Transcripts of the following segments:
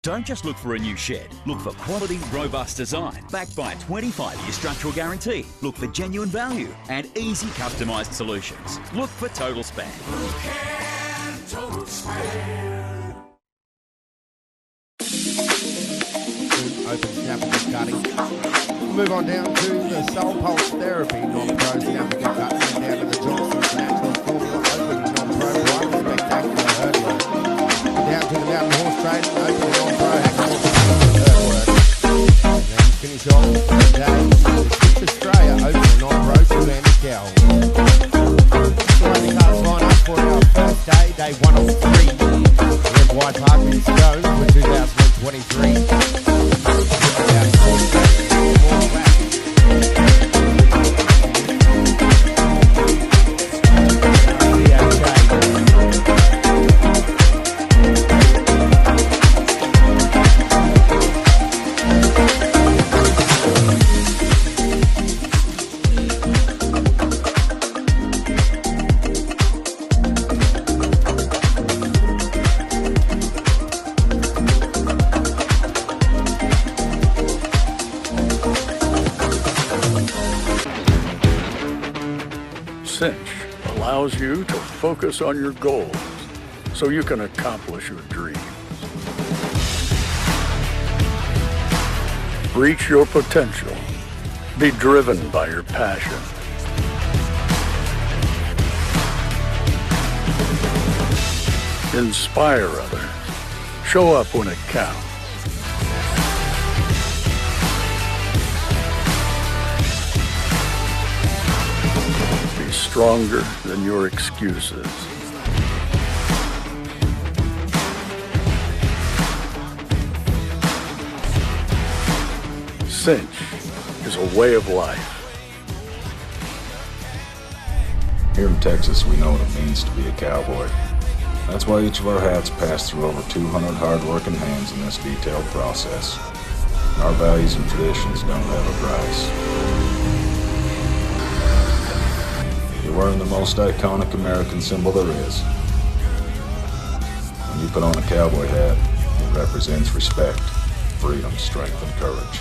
Don't just look for a new shed. Look for quality, robust design backed by a 25-year structural guarantee. Look for genuine value and easy customised solutions. Look for Total Span. Total Span. Open Snafflebit cutting. Move on down to the Soul Pulse Therapy non-pro Snafflebit cutting, and down to the Johnson's Natural Formula Open non-pro Bridle Spectacular Hurdler. Down to the Mountain Horse Trading Open non-pro Hackamore Hurdler. And then finish off the day with the Australia Open non-pro two-handed cow. The cards line up for our first day, day 1 of 3. Red White Park in Stones for 2023. Cinch allows you to focus on your goals so you can accomplish your dreams. Reach your potential. Be driven by your passion. Inspire others. Show up when it counts. Stronger than your excuses. Cinch is a way of life. Here in Texas, we know what it means to be a cowboy. That's why each of our hats pass through over 200 hard-working hands in this detailed process. Our values and traditions don't have a price. You're wearing the most iconic American symbol there is. When you put on a cowboy hat, it represents respect, freedom, strength, and courage.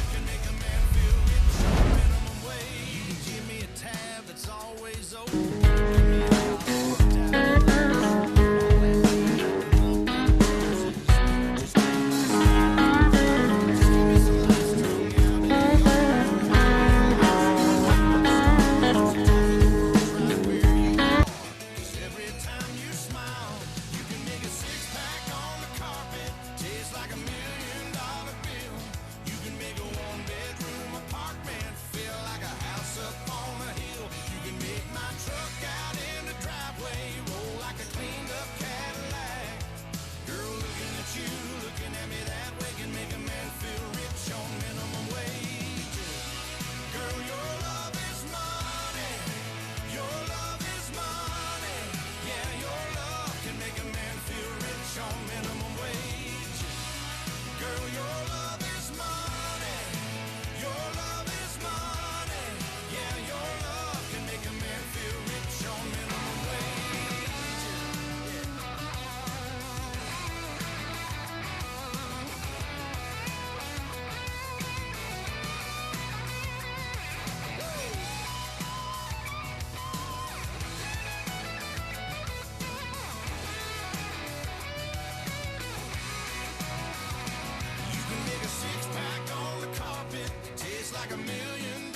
Like $1 million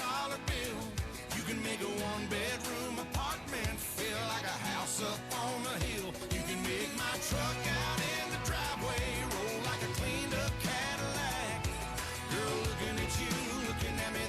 bill. You can make a one-bedroom apartment feel like a house up on a hill. You can make my truck out in the driveway roll like a cleaned-up Cadillac. Girl, looking at you, looking at me.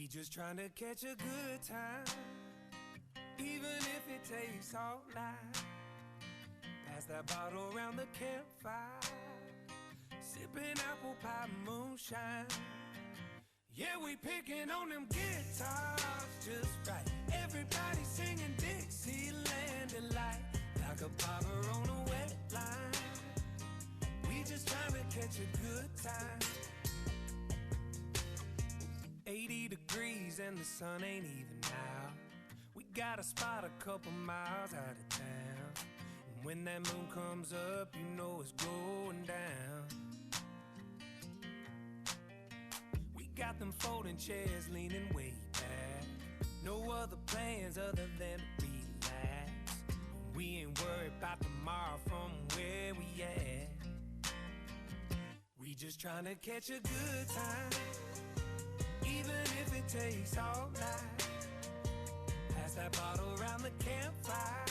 We just trying to catch a good time, even if it takes all night. Pass that bottle around the campfire, sipping apple pie moonshine. Yeah, we picking on them guitars just right. Everybody singing Dixieland delight, like a bobber on a wet line. We just trying to catch a good time. 80 degrees and the sun ain't even out. We got a spot a couple miles out of town. And when that moon comes up, you know it's going down. We got them folding chairs leaning way back. No other plans other than to relax. We ain't worried about tomorrow from where we at. We just trying to catch a good time, even if it takes all night. Pass that bottle around the campfire,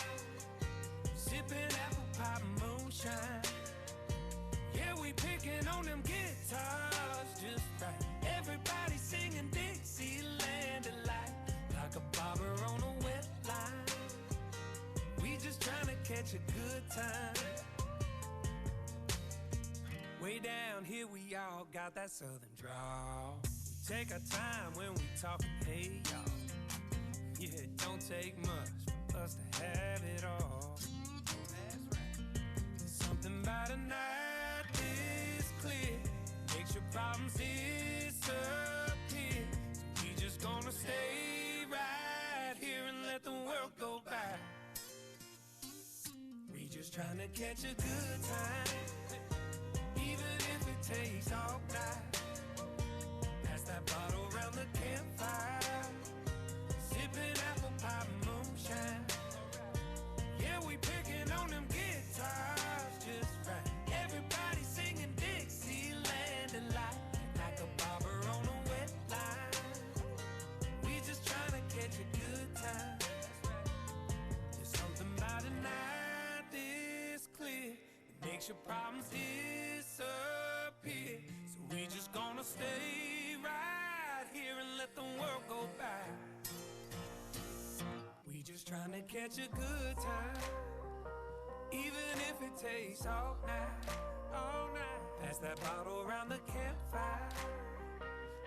sipping apple pie moonshine. Yeah, we picking on them guitars just right. Everybody singing Dixieland delight, like a bobber on a wet line. We just trying to catch a good time. Way down here we all got that southern drawl. We take our time when we talkin', hey y'all. Yeah, it don't take much for us to have it all. That's right. Something about a night this clear makes your problems disappear. So we just gonna stay right here and let the world go by. We just trying to catch a good time, even if it takes all night. Pass that bottle around the campfire, sipping apple pie moonshine. Yeah, we picking on them guitars just right. Everybody singing Dixieland delight, like a bobber on a wet line. We just trying to catch a good time. There's something about a night this clear that makes your problems disappear. So we just gonna stay right here and let the world go by. We just trying to catch a good time, even if it takes all night, all night. Pass that bottle around the campfire,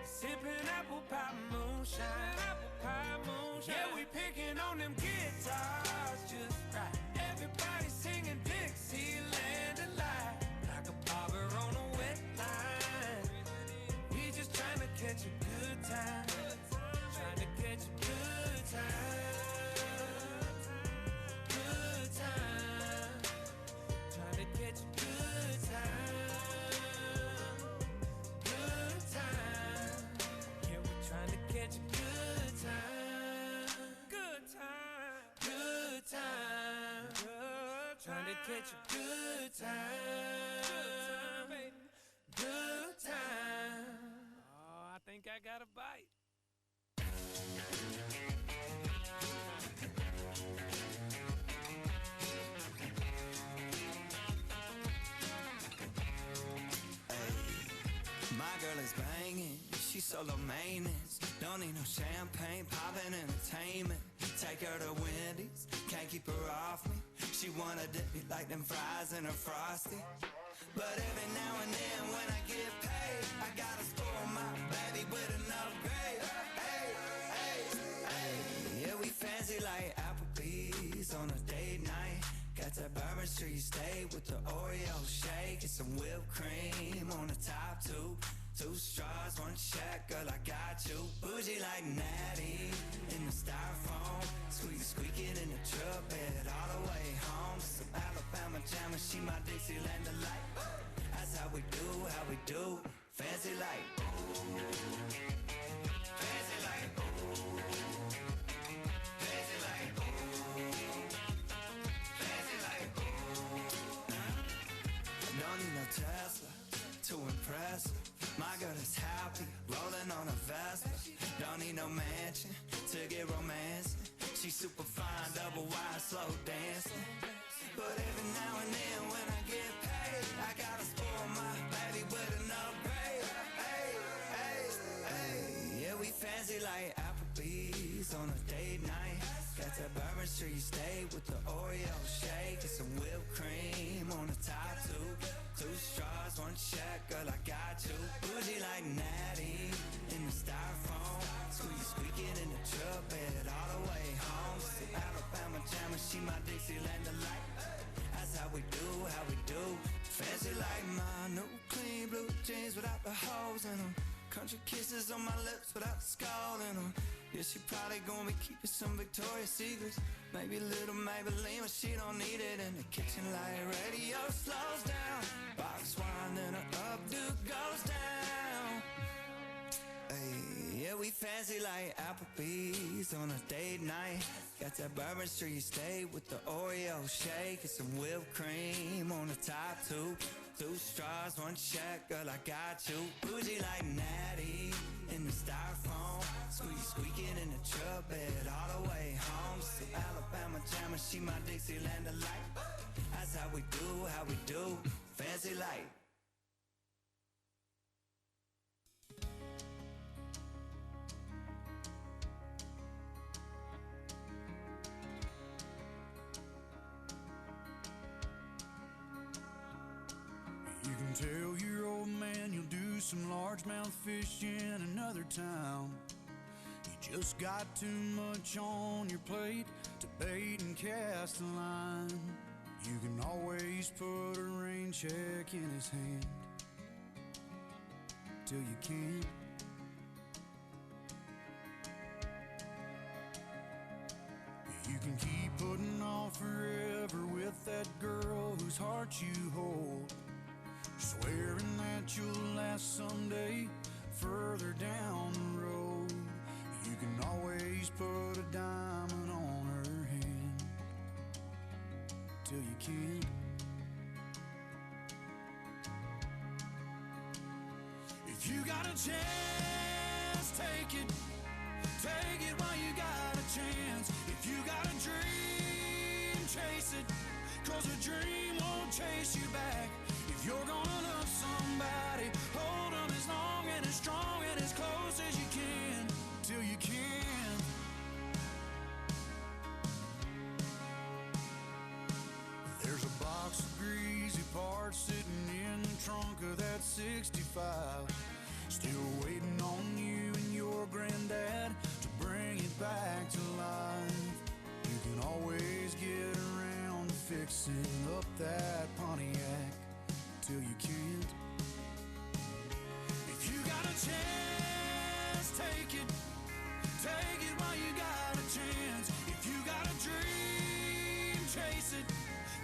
sipping apple pie moonshine, apple pie moonshine. Yeah, we picking on them guitars just right. Everybody singing Dixieland delight, like a bobber on a wet line. We just trying to catch a good time, trying to catch a good time. Catch a good time, good time. Yeah, we're trying to catch a good time, good time, good time, good time. Trying to catch a good time, baby, good time. Oh, I think I got a bite. My girl is banging, she's solo maintenance. Don't need no champagne, poppin' entertainment. Take her to Wendy's, can't keep her off me. She wanna dip me like them fries in her Frosty. But every now and then when I get paid, I gotta spoil my baby with an upgrade. Hey, hey, hey. Yeah, we fancy like Applebee's on a date night. Got that Bourbon Street steak with the Oreo shake and some whipped cream on the top two. 2 straws, 1 check, girl, I got you. Bougie like Natty in the styrofoam. Squeak squeaking in the truck bed all the way home. Some Alabama jammer, she my Dixieland delight. That's how we do, fancy like. Fancy like. Fancy like. Fancy like. Don't need no Tesla to impress her. My girl is happy, rolling on a Vespa. Don't need no mansion to get romancing. She's super fine, double wide, slow dancing. But every now and then when I get paid, I gotta spoil my baby with an upgrade. Hey, hey, hey. Yeah, we fancy like Applebee's on a date night. Got that bourbon, sure you stay with the Oreo shake and some whipped cream on the top two. Two straws, one check, girl, I got you. Bougie like Natty in the styrofoam. Squeaking in the truck bed all the way home. See Alabama jammer, she my Dixieland delight. That's how we do. Fancy like my new clean blue jeans without the holes in them. Country kisses on my lips without the skull in them. Yeah, she probably gonna be keeping some Victoria's Secrets. Maybe a little Maybelline, but she don't need it. In the kitchen light radio slows down. Box wine, then her updo goes down. Hey, yeah, we fancy like Applebee's on a date night. Got that bourbon, sure you stay with the Oreo shake and some whipped cream on the top two. Two straws, one check, girl, I got you. Bougie like Natty in the styrofoam. Squeaking in the truck bed all the way home. See Alabama jammer, she my Dixieland delight. That's how we do. Fancy like. You can tell your old man you'll do some largemouth fish in another town. You just got too much on your plate to bait and cast a line. You can always put a rain check in his hand till you can't. You can keep putting off forever with that girl whose heart you hold, swearing that you'll last someday further down the road. You can always put a diamond on her hand till you can't. If you got a chance, take it. Take it while you got a chance. If you got a dream, chase it. 'Cause a dream won't chase you back. If you're gonna love somebody, hold them as long and as strong and as close as you can, till you can. There's a box of greasy parts sitting in the trunk of that 65, still waiting on you and your granddad to bring it back to life. You can always get around to fixing up that Pontiac till you can't. If you got a chance, take it. Take it while you got a chance. If you got a dream, chase it.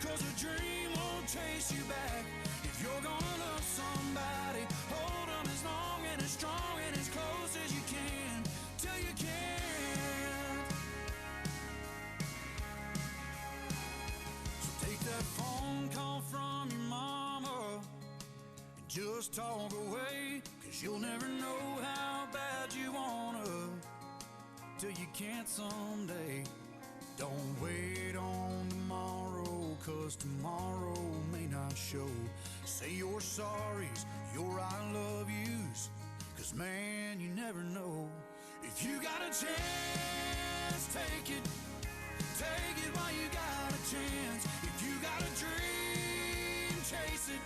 'Cause a dream won't chase you back. If you're gonna love somebody, hold them as long and as strong and as close as you can, till you can't. So take that phone call from your mama and just talk away. 'Cause you'll never know how bad you wanna till you can't someday. Don't wait on tomorrow, 'cause tomorrow may not show. Say your sorries, your I love yous, 'cause man, you never know. If you got a chance, take it. Take it while you got a chance. If you got a dream, chase it.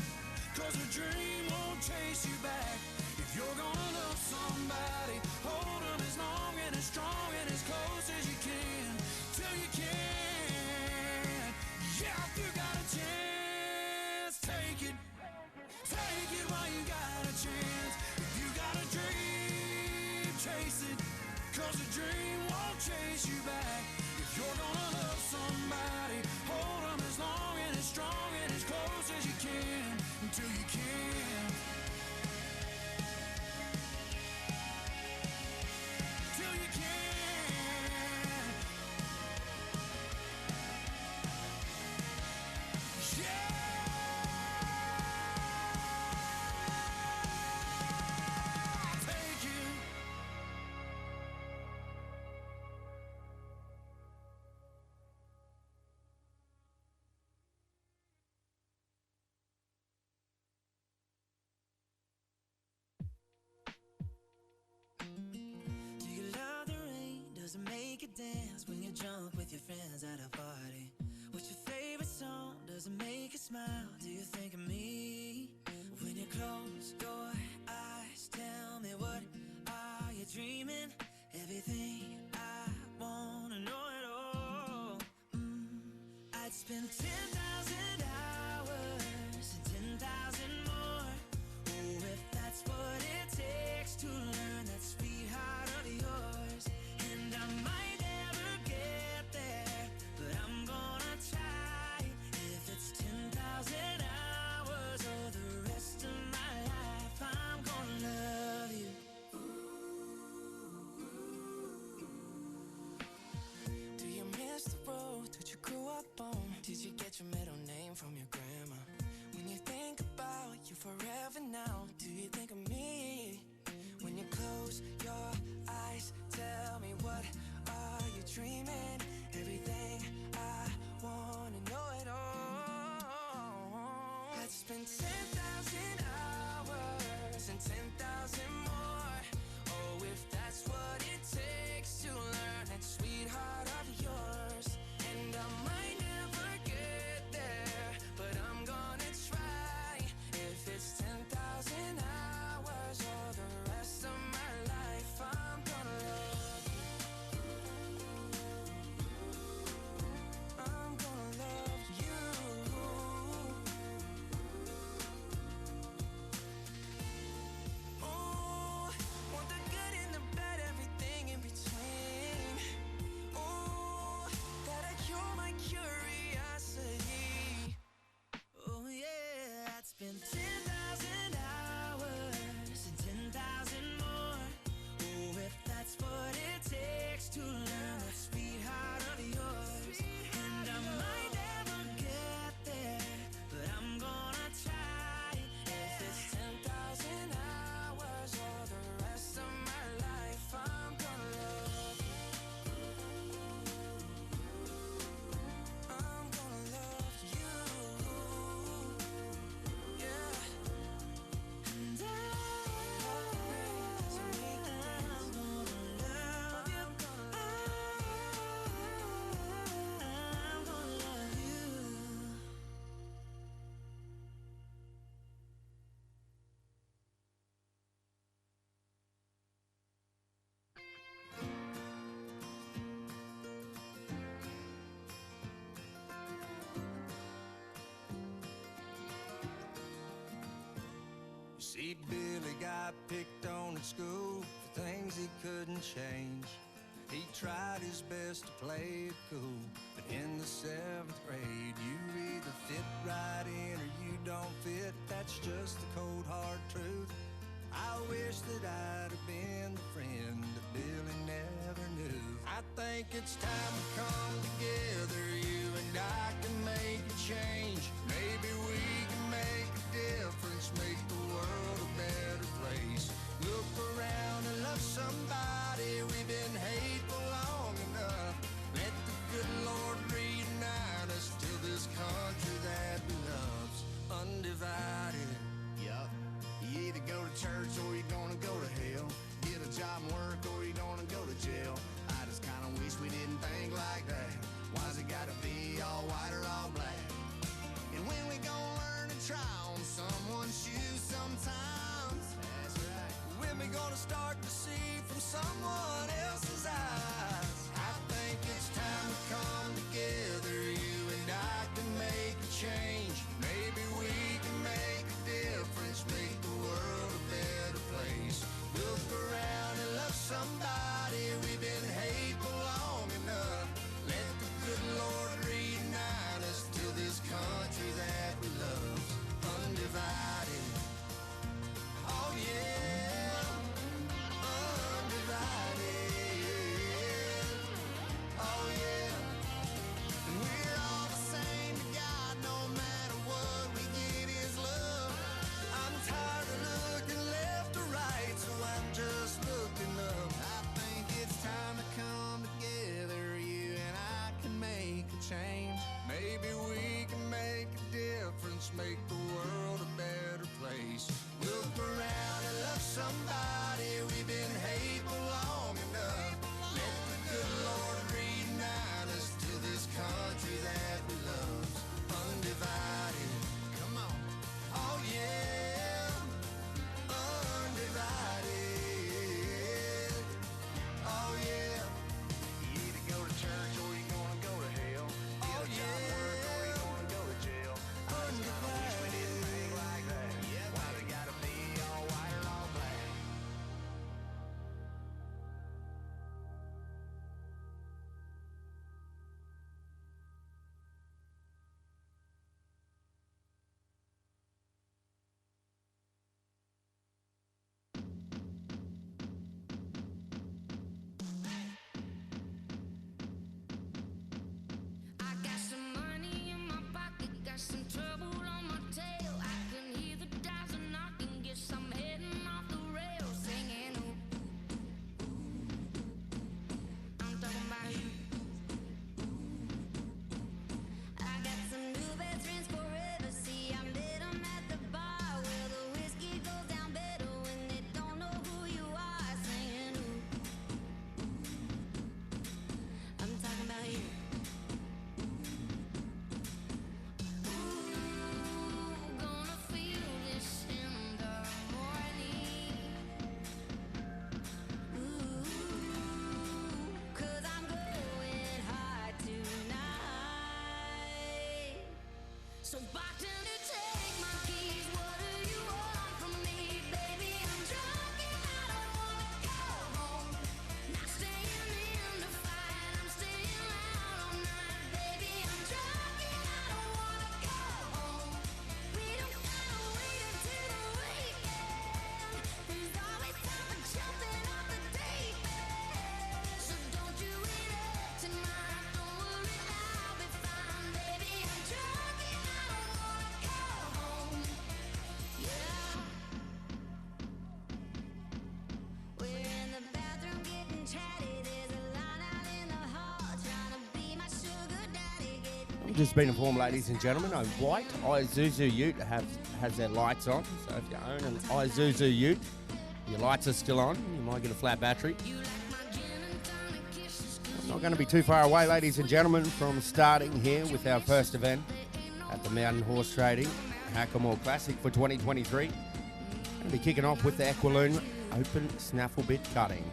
'Cause a dream won't chase you back. If you're gonna love somebody, hold them as long and as strong and as close as you can, till you can. Yeah, if you got a chance, take it. Take it while you got a chance. If you got a dream, chase it. 'Cause a dream won't chase you back. If you're gonna love somebody, hold them as long and as strong and as close as you can, until you can. Till you can. Yeah. dance when you're drunk with your friends at a party? What's your favorite song? Does it make you smile? Do you think of me? When you close your eyes, tell me what are you dreaming? Everything I wanna know it all. I'd spend 10,000 hours and 10,000 more. Oh, if that's what it takes to learn that sweetheart of yours. And I might never get there, but I'm gonna try. If it's 10,000 hours or the rest of my life, I'm gonna love you. Do you miss the road that you grew up on? Did you get your middle name from your grandma? When you think about you forever now, do you think of me? When you close your eyes, tell me what are you dreaming? Everything I wanna know it all. I'd spend 10,000 hours and 10,000 more. Oh, if that's what it takes to learn that sweetheart of yours. And I might never get there, but I'm gonna try. If it's 10,000 hours or the rest of my life, I'm gonna love you. I'm gonna love you. Oh, want the good and the bad, everything in between. Oh, that'll cure my curiosity. Oh yeah, I'd spend 10,000 hours and 10,000 more. Oh, if that's what it takes to learn that sweetheart of yours. And I might never get there, but I'm gonna try. If it's 10,000 hours or the rest of my life, I'm gonna love you. I'm gonna love you. Yeah. And I'm gonna love you. I'm gonna love you. You see, Billy got picked on at school for things he couldn't change. He tried his best to play it cool, but in the 7th grade, you either fit right in or you don't fit. That's just the cold hard truth. I wish that I'd have been the friend that Billy never knew. I think it's time to come together, you and I can make a change. Maybe we can make a difference, make the world a better place. Look around and love somebody, we've been hateful long enough. Let the good Lord reunite us to this country that we love's undivided. Yup. You either go to church or you're gonna go to hell. Get a job and work or you're gonna go to jail. I just kinda wish we didn't think like that. Why's it gotta be all white or all black? And when we gonna learn to try on someone's shoes sometimes? That's right. When we gonna start to see from someone else's eyes? I think it's time to come together, you and I can make a change. Maybe we can make a difference, make the world a better place. Look around and love somebody, we've been hateful long enough. Let the good Lord reunite us to this country that we love, undivided. Oh yeah, undivided. Oh yeah. And we're all the same to God, no matter what we get just been informed, ladies and gentlemen, a white Isuzu Ute has their lights on. So if you own an Isuzu Ute, your lights are still on. You might get a flat battery. Not going to be too far away, ladies and gentlemen, from starting here with our first event at the Mountain Horse Trading Hackamore Classic for 2023. Going to be kicking off with the Equaloon Open Snafflebit Cutting.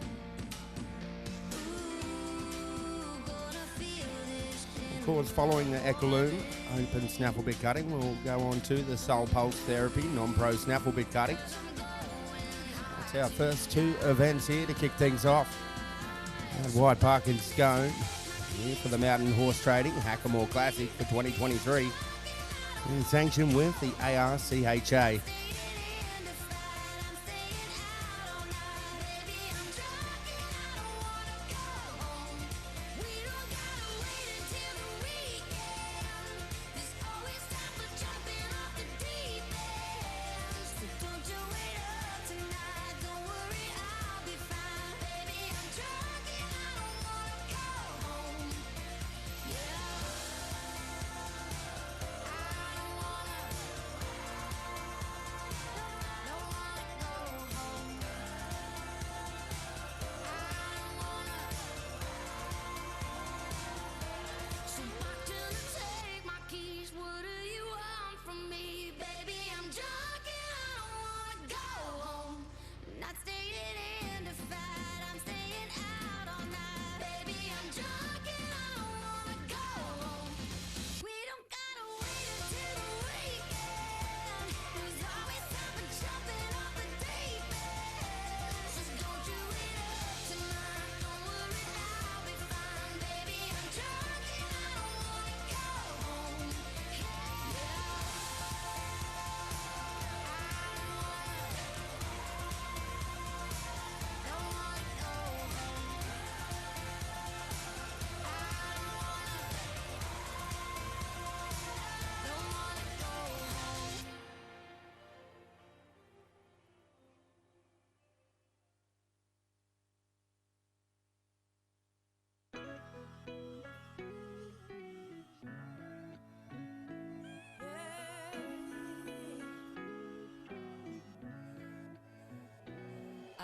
Of course, following the Equaloon Open Snafflebit Cutting, we'll go on to the Soul Pulse Therapy Non-Pro Snafflebit Cutting. That's our first two events here to kick things off. White Park and Scone here for the Mountain Horse Trading Hackamore Classic for 2023. In sanction with the ARCHA.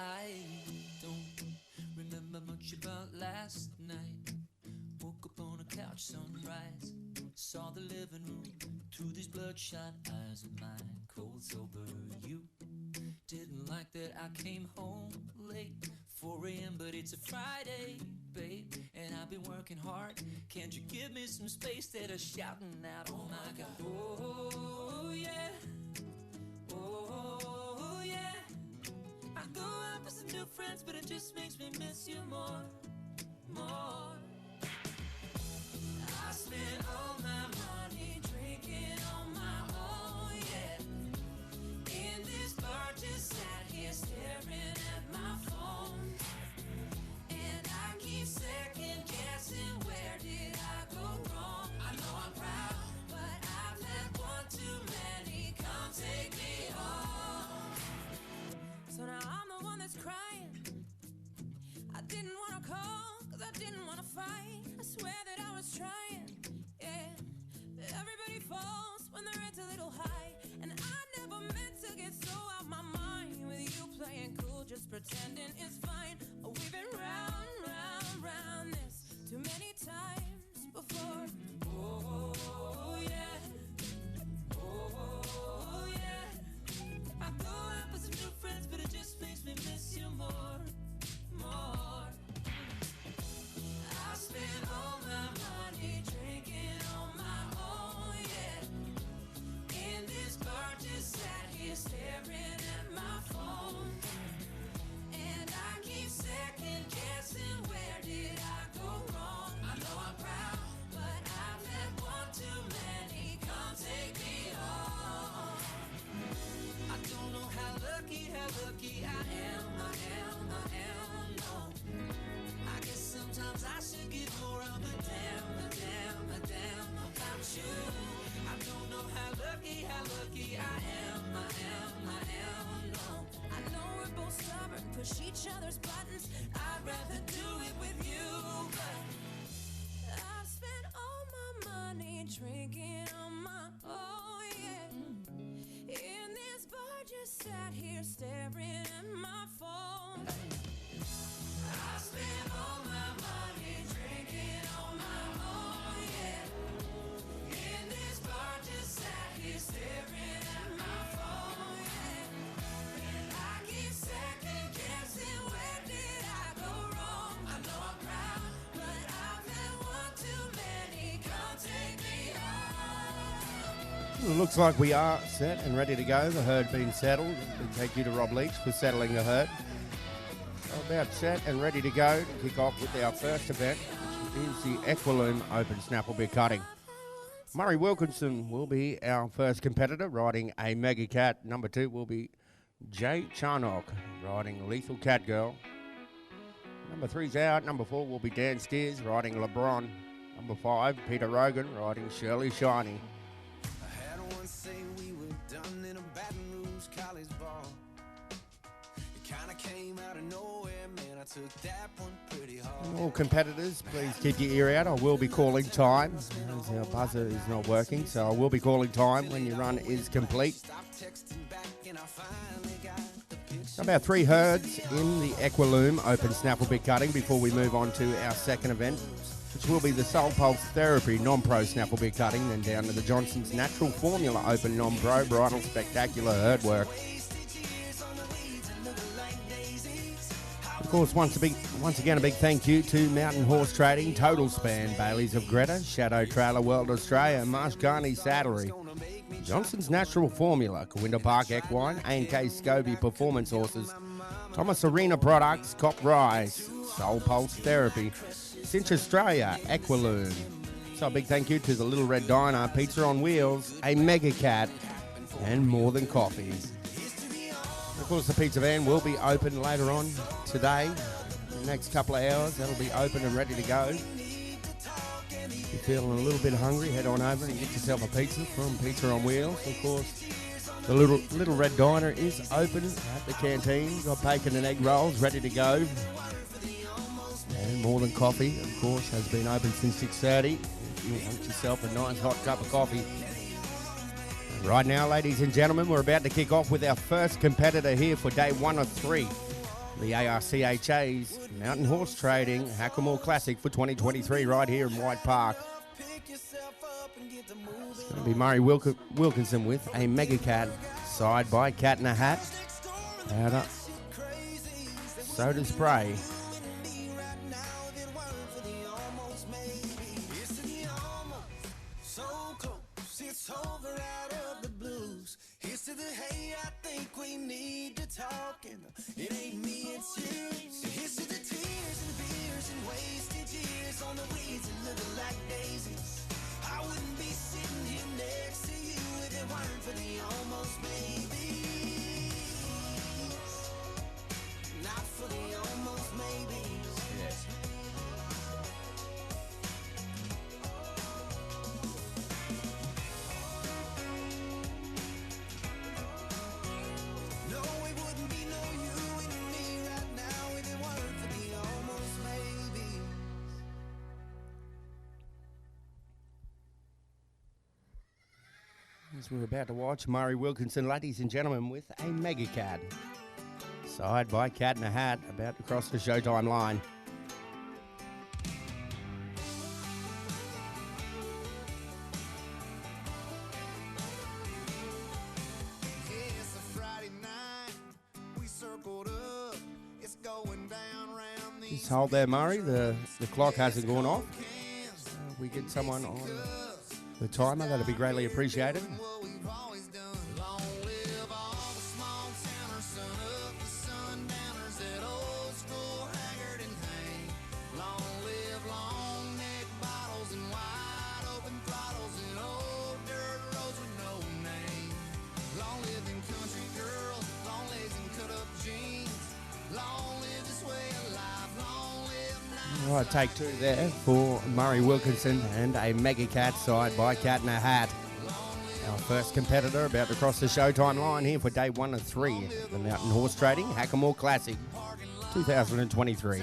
I don't remember much about last night. Woke up on a couch, sunrise. Saw the living room through these bloodshot eyes of mine. Cold sober, you didn't like that I came home late. 4 a.m. but it's a Friday, babe, and I've been working hard. Can't you give me some space? Instead of shouting out, oh my God, oh yeah, oh yeah. I go out with some new friends, but it just makes me miss you more, more. I spent all my money drinking on my own, yeah. In this bar, just sat here staring at my phone, and I keep second guessing, where did I go wrong? I know I'm proud, but I've had one too many. Come take me home. So now I'm the one that's crying. I didn't want to call, cause I didn't want to fight. I swear that I was trying, yeah. But everybody falls when their head's a little high, and I never meant to get so out my mind. With you playing cool, just pretending it's fine. Oh, we've been round, round, round this too many times before. Oh, yeah. Oh, yeah. I go out with some new friends, but it just makes me miss you more, more. I spent all my money drinking on my own, yeah. In this bar, just sat here staring at my phone, and I keep second guessing, where did I go wrong? I know I'm proud, but I've had one too many. Come take me home. I don't know how lucky I am, no. I guess sometimes I should get more of a damn about you. I don't know how lucky I am, no. I know we're both stubborn, push each other's buttons. I'd rather do it with you, but I've spent all my money drinking just sat here staring at my phone. I spent all my money drinking on my own, yeah. In this bar, just sat here staring at my phone, yeah. And I keep second guessing, where did I go wrong? I know I'm proud, but I've had one too many. Come take me home. It looks like we are set and ready to go. The herd being settled. We thank you to Rob Leach for settling the herd. About set and ready to go to kick off with our first event, which is the Equiloom Open Snafflebit Cutting. Murray Wilkinson will be our first competitor, riding a Mega Cat. Number 2 will be Jay Charnock, riding Lethal Cat Girl. Number 3's out. Number 4 will be Dan Steers, riding LeBron. Number 5, Peter Rogan, riding Shirley Shiny. I had one say we were done in a Baton Rouge college bar. It kinda came out of nowhere, man. I took that one pretty hard. All competitors, please keep your ear out. I will be calling time, as our buzzer is not working, so I will be calling time when your run is complete. Stopped texting back and I finally got the picture. About 3 herds in the Equiloom Open Snafflebit Cutting before we move on to our second event, which will be the Soul Pulse Therapy Non-Pro Snafflebit Cutting, then down to the Johnson's Natural Formula Open Non-Pro Bridle Spectacular Herd Work. Of course, once again, a big thank you to Mountain Horse Trading, Total Span, Baileys of Greta, Shadow Trailer World Australia, Marsh Carney Saddlery, Johnson's Natural Formula, Corinda Park Equine, A&K Scobie Performance Horses, Thomas Arena Products, Cop Rise, Soul Pulse Therapy, Cinch Australia, Equiloom. So a big thank you to the Little Red Diner, Pizza on Wheels, a Mega Cat, and More Than Coffee. Of course, the pizza van will be open later on today. In the next couple of hours, that'll be open and ready to go. If you're feeling a little bit hungry, head on over and get yourself a pizza from Pizza on Wheels. Of course, the Little Red Diner is open at the canteen. Got bacon and egg rolls ready to go. And More Than Coffee, of course, has been open since 6:30. If you want yourself a nice hot cup of coffee. Right now, ladies and gentlemen, we're about to kick off with our first competitor here for day 1 of 3. The ARCHA's Mountain Horse Trading Hackamore Classic for 2023 right here in White Park. It's going to be Murray Wilkinson with a Mega Cat, side by Cat in a Hat, powder, soda spray. Here's to the hey, I think we need to talk, and it ain't me, it's you. Here's to the tears and beers and wasted years on the weeds and looking like daisies. I wouldn't be sitting here next to you if it weren't for the almost maybes. Not for the almost maybes. Yes. As we're about to watch Murray Wilkinson, ladies and gentlemen, with a Mega Cat, side by Cat in a Hat, about to cross the Showtime line. It's a Friday night, we circled up, it's going down round these. Just hold there, Murray. The clock hasn't gone off. We get someone on the timer, that'll be greatly appreciated. All right, take 2 there for Murray Wilkinson and a Mega Cat, side by Cat in a Hat. Our first competitor about to cross the Showtime line here for day 1 of 3, the Mountain Horse Trading Hackamore Classic 2023.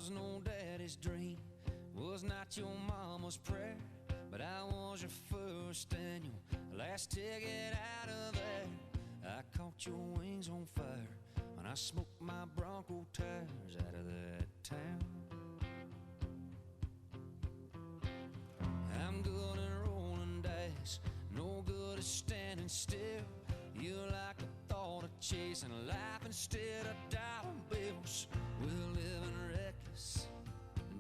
was no daddy's dream, was not your mama's prayer, but I was your first and your last ticket out of there. I caught your wings on fire when I smoked my Bronco tires out of that town. I'm good at rolling dice, no good at standing still. You like the thought of chasing life instead of dollar bills. We're living reckless,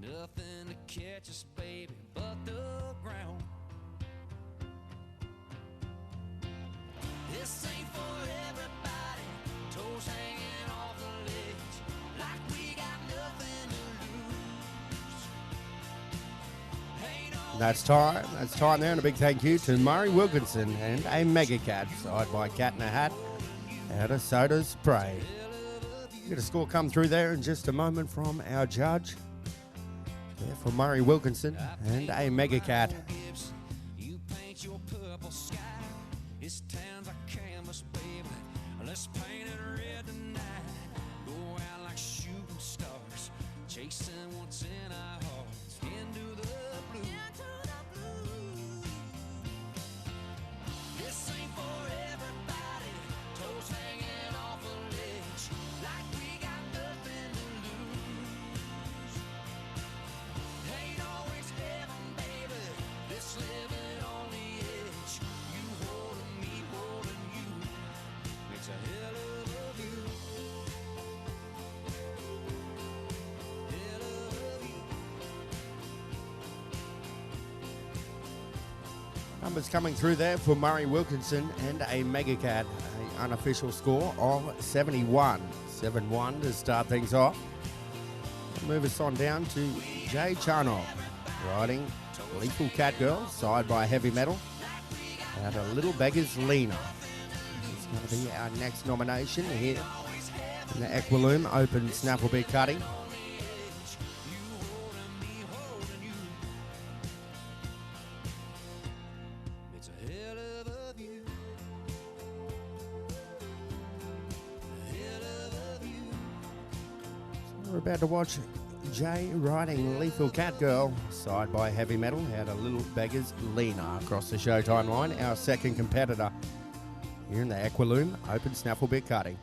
nothing to catch us, baby, but the ground. This ain't for everybody, toes hanging off the ledge, like we got nothing to lose. Ain't no That's time. That's time there, and a big thank you to Murray Wilkinson and a Mega Cat, side by Cat in a Hat, out of Soda Spray. Get a score come through there in just a moment from our judge. There for Murray Wilkinson and a Mega Cat. You paint your purple sky. This town's a canvas, baby. Let's paint it red tonight. Go out like shooting stars, chasing what's in our hearts into the blue. This ain't for everybody. Toes hanging off a ledge, like we got nothing to lose. Ain't always heaven, baby. This living on the edge. You holding me, holding you. Makes a hell of a view. Hell of a view. Numbers coming through there for Murray Wilkinson and a Mega Cat. An unofficial score of 71. 7-1 to start things off. Move us on down to Jay Charnock, riding Lethal Cat Girl, side by Heavy Metal, out of Little Beggars Lena. It's going to be our next nomination here in the Equiloom Open Snafflebit cutting. It's a hell of a view. Hell of a view. We're about to watch Jay riding Lethal Cat Girl, side by Heavy Metal, out of Little Beggars Lena, across the Showtime line, our second competitor here in the Equiloom Open Snafflebit cutting.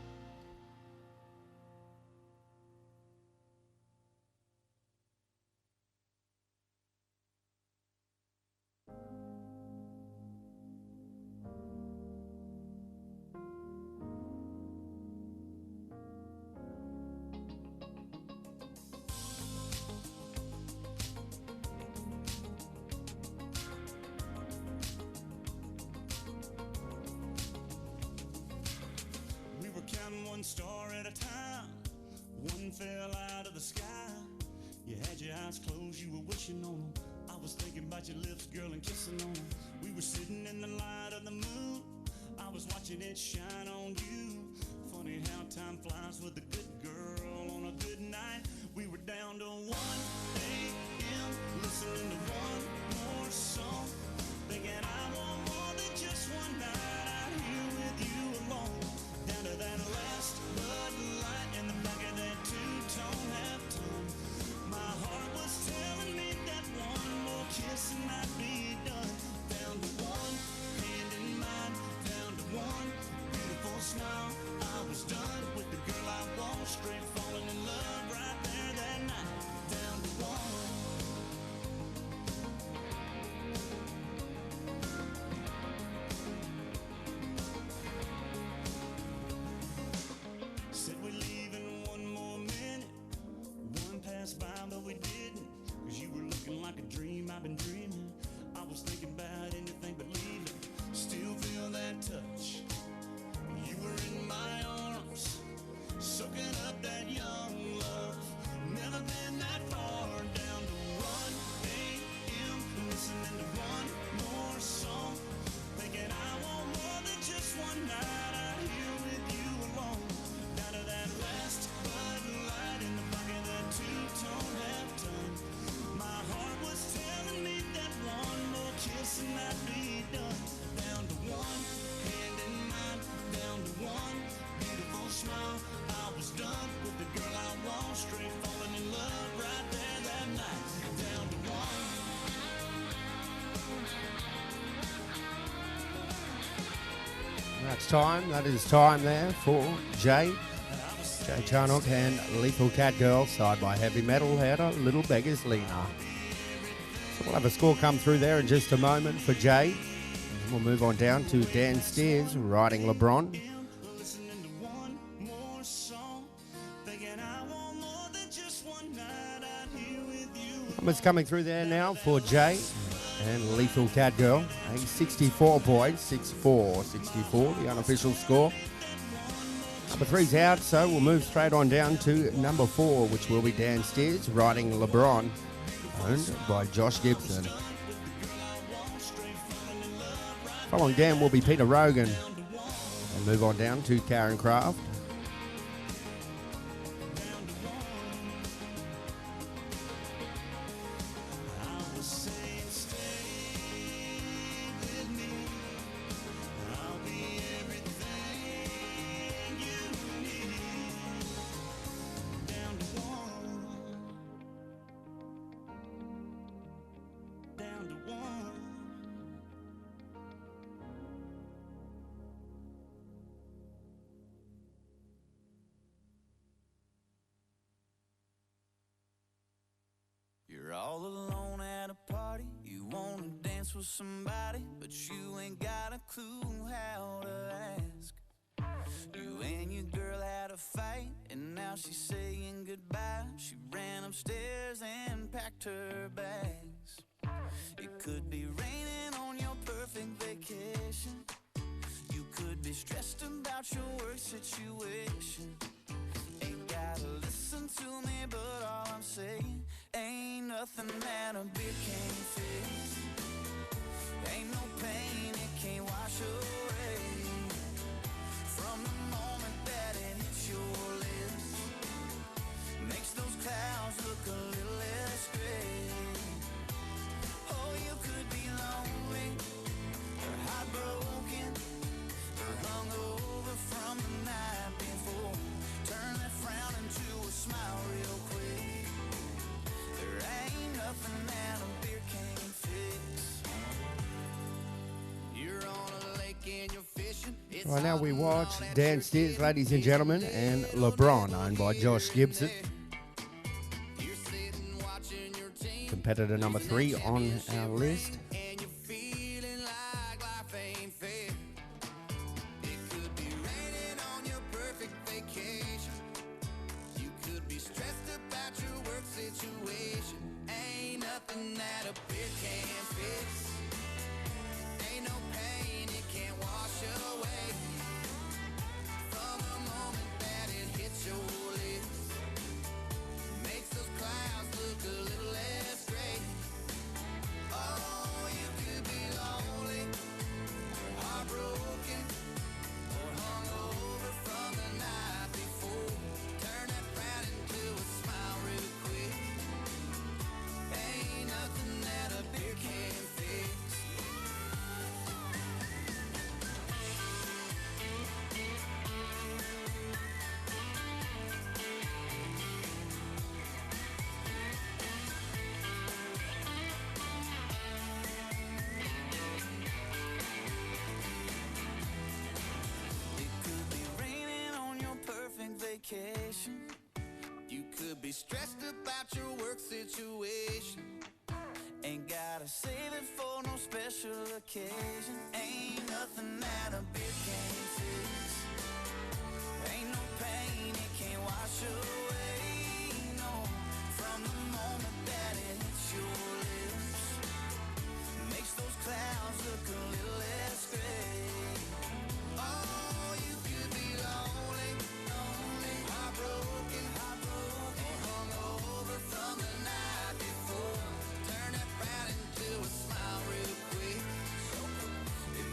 We were counting one star at a time. One fell out of the sky. You had your eyes closed, you were wishing on them. I was thinking about your lips, girl, and kissing on them. We were sitting in the light of the moon. I was watching it shine on you. Funny how time flies with a good girl on a good night. We were down to 1 a.m. listening to one more song. Thinking I want more than just one night out here with you alone. Down to that last Bud Light in the back of that two-tone half-tone. My heart was telling me that one more kiss and I'd be done. Down to one hand in mine, down to one beautiful smile. I was done with the girl I was That's time. That is time there for Jay Charnock and Lethal Cat Girl, side by Heavy Metal, had a Little Beggar's Lena. So we'll have a score come through there in just a moment for Jay. And we'll move on down to Dan Steers riding LeBron. Numbers coming through there now for Jay and Lethal Cat Girl. A 64 points, 64, the unofficial score. Number 3's out, so we'll move straight on down to number 4, which will be Dan Steers riding LeBron, owned by Josh Gibson. Following Dan will be Peter Rogan. And move on down to Karen Craft. You're all alone at a party, you wanna dance with somebody, but you ain't got a clue how to ask. You and your girl had a fight, and now she's saying goodbye. She ran upstairs and packed her bags. It could be raining on your perfect vacation. You could be stressed about your work situation. Ain't gotta listen to me, but all I'm saying, ain't nothing that a beer can't fix. Ain't no pain it can't wash away. From the moment that it hits your lips, makes those clouds look a little less gray. Oh, you could be lonely, or heartbroken, or hungover from the night before. Turn that frown into a smile real quick. There ain't nothing that a beer can't fix. You're on a lake and you're fishing. Right now we watch Dan Steers, ladies and gentlemen, and LeBron, owned by Josh Gibson. Competitor number 3 on our list. And you're feeling like life ain't fair. It could be raining on your perfect vacation. You could be stressed about your work situation. Ain't nothing that a beer can't fix. Ain't no pain it can't wash away. From the moment that it hits your lips, makes those clouds look a little less gray. Oh, you could be lonely, or heartbroken, or hungover from the night before. Turn that frown into a smile real quick. Ain't nothing that a beer can't fix. It could be raining on your perfect vacation. You could be stressed about your work situation. Ain't gotta save it for no special occasion. Ain't nothing that a beer can't fix. Ain't no pain it can't wash away. No, from the moment that it hits your lips, makes those clouds look a little less gray. Oh, you could be lonely, heartbroken, or hungover from the night before. Turn that frown into a smile real quick. It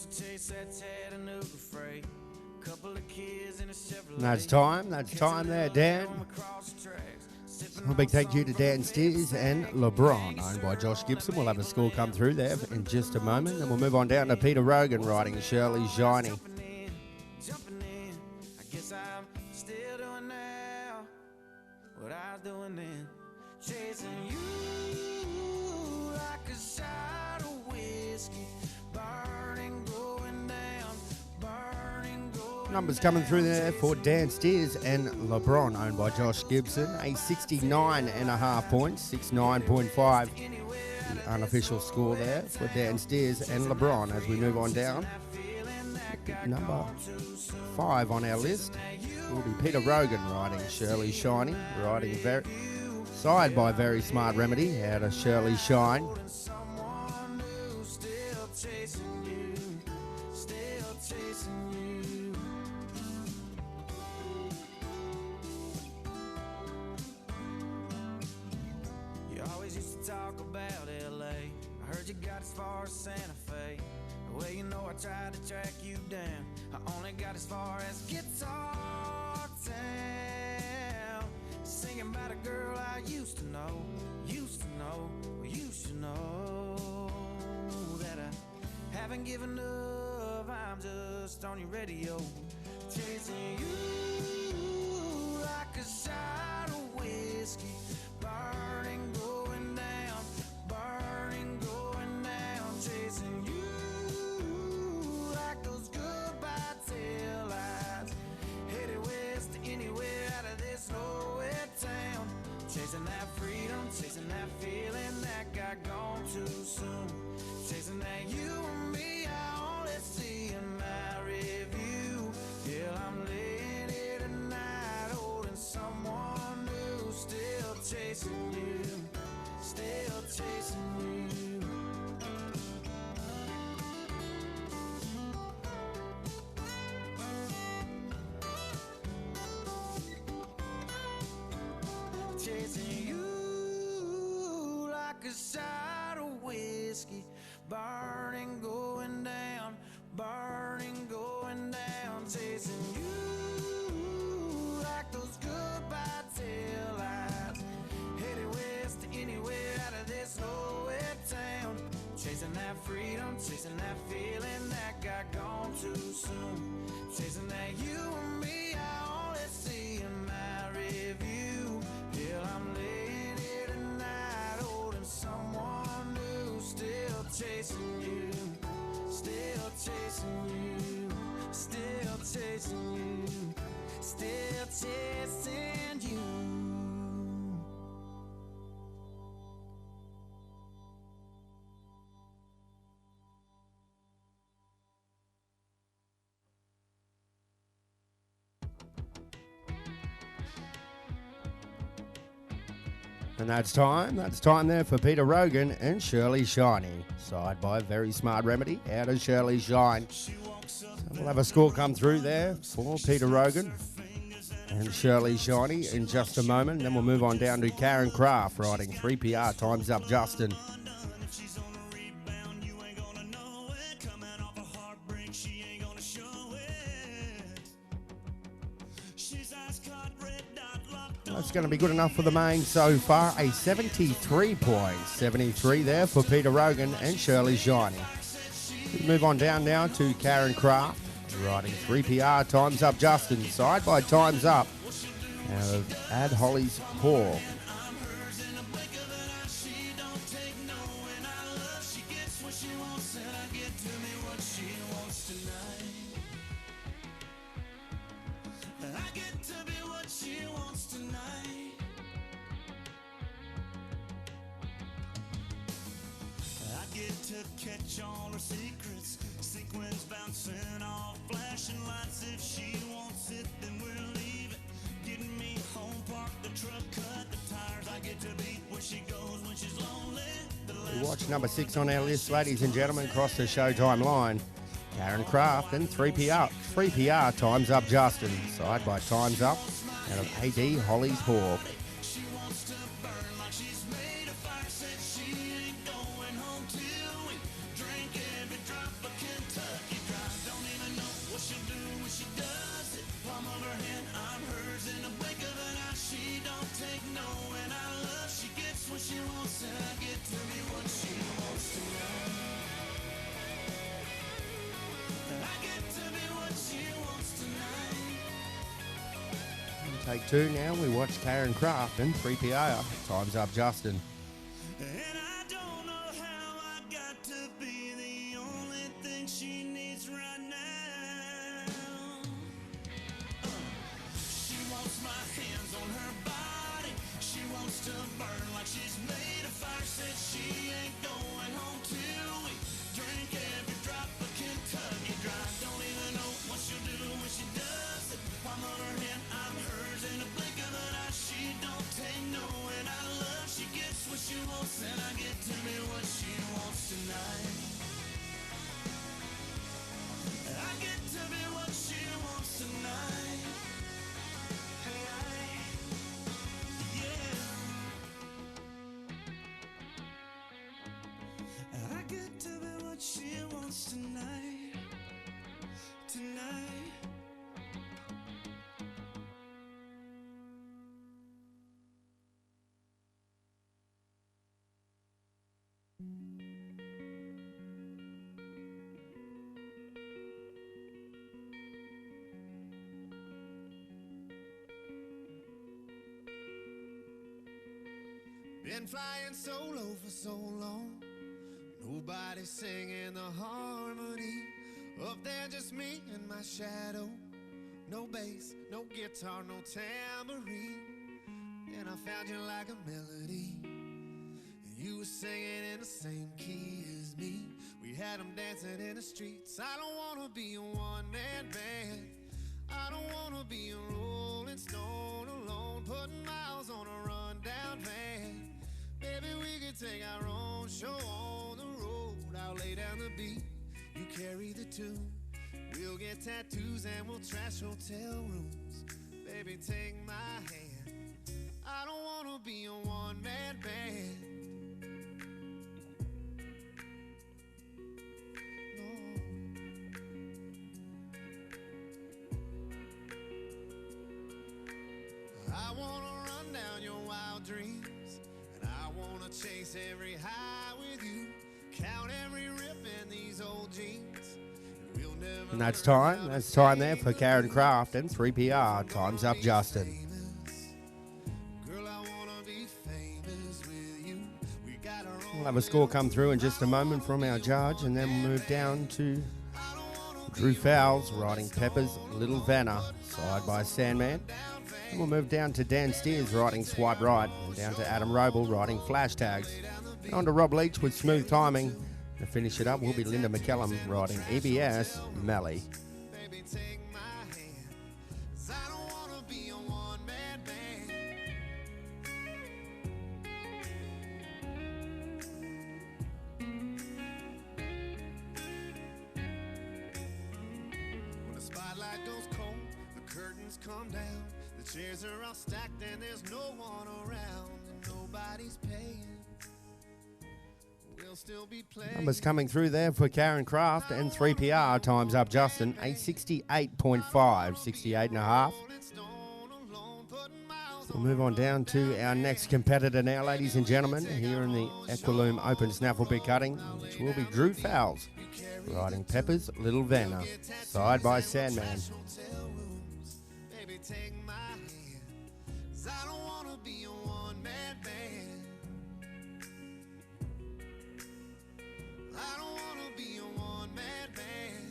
used to chase that Chattanooga freight. Couple of kids in a Chevrolet. And that's time there, Dan. A big thank you to Dan Steers and LeBron, owned by Josh Gibson. We'll have a score come through there in just a moment. And we'll move on down to Peter Rogan riding Shirley Shiny. Jumping in, I guess I'm still doing now what I was doing then. Chasing you like a shot of whiskey, burning, going down, burning, going Numbers coming through there for Dan Steers and LeBron, owned by Josh Gibson. A 69.5 points, 69.5. The unofficial score there for Dan Steers and LeBron as we move on down. Number 5 on our list will be Peter Rogan riding Shirley Shiny, riding side by Very Smart Remedy out of Shirley Shine. someone new, still chasing you, still chasing you. You always used to talk about LA. I heard you got as far as Santa Fe. Well, you know I tried to track you down. I only got as far as Guitar Town. Singing about a girl I used to know, well, you should know that I haven't given up. I'm just on your radio, chasing you like a shot of whiskey, burning, going down, burning, going down, chasing you like those goodbye taillights, headed west to anywhere out of this nowhere town, chasing that freedom, chasing that feeling that got gone too soon, chasing that you and me I only see in my review. Yeah, I'm laying here tonight holding someone new, still chasing you, still chasing you. Chasing you like a shot of whiskey, burning, going down, burning, going down, chasing you like those goodbye taillights, headed west to anywhere out of this nowhere town, chasing that freedom, chasing that feeling that got gone too soon, chasing that you and me I only see in my review. Yeah, I'm laying here tonight holding someone new, still chasing you, still chasing you, still chasing you, still chasing you. And that's time there for Peter Rogan and Shirley Shiny, side by Very Smart Remedy out of Shirley Shine. So we'll have a score come through there for Peter Rogan and Shirley Shiny in just a moment. Then we'll move on down to Karen Craft riding 3PR Times Up Justin. That's going to be good enough for the main so far. A 73 points. 73 there for Peter Rogan and Shirley Shiny. We move on down now to Karen Craft riding 3PR Times Up Justin, side by Times Up out of Ad Holly's Hall. Catch all her secrets, sequins bouncing off, flashing lights. If she wants it, then we'll leave it. Getting me home, park the truck, cut the tires. I get to be where she goes when she's lonely. We watch number 6 on our list, ladies and gentlemen, cross the Showtime line. Karen Craft and 3PR Times Up Justin, side by Times Up out of AD Holly's Hawk. She wants to burn like she's made of fire. Said she ain't going home till we drink every drop of Kentucky Take two now. We watch Karen Kraft and 3PR. Time's Up, Justin. And I don't know how I got to be the only thing she needs right now. She wants my hands on her body. She wants to burn like she's made of fire. Said she ain't going home till we drink every drop of Kentucky Dry. Don't even know what she'll do when she does it. Palm on her hand, I'm hers in a blink of an eye. She don't take no, and I love she gets what she wants, and I get to be what she wants tonight. I get to be what she wants tonight. Yeah. I get to be what she wants tonight. Tonight. Been flying solo for so long. Nobody singing the harmony. Up there just me and my shadow. No bass, no guitar, no tambourine. And I found you like a melody. And you were singing in the same key as me. We had them dancing in the streets. I don't wanna be a one-man band. I don't wanna be a rolling stone alone, putting miles on a rundown van. Maybe we could take our own show on the road. I'll lay down the beat, you carry the tune. We'll get tattoos and we'll trash hotel rooms. Baby, take my hand. I don't wanna be a one-man band. No. I wanna run down your wild dreams. I wanna chase every high with you, count every rip in these old jeans. And we'll never. And that's time. That's time there for Karen Kraft and 3PR. Time's Up, Justin. Girl, I wanna be famous with you. We got our own. We'll have a score come through in just a moment from our judge, and then we'll move down to Drew Fowles riding Pepper's Little Vanna, side by Sandman. And we'll move down to Dan Steers riding Swipe Right, and down to Adam Roble riding Flash Tags. And on to Rob Leach with Smooth Timing. To finish it up will be Linda McCallum riding EBS Melly. Baby, take my hand. 'Cause I don't wanna be a one-man band. When the spotlight goes cold, the curtains come down. The chairs are all stacked and there's no one around, and nobody's paying. We'll still be playing. Numbers coming through there for Karen Kraft and 3PR. Time's Up, Justin. A 68.5, 68.5. We'll move on down to our next competitor now, ladies and gentlemen, here in the Equiloom Open Snafflebit cutting, which will be Drew Fowles riding Pepper's Little Vanna, side by Sandman. Baby, take my hand. 'Cause I don't wanna be a one-man band. I don't wanna be a one-man band.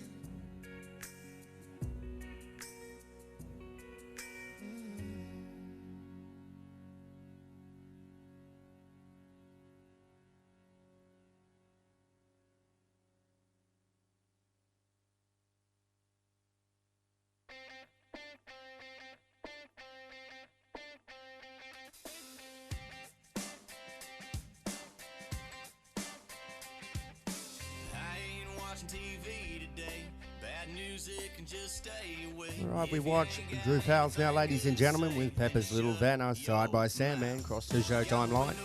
TV today. Bad music and just stay away. All right, we watch Drew Fowles now, ladies and gentlemen, with Pepper's Little Vanna, side by Sandman, cross to Showtime line,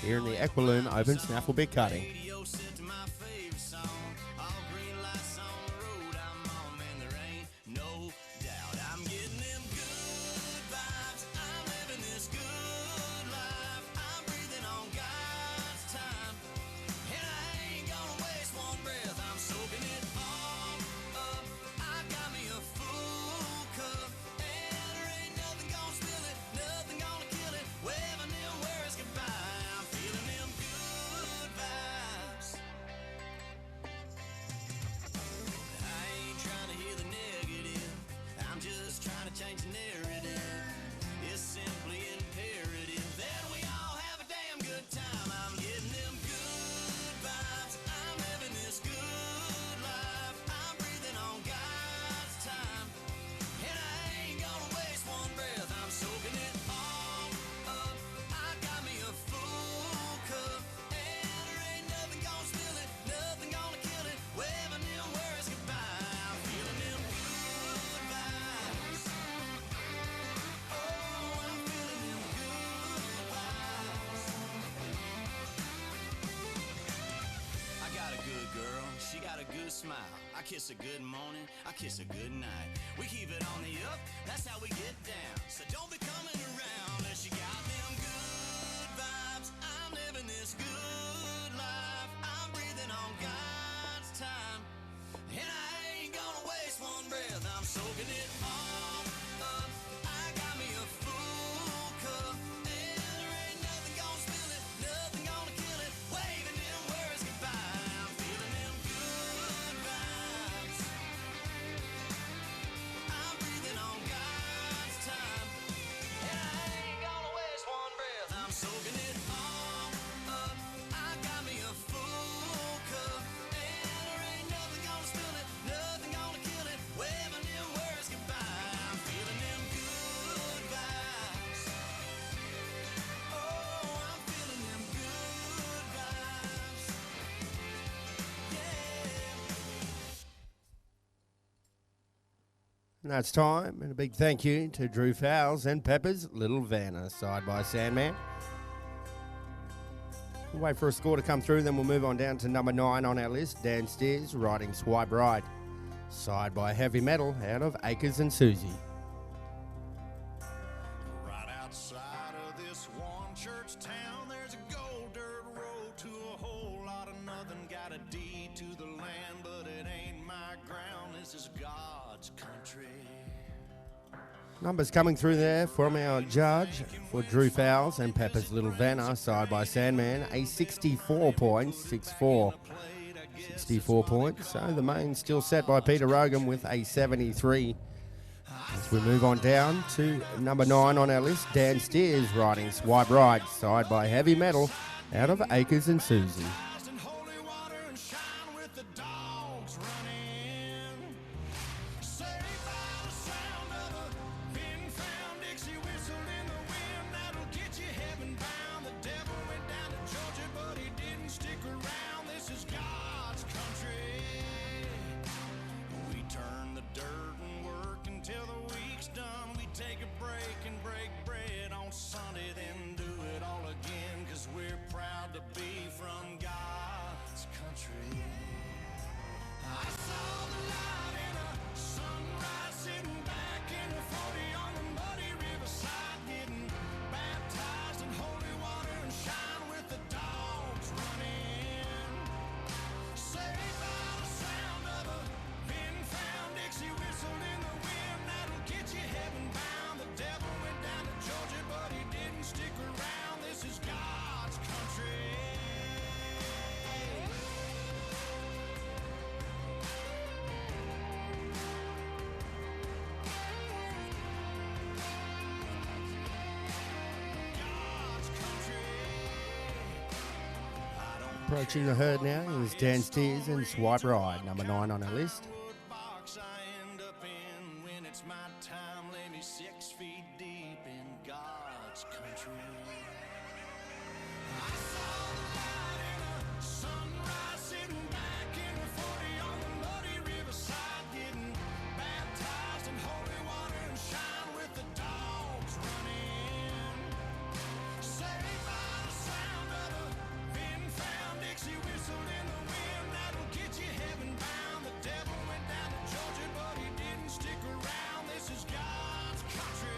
here in the Equiloom Open Snafflebit cutting. Radio set to my favorite song. All green lights on the road I'm on, man, there ain't no doubt. I'm getting them good vibes. I'm living this good life. I'm breathing on God's time. And I ain't gonna waste one breath. I'm soaking it all up. I got me a full cup. And there ain't nothing gonna spill smile. I kiss a good morning, I kiss a good night. We keep it on the up, that's how we get down. So don't be coming around unless you got them good vibes. I'm living this good life. I'm breathing on God's time. And I ain't gonna waste one breath. I'm soaking it all up. I got me a full cup. And there ain't nothing gonna spill it, nothing gonna kill it. Waving them words goodbye. I'm feeling them good vibes. I'm breathing on God's time. And I ain't gonna waste one breath. I'm soaking it all up. I got me a full cup. And there ain't nothing gonna spill it, nothing gonna kill it. Waving them words goodbye. I'm feeling them good vibes. Oh, I'm feeling them good vibes. Yeah. And that's time. And a big thank you to Drew Fowles and Pepper's Little Vanna, side by Sandman. We'll wait for a score to come through, then we'll move on down to number 9 on our list. Dan Steers riding Swipe Ride, side by Heavy Metal out of Acres and Susie. Right outside of this one church town, there's a gold dirt road to a whole lot of nothing. Got a deed to the land, but it ain't my ground. This is God's country. Numbers coming through there from our judge for Drew Fowles and Pepper's Little Vanna, side by Sandman, a 64 points, 6-4. 64 points. So the main still set by Peter Rogan with a 73. As we move on down to number 9 on our list, Dan Steers riding Swipe Ride, side by Heavy Metal out of Acres and Susie. In holy water and shine with the dogs running. Saved by the sound of a pin found Dixie whistle in the wind that'll get you heaven bound. The devil went down to Georgia, but he didn't stick around. This is God's country. We turn the dirt and work until the week's done. We take a break and break bread on Sunday, then do it all again, 'cause we're proud to be from God's country. I saw the light in a sunrise, sitting back in a 40 on the muddy riverside, getting baptized in holy water and shine with the dogs running. Saved by the sound of a pin found Dixie whistle in the wind that'll get you heaven bound. The devil went down to Georgia, but he didn't stick around. This is God's country. God's country. Approaching the herd now is Dan Steers and Swipe Ride, number 9 on our list. Wood box I end up in when it's my time. Lay me 6 feet deep in God's country. I saw the light in a sunrise, sitting back in a 40 on the muddy riverside, getting baptized in holy water and shine with the dogs running. Saved by the sound of a pin found Dixie whistle in the wind that'll get you heaven bound. The devil went down to Georgia, but he didn't stick around. This is God's country.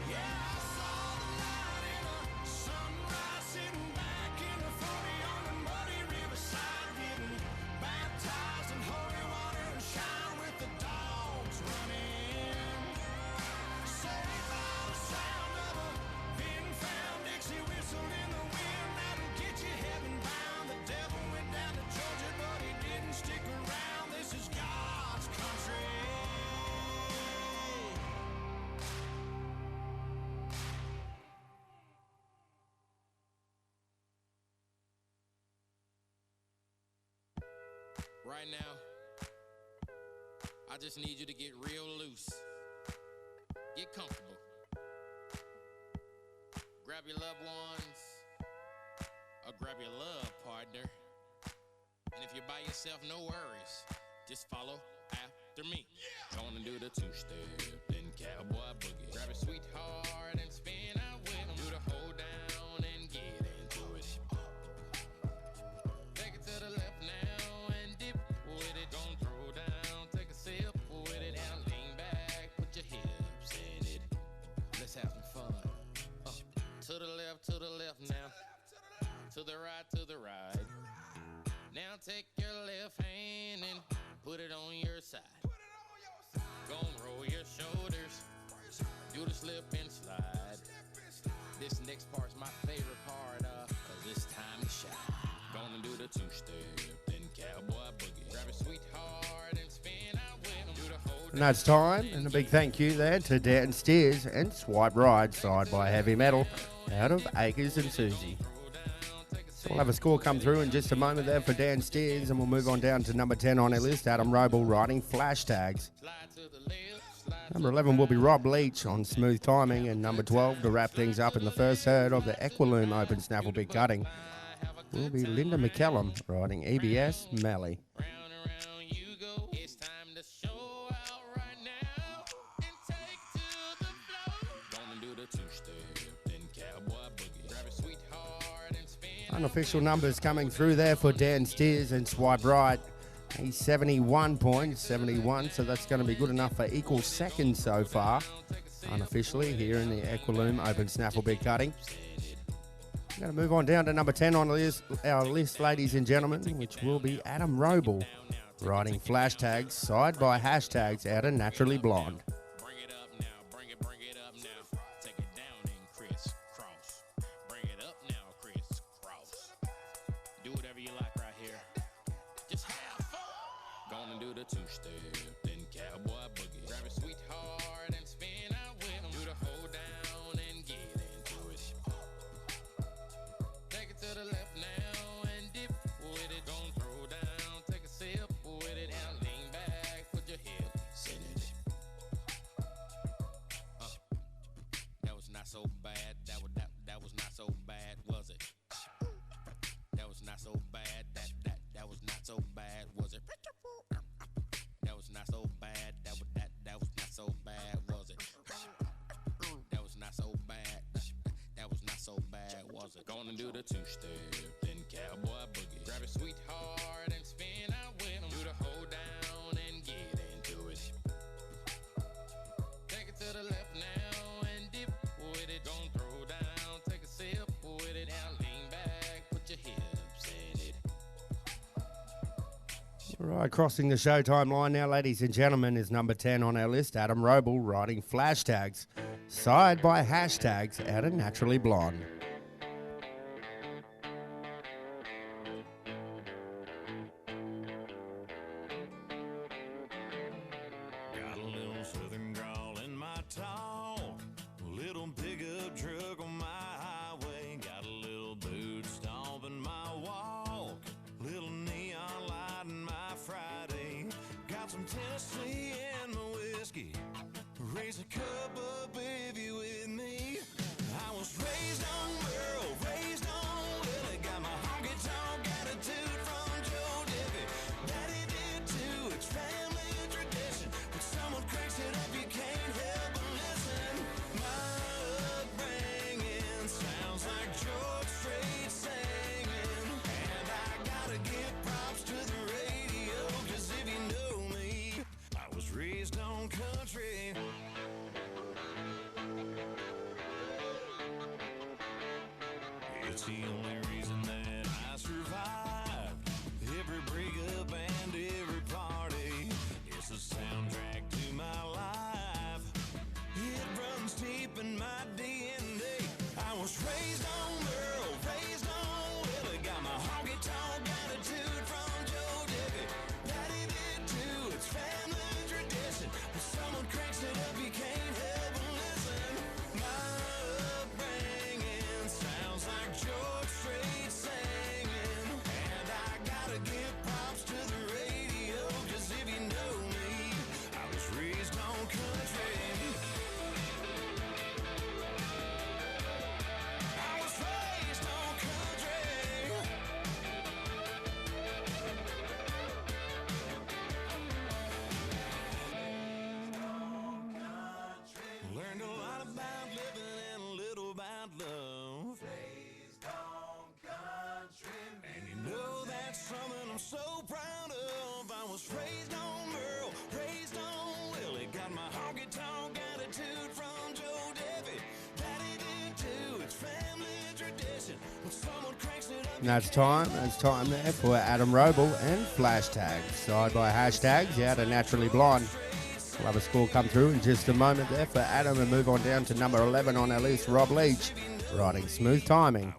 Yeah, I saw the light in a sunrise, sitting back in a 40 on the muddy riverside, getting baptized in holy water and shine with the dogs running. Saved by the sound of a pin found Dixie whistle in the wind that'll get you heaven bound. The devil went down to Georgia, but he didn't stick around. This is God's country. Right now, I just need you to get real loose. Get comfortable. Grab your loved ones, or grab your love partner. And if you're by yourself, no worries. Just follow after me. Gonna do the two-step, then cowboy boogie. Grab a sweetheart and spin out with 'em. Do the hold down and get into it. Take it to the left now and dip the left now. To the right. Now take your left hand and put it on your side. Gon' roll your shoulders. Do the slip and slide. This next part's my favorite part, cause it's time to shine. Gonna do the two-step, then cowboy boogie. Grab a sweetheart and spin out with 'em. Do the whole And that's time. And a big thank you there to Dan Steers and Swipe Ride, side by Heavy Metal, out of Acres and Susie. So we'll have a score come through in just a moment there for Dan Steers, and we'll move on down to number 10 on our list, Adam Roble riding Flash Tags. Number 11 will be Rob Leach on Smooth Timing, and number 12 to wrap things up in the first herd of the Equiloom Open Snafflebit Cutting will be Linda McCallum riding EBS Melly. Unofficial numbers coming through there for Dan Steers and Swipe Right. He's 71 points, 71, so that's going to be good enough for equal second so far, unofficially, here in the Equiloom Open Snafflebit Cutting. We're going to move on down to number 10 on our list, ladies and gentlemen, which will be Adam Roble, riding Flash Tags, side by Hashtags out of Naturally Blonde. Two-step, then cowboy boogie. Grab a sweetheart and spin out with 'em. Do the hold down and get into it. Take it to the left now and dip with it. Don't throw down, take a sip with it. Now lean back, put your hips in it. That was not so bad. That was not so bad, was it? That was not so bad. That was not so bad, was it? That was not so bad. That was not so bad, was it? That was not so bad. That was not so bad, was it? Gonna do the two-step, then cowboy boogie. Grab a sweetheart and spin out with 'em. Do the hold down and get into it. Take it to the left now and dip with it. Don't throw down, take a sip with it. Now lean back, put your hips in it. All right, crossing the Showtime line now, ladies and gentlemen, is number 10 on our list, Adam Roble riding Flash Tags, side by Hashtags out of Naturally Blonde. Got a little southern drawl in my talk, a little pickup truck on my highway, got a little boot stomp in my walk, little neon light in my Friday, got some Tennessee in my whiskey, raise a cup up if you with me. I was raised on Merle, raised on Willie, got my honky-tonk attitude from Joe Diffie. Daddy did too, it's family tradition. When someone cranks it up, you can't help but listen. My upbringing sounds like George Strait singing. And I gotta give props to the radio, 'cause if you know me, I was raised on country. It's the only reason that I survived every breakup and every party. It's the soundtrack to my life. It runs deep in my DNA. I was raised on Merle, raised on Willie, got my honky-tonk attitude from Joe Diffie. Daddy did too, it's family tradition. When someone cranks it up, you can't help but listen. My upbringing sounds like George Strait. And that's time there for Adam Roble and Flash Tag. Side by hashtags, out of Naturally Blonde. We'll have a score come through in just a moment there for Adam and move on down to number 11 on our list, Rob Leach, riding Smooth Timing.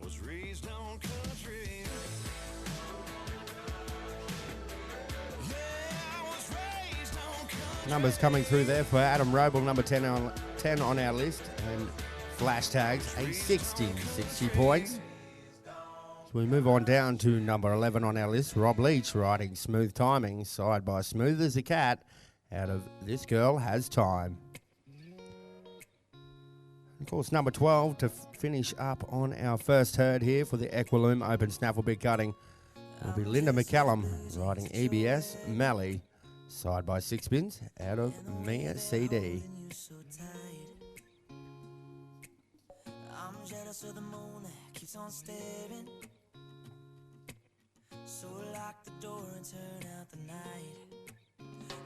Numbers coming through there for Adam Roble, number 10 on our list, and Flash Tags, a 60 points. So we move on down to number 11 on our list, Rob Leach, riding Smooth Timing, side by Smooth as a Cat, out of This Girl Has Time. Of course, number 12 to finish up on our first herd here for the Equiloom Open Snafflebit Gutting will be Linda McCallum, riding EBS Mally, side by Sixpence, out of Mia CD. I'm jealous of the moon that keeps on staring. So lock the door and turn out the night.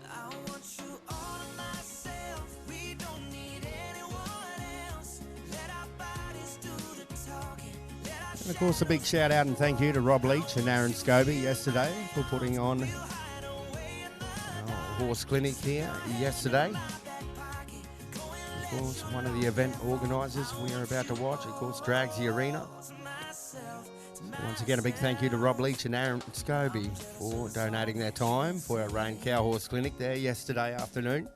I want you all to myself. We don't need anyone else. Let our bodies do the talking. And of course, a big shout out and thank you to Rob Leach and Aaron Scobie yesterday for putting on our horse clinic here yesterday. Of course, one of the event organisers we are about to watch, of course, drags the arena. Once again, a big thank you to Rob Leach and Aaron Scobie for donating their time for our Rain Cow Horse Clinic there yesterday afternoon.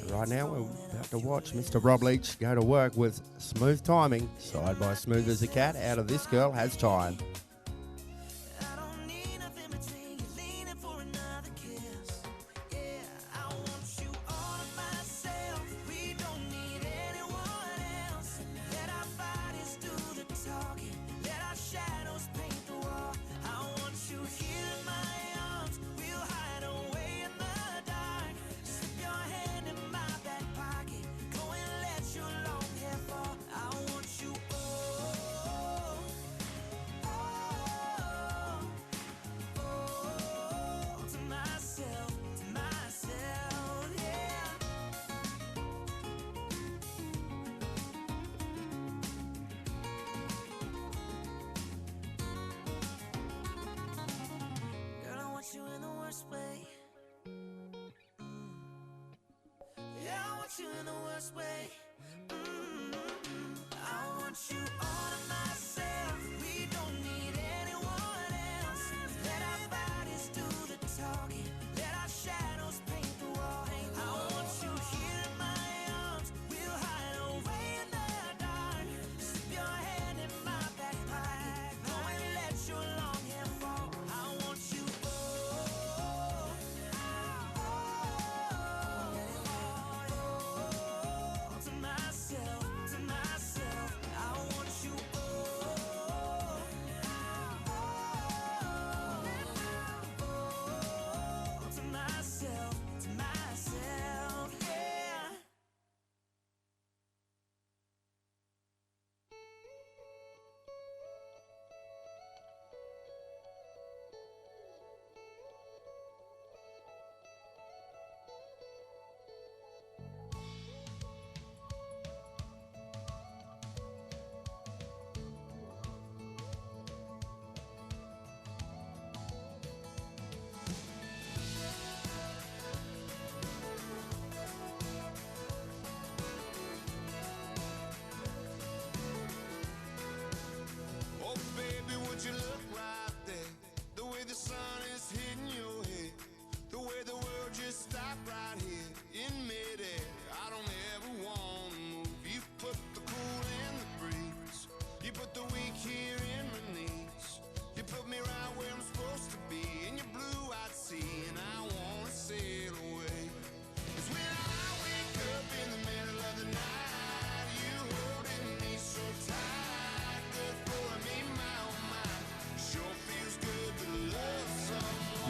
And right now, we're about to watch Mr. Rob Leach go to work with Smooth Timing, side by Smooth as a Cat, out of This Girl Has Time. You in the worst way. I want you all to myself. We don't need anyone else. Let our bodies do the talking. Let our shadows paint the wall. I want you here in my arms. We'll hide away in the dark. Slip your hand in my back pocket. Go and let your long hair fall. I want you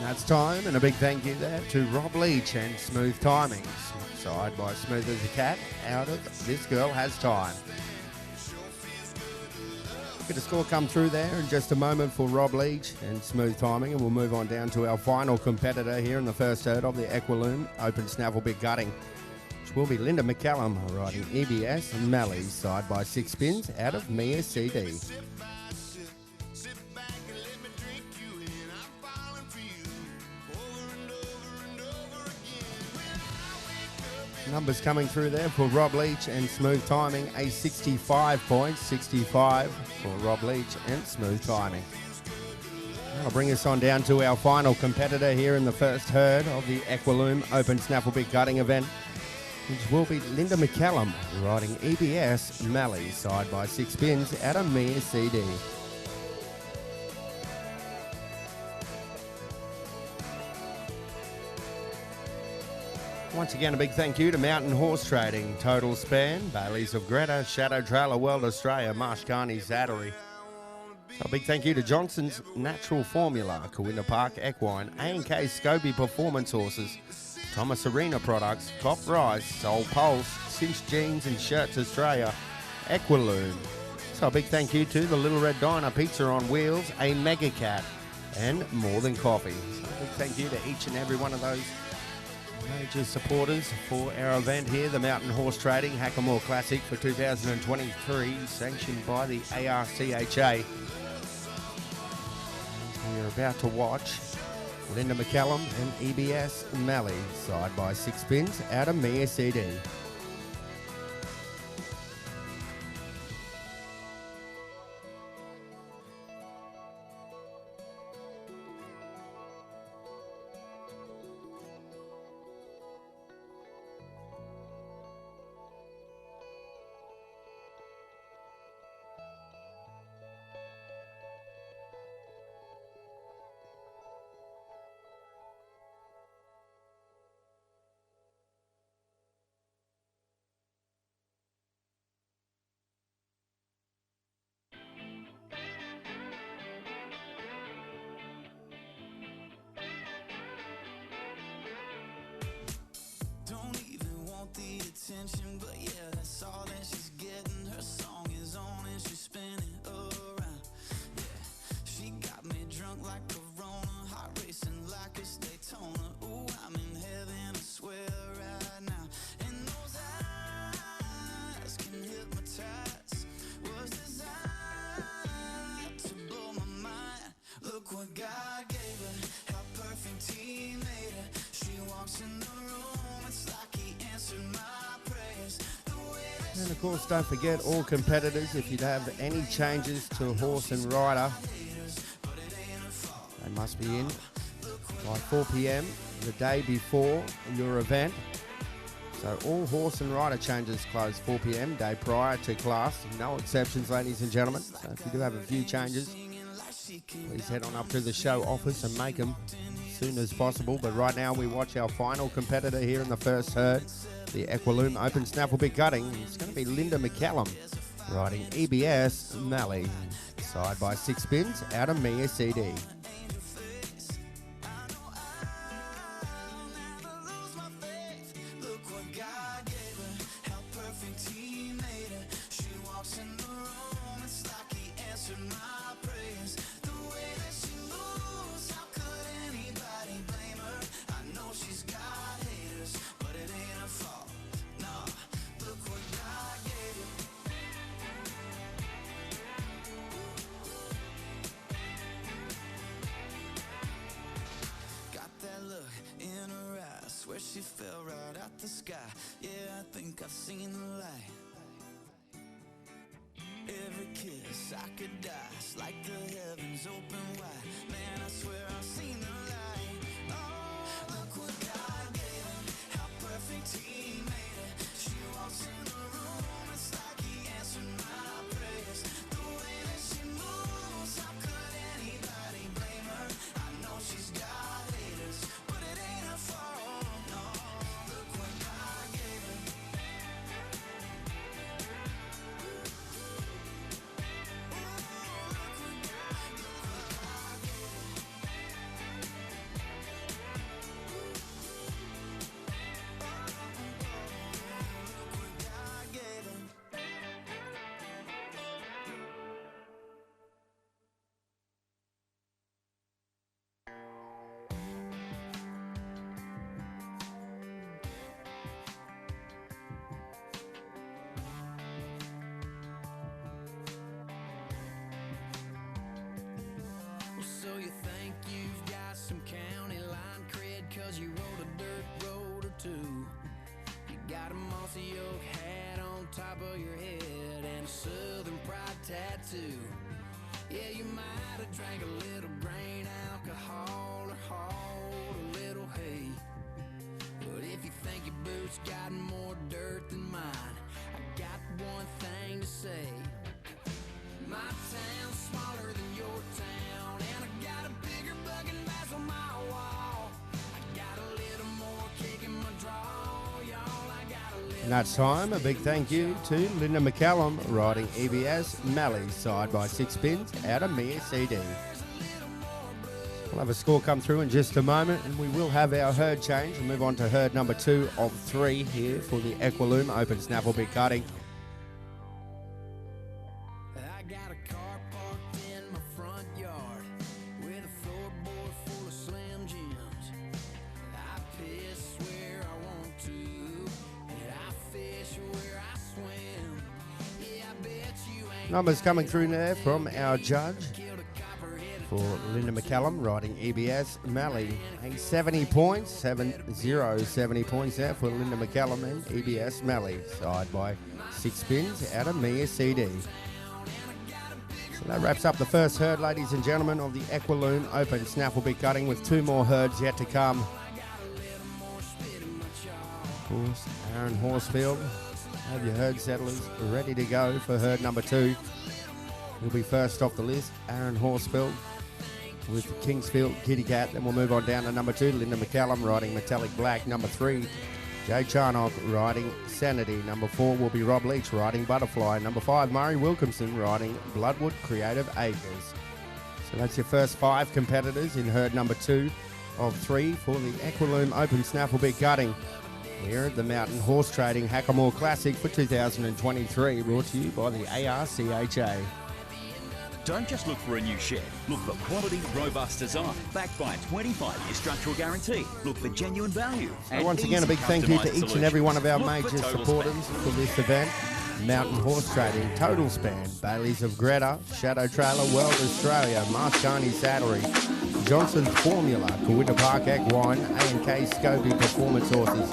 That's time, and a big thank you there to Rob Leach and Smooth Timing, side by Smooth as a Cat, out of This Girl Has Time. We'll get a score come through there in just a moment for Rob Leach and Smooth Timing, and we'll move on down to our final competitor here in the first herd of the Equiloom Open Snafflebit Gutting, which will be Linda McCallum riding EBS and Mally, side by Sixpence, out of Mia CD. Sit back Numbers coming through there for Rob Leach and Smooth Timing. A 65 points, 65 for Rob Leach and Smooth Timing. That'll bring us on down to our final competitor here in the first herd of the Equiloom Open Snafflebit Gutting event, which will be Linda McCallum riding EBS Mallee side by 6 spins at a Mia CD. Once again, a big thank you to Mountain Horse Trading, Total Span, Baileys of Greta, Shadow Trailer World Australia, Marsh Carney Zattery. So a big thank you to Johnson's Natural Formula, Corinna Park Equine, A&K Scobie Performance Horses, Thomas Arena Products, Top Rice, Soul Pulse, Cinch Jeans and Shirts Australia, Equiloom. So a big thank you to the Little Red Diner, Pizza on Wheels, A Mega Cat, and More Than Coffee. So a big thank you to each and every one of those major supporters for our event here, the Mountain Horse Trading Hackamore Classic for 2023, sanctioned by the ARCHA. We're about to watch Linda McCallum and EBS Mallee side by 6 spins out of Mia CD. Don't even want the attention, but yeah, that's all that she's getting. Her song is on and she's spinning around. Yeah, she got me drunk like Corona, heart racing like it's Daytona. Ooh, I'm in heaven, I swear right now. And those eyes can hypnotize. Was designed to blow my mind. Look what God gave her, how perfect He made her. She walks in the room, it's like He answered my prayers. The way that And of course, don't forget all competitors, if you'd have any changes to horse and rider, they must be in by 4 p.m. the day before your event. So all horse and rider changes close 4 p.m. day prior to class. No exceptions, ladies and gentlemen. So if you do have a few changes, please head on up to the show office and make them as soon as possible. But right now we watch our final competitor here in the first herd, the Equiloom Open Snafflebit Gutting. It's going to be Linda McCallum riding EBS Mallee side by 6 spins out of Mia CD. look what God gave her, how perfect He made her. She walks in the room, it's like He answered my prayers. The way that she moves, how could anybody blame her? I know she's got haters, but it ain't her fault. No, look what God gave her. Got that look in her eyes, swear she fell right out the sky. Yeah, I think I've seen the light. Every kiss I could die, it's like the heavens open wide. Man, I swear I've seen the light. Oh, look what God gave her, how perfect He made her. She walks in the room, it's like He answered my prayers. The way that she moves, how could anybody blame her? I know she's got haters, but it ain't her fault. No, look what God gave her. Well, so you think you've got some county line cred 'cause you rode a dirt road or two. You got Jesse Oak hat on top of your head and a Southern Pride tattoo. Yeah, you might have drank a little grain alcohol or hauled a little hay. But if you think your boots got more dirt than mine, I got one thing to say. My town's smaller than your town, and I got a bigger bucking bass on my wall. I got a little more kick in my draw, y'all. I got a little. And that's time. A big thank you to Linda McCallum riding EBS Mally side by 6 spins out of Mia CD. We'll have a score come through in just a moment, and we will have our herd change. We'll move on to herd number 2 of 3 here for the Equiloom Open Snafflebit cutting. I got a car parked in my front yard with a floorboard full of Slim Jims. I piss where I want to, and I fish where I swim. Yeah, I bet you ain't Numbers coming through there from our judge for Linda McCallum riding EBS Mally. A 70 points, 70 points there for Linda McCallum and EBS Mally, side by 6 spins out of Mia CD. So that wraps up the first herd, ladies and gentlemen, of the Equiloom Open Snafflebit cutting, with 2 more herds yet to come. Of course, Aaron Horsfield, have your herd settlers ready to go for herd number 2. He'll be first off the list, Aaron Horsfield with Kingsfield Kitty Cat. Then we'll move on down to number 2, Linda McCallum riding Metallic Black. Number 3, Jay Charnock riding Sanity. Number 4 will be Rob Leach riding Butterfly. Number 5, Murray Wilkinson riding Bloodwood Creative Acres. So that's your first 5 competitors in herd number 2 of 3 for the Equiloom Open Snafflebit gutting here at the Mountain Horse Trading Hackamore Classic for 2023, brought to you by the ARCHA. Don't just look for a new shed. Look for quality, robust design, backed by a 25-year structural guarantee. Look for genuine value. So once again, a big thank you to each and every one of our major supporters for this event. Mountain Horse Trading, Total Span, Bailey's of Greta, Shadow Trailer, World Australia, Marscani Saddlery, Johnson's Formula, Kawita Park Egg Wine, A&K Scobie Performance Horses,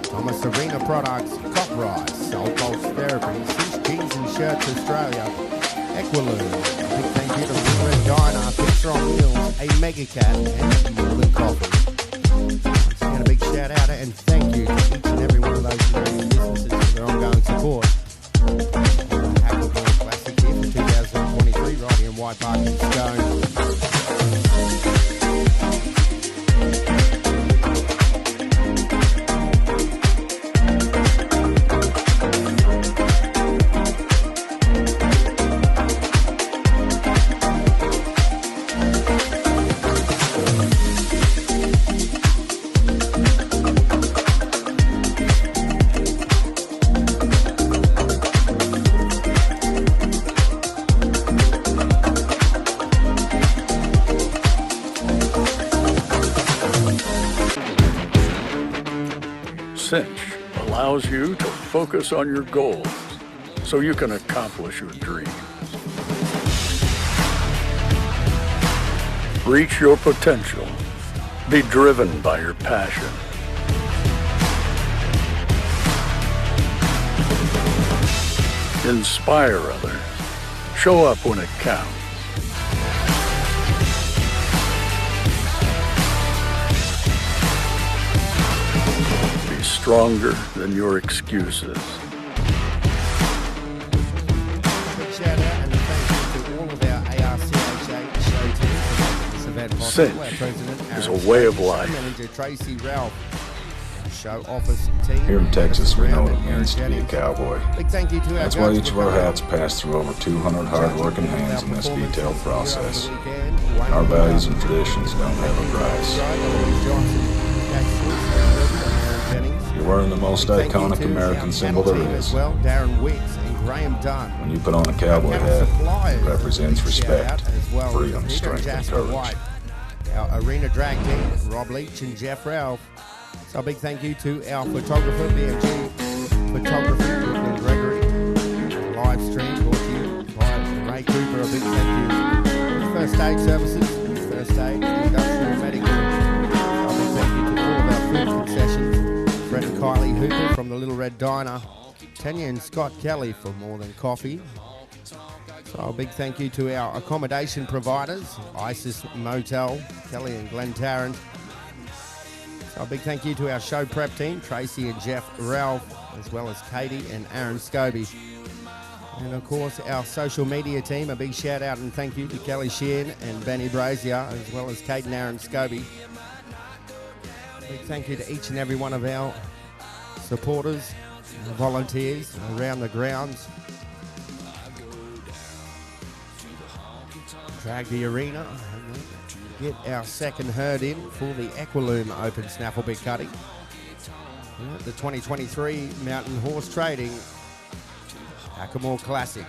Thomas Arena Products, Cop Rice, Soul Pulse Therapy, Cinch Jeans and Shirts Australia, Equiloom. A big thank you to River Diner, Picture on Wheels, A Mega Cat, and More Than Coffee. Once again, a big shout out and thank you to each and every one of those Canadian businesses for their ongoing support. The Hackamore Classic here for 2023, right here in White Park and Stone. Cinch allows you to focus on your goals so you can accomplish your dreams. Reach your potential. Be driven by your passion. Inspire others. Show up when it counts. Be stronger than your excuses. Cinch is a way of life. Show office team. Here in Texas, we know what it means to be a cowboy. Big thank you to That's why each of our hats pass through over 200 hard-working hands in this detailed process. Our values and traditions don't have a price. You're wearing the most iconic American symbol there is. Darren Wicks and Graham Dunn. When you put on a cowboy hat, it represents respect, freedom, strength, and courage. Our arena drag team, Rob Leach and Jeff Ralph. So a big thank you to our photographer, BFG Photography, Brooklyn Gregory. Live stream brought to you by Ray Cooper. A big thank you. First aid services, first aid, industrial medical. So a big thank you to all of our food concessions. Fred and Kylie Hooper from the Little Red Diner, Tanya and Scott Kelly for More Than Coffee. So a big thank you to our accommodation providers, Isis Motel, Kelly and Glenn Tarrant. So a big thank you to our show prep team, Tracy and Jeff Ralph, as well as Katie and Aaron Scobie. And of course, our social media team, a big shout out and thank you to Kelly Sheehan and Benny Brazier, as well as Kate and Aaron Scobie. Big thank you to each and every one of our supporters, volunteers around the grounds. Drag the arena and get our second herd in for the Equiloom Open Snafflebit cutting. The 2023 Mountain Horse Trading Hackamore Classic.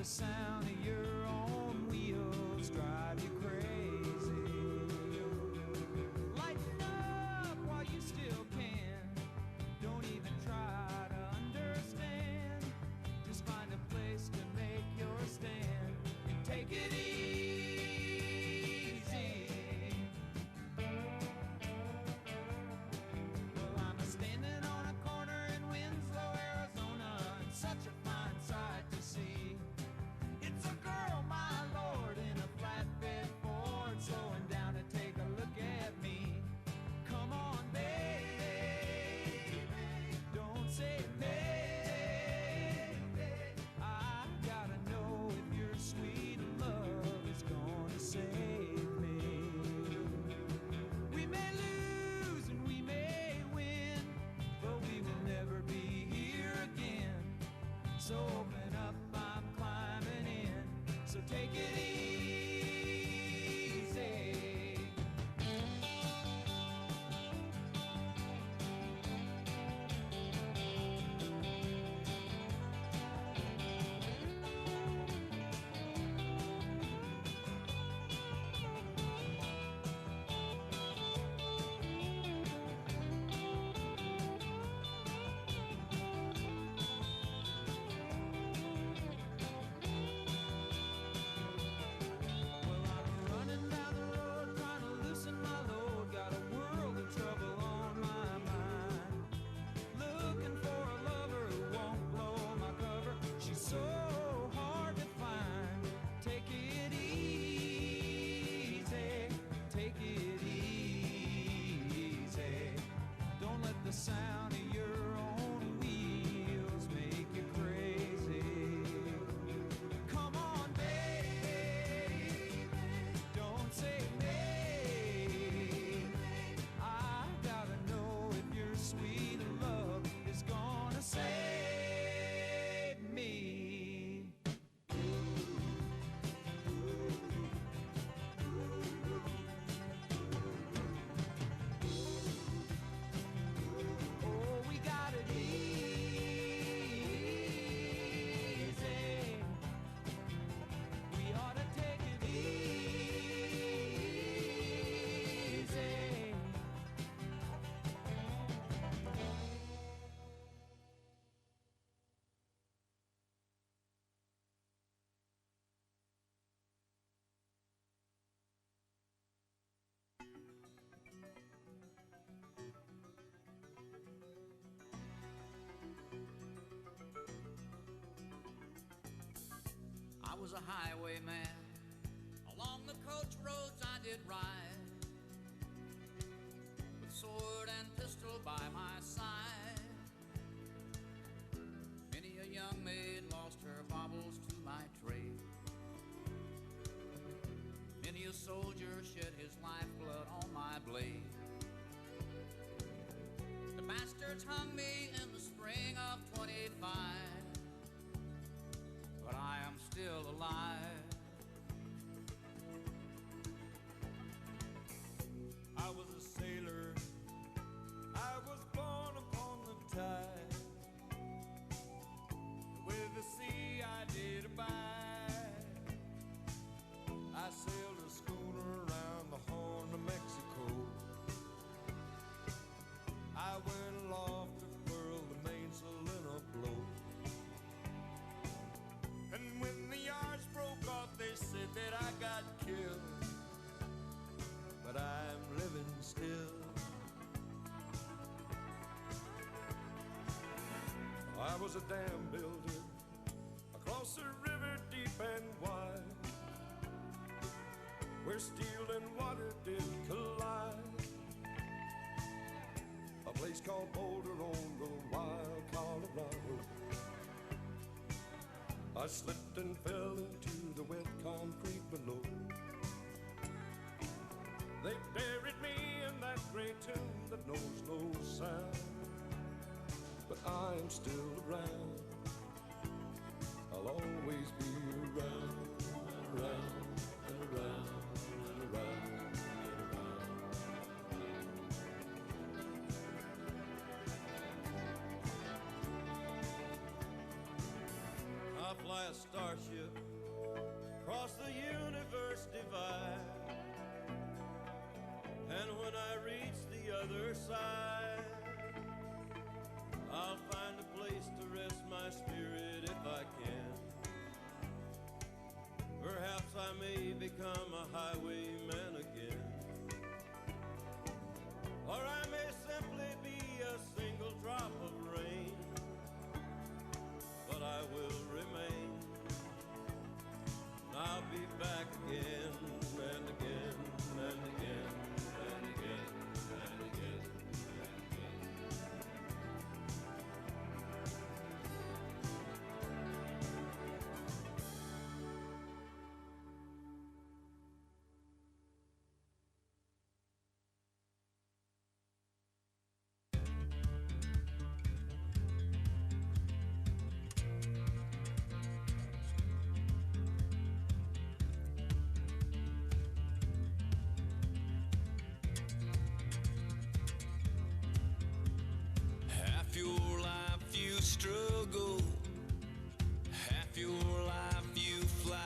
the sound of your own wheels girls drive you crazy. Lighten up while you still can. Don't even try to understand. Just find a place to make your stand and take it easy. Well, I'm standing on a corner in Winslow, Arizona, and such a fine sight to see. It's a girl, my lord, in a flatbed Ford, slowing down to take a look at me. Come on, baby, don't say maybe. I gotta know if your sweet love is gonna save me. We may lose and we may win, but we will never be here again. So open up, I'm climbing in. So take it easy. Well, I'm running down the road, trying to loosen my load. Got a world of trouble on my mind. Looking for a lover who won't blow my cover. She's so hard to find. Take it easy, take it easy. Don't let the sound of your own wheels make you crazy. Come on, baby, don't say maybe. I gotta know if your sweet love is gonna save me. Oh, we got it easy. We ought to take it easy. I was a highwayman. Along the coach roads I did ride, with sword and pistol by my side. Many a young maid lost her baubles to my trade. Many a soldier shed his lifeblood on my blade. The bastards hung me in the spring of '25, but I am still alive. I was a sailor. I was born upon the tide. With the sea I did abide. I sailed a schooner around the Horn of Mexico. I went aloft to furl the mainsail in a blow. And when the yards broke off, they said that I got killed. But I'm living still. I was a dam builder across a river deep and wide, where steel and water did collide. A place called Boulder on the wild Colorado. I slipped and fell into the wet concrete below. They buried me in that gray tomb that knows no sound. But I'm still around. I'll always be around, around, and around, and around, and around. I fly a starship cross the universe divide. And when I reach the other side, I'll find a place to rest my spirit if I can. Perhaps I may become a highwayman again. Or I may simply be a single drop of rain. But I will remain. I'll be back again and again and again and again and again and again. Half your life you struggle, half your life you fly,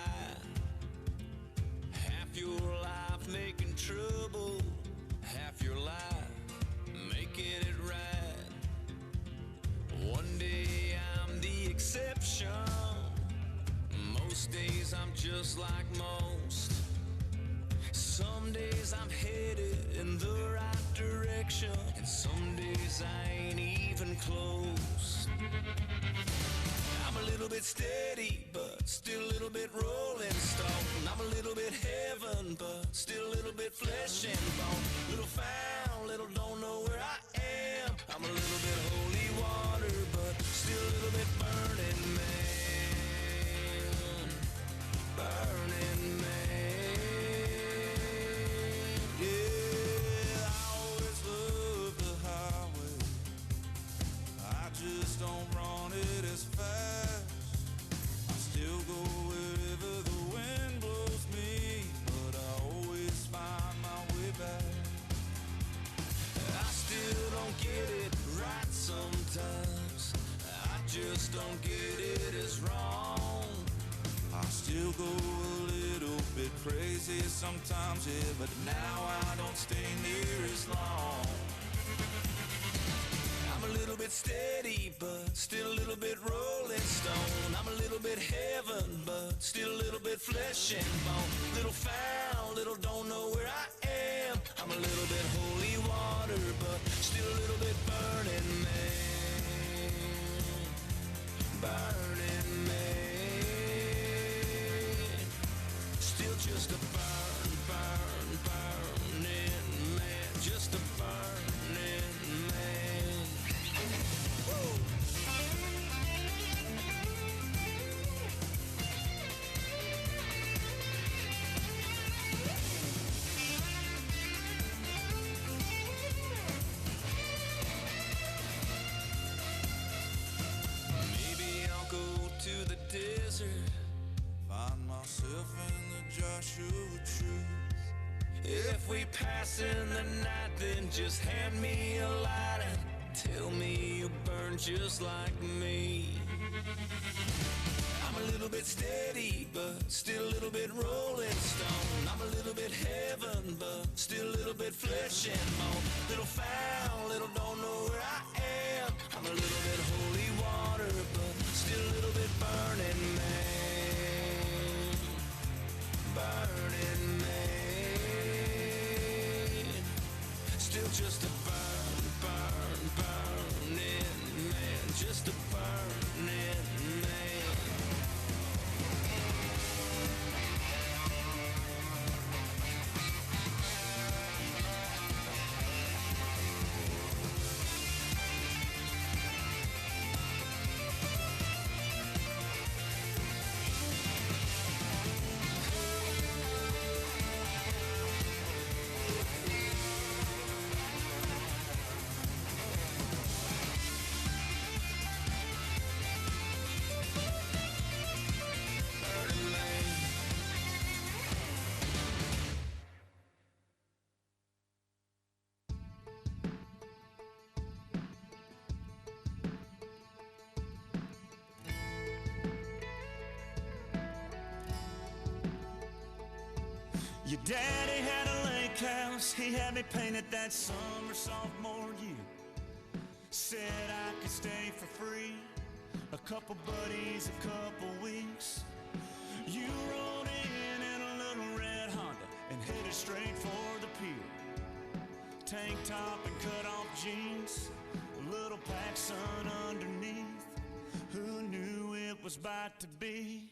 half your life making trouble, half your life making it right. One day I'm the exception, most days I'm just like most. Some days I'm headed in the right direction, and some days I ain't even close. I'm a little bit steady, but still a little bit rolling stone. I'm a little bit heaven, but still a little bit flesh and bone. Little found, little don't know where I am. I'm a little bit holy water, but still a little bit burning man. Burning man. Yeah, I always love the highway. I just don't run it as fast. I still go wherever the wind blows me, but I always find my way back. I still don't get it right sometimes. I just don't get it as wrong. I still go a little bit crazy sometimes, yeah, but now I don't stay near as long. I'm a little bit steady, but still a little bit rolling stone. I'm a little bit heaven, but still a little bit flesh and bone. Little found, little don't know where I am. I'm a little bit holy water, but still a little bit burning man. Burning man. Still just a burning man. Just a burning man. Woo! Maybe I'll go to the desert, find myself in the Joshua tree. If we pass in the night, then just hand me a light and tell me you burn just like me. I'm a little bit steady, but still a little bit rolling stone. I'm a little bit heaven, but still a little bit flesh and bone. Little found, little don't know where I am. I'm a little bit holy water, but still a little bit burning man. Burning man. Still just a burning man. Just a burning man. Your daddy had a lake house, he had me painted that summer sophomore year. Said I could stay for free, a couple buddies, a couple weeks. You rolled in a little red Honda and headed straight for the pier. Tank top and cut off jeans, a little PacSun underneath. Who knew it was about to be?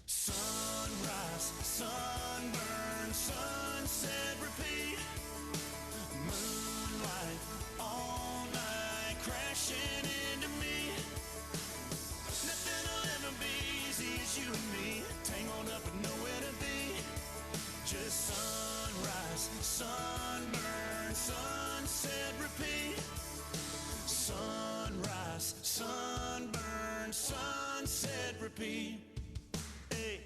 Sunrise, sunburn, sunset, repeat. Moonlight all night crashing into me. Nothing will ever be easy as you and me, tangled up with nowhere to be. Just sunrise, sunburn, sunset, repeat. Sunrise, sunburn, sunset, repeat. Hey.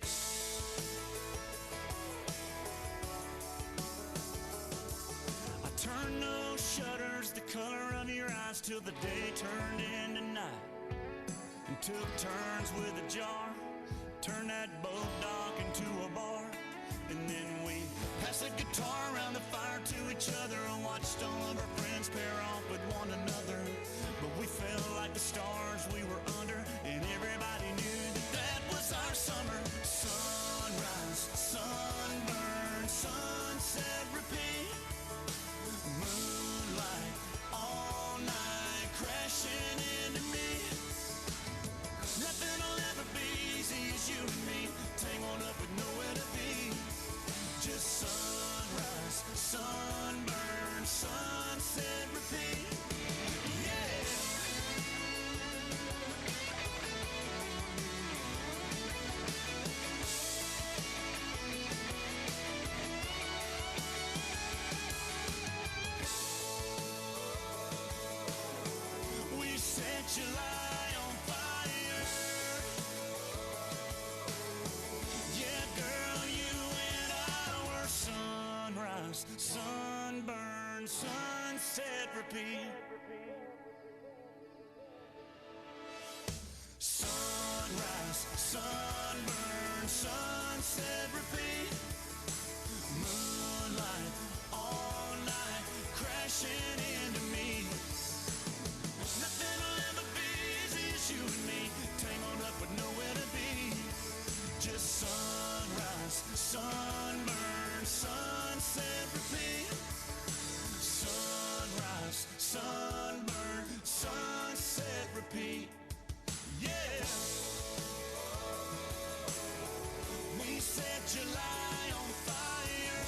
I turned those shutters the color of your eyes till the day turned into night, and took turns with a jar, turned that boat dock into a bar. And then we passed the guitar around the fire to each other and watched all of our friends pair off with one another. But we felt like the stars we were under, and everybody knew that that was our summer. Sunrise, sunburn, sunset, repeat. Moonlight all night crashing into me. Nothing will ever be easy as you and me, tangled up with nowhere to be. Just sunrise, sunburn, sunset, repeat. Yeah. We set July on fire. Yeah, girl, you and I were sunrise, sunburn, sunset, repeat. Sunrise, sunburn, sunset, repeat. Moonlight all night crashing into me. Nothing will ever be easy as you and me, tangled up with nowhere to be. Just sunrise, sunburn, sunset, repeat. Sunrise, sunburn, sunset, repeat. Yeah. We set July on fire.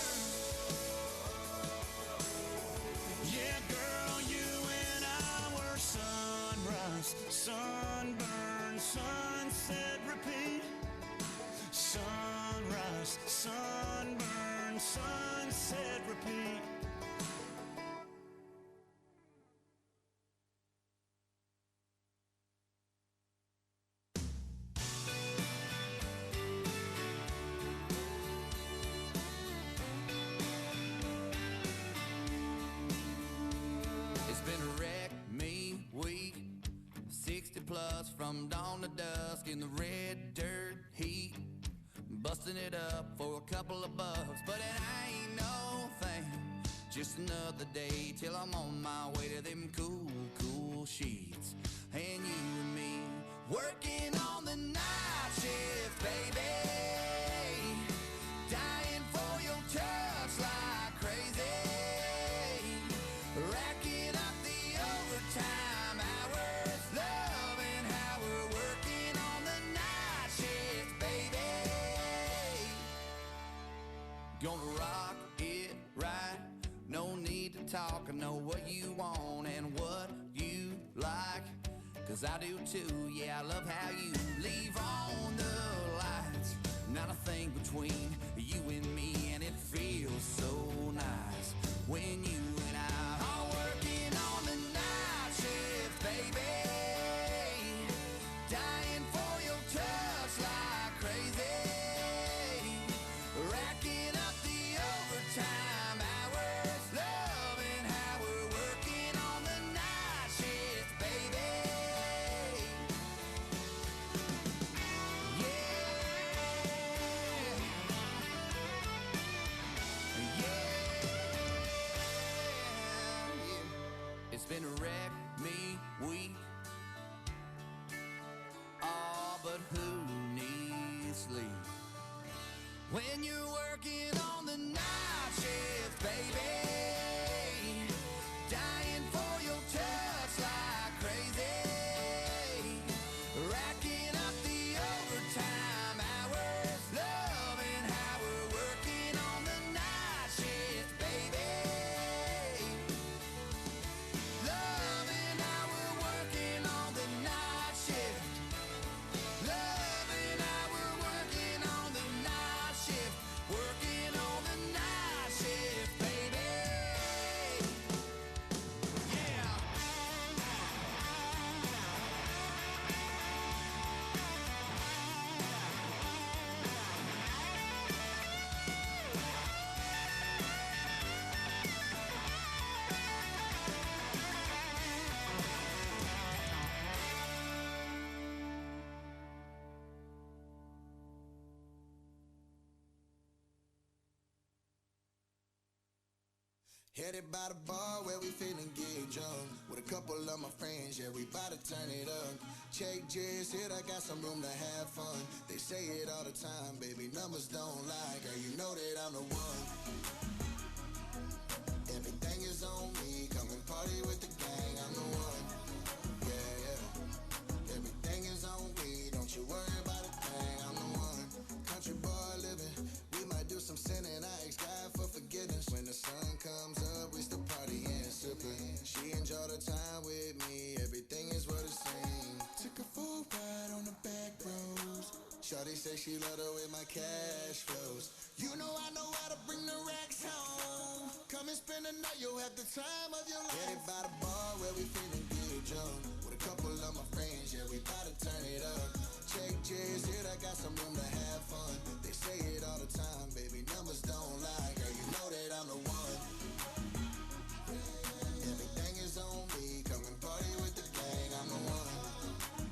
Yeah, girl, you and I were sunrise, sunburn, sunset, repeat. Sunrise, sunburn, sunset, repeat. It's been a wreck, me, week, 60 plus from dawn to dusk in the red dirt heat, busting it up for a couple of bucks, but it ain't no thing, just another day till I'm on my way to them cool, cool sheets, and you and me working on the night shift, baby, dying for your touch like crazy, racking up the overtime hours, loving how we're working on the night shift, baby. Gonna rock it right, no need to talk, I know what you want and what you like, 'cause I do too, yeah, I love how you leave on the lights, not a thing between you and me, and it feels so nice when you and I are working on the night shift, baby, dying for your touch like crazy, racking up the overtime hours, loving how we're working on the night shift, baby. Yeah. wreck me weak. Oh, but who needs sleep when you're working on the night shift, baby? Dying for your touch like crazy, racking up the overtime hours, loving how we're working on the night shift, baby. Loving how we're working on the night shift. Loving how we're working on the night shift. Working on the night shift, baby. Yeah. Headed by the bar where we feeling get drunk with a couple of my friends, yeah, we bout to turn it up. Check just hit, I got some room to have fun. They say it all the time, baby, numbers don't lie. Girl, you know that I'm the one. Everything is on me, come and party with the gang, I'm the one. Yeah, yeah. Everything is on me, don't you worry about a thing, I'm the one. Country boy living, we might do some sinning, I ask God for forgiveness. When the sun comes up, we still party and sipping. She enjoy the time with me, everything is what it seems. Took a full ride on the back roads. Shawty say she love the way my cash flows. You know I know how to bring the racks home. Come and spend the night, you'll have the time of your life. Headed by the bar where we feeling good drunk with a couple of my friends, yeah, we bout to turn it up. Check just hit, I got some room to have fun. They say it all the time, baby, numbers don't lie. Girl, you know that I'm the one. Everything is on me, come and party with the gang, I'm the one.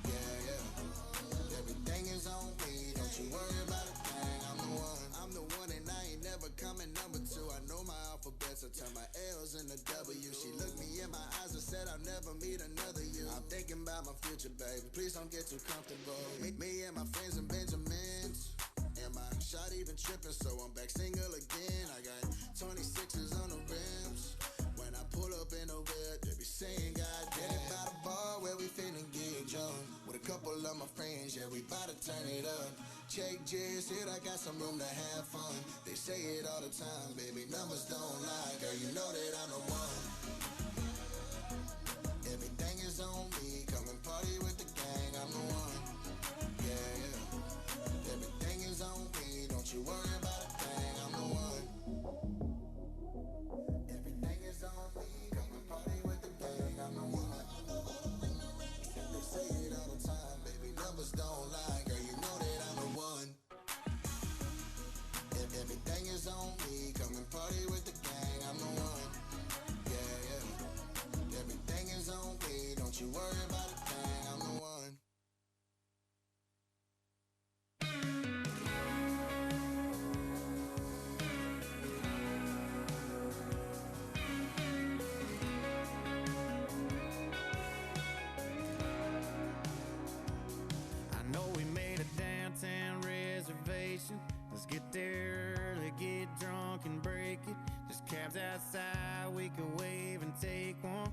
Yeah, yeah. Everything is on me, don't you worry about a thing, I'm the one. I'm the one and I ain't never coming number two. I know my alphabets, I turn my L's into W. She looked me in my eyes and said I'll never meet another you. I'm thinking about my future, baby, please don't get too comfortable. Me and my friends and Benjamins, and my shot even tripping, so I'm back single again. I got 26s on the rims. When I pull up in the whip, they be saying goddamn. Headed by the bar where we feeling get drunk with a couple of my friends, yeah, we bout to turn it up. Check just hit, I got some room to have fun. They say it all the time, baby, numbers don't lie. Girl, you know that I'm the one. Everything is on me, come and party with the gang, I'm the one. Yeah, yeah. Everything is on me, don't you worry about a thing, I'm the one. Everything is on me, come and party with the gang, I'm the one. They say it all the time, baby, numbers don't lie. Girl, you know that I'm the one. Everything is on me, come and party with the gang, I'm the one. Yeah, yeah. Everything is on me, don't you worry about a thing, I'm the one. I know we made a downtown reservation. Let's get there early, get drunk and break it. There's cabs outside, we can wave and take one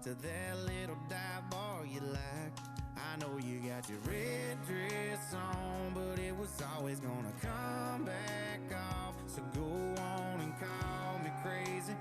to that little dive bar you like. I know you got your red dress on, but it was always gonna come back off. So go on and call me crazy.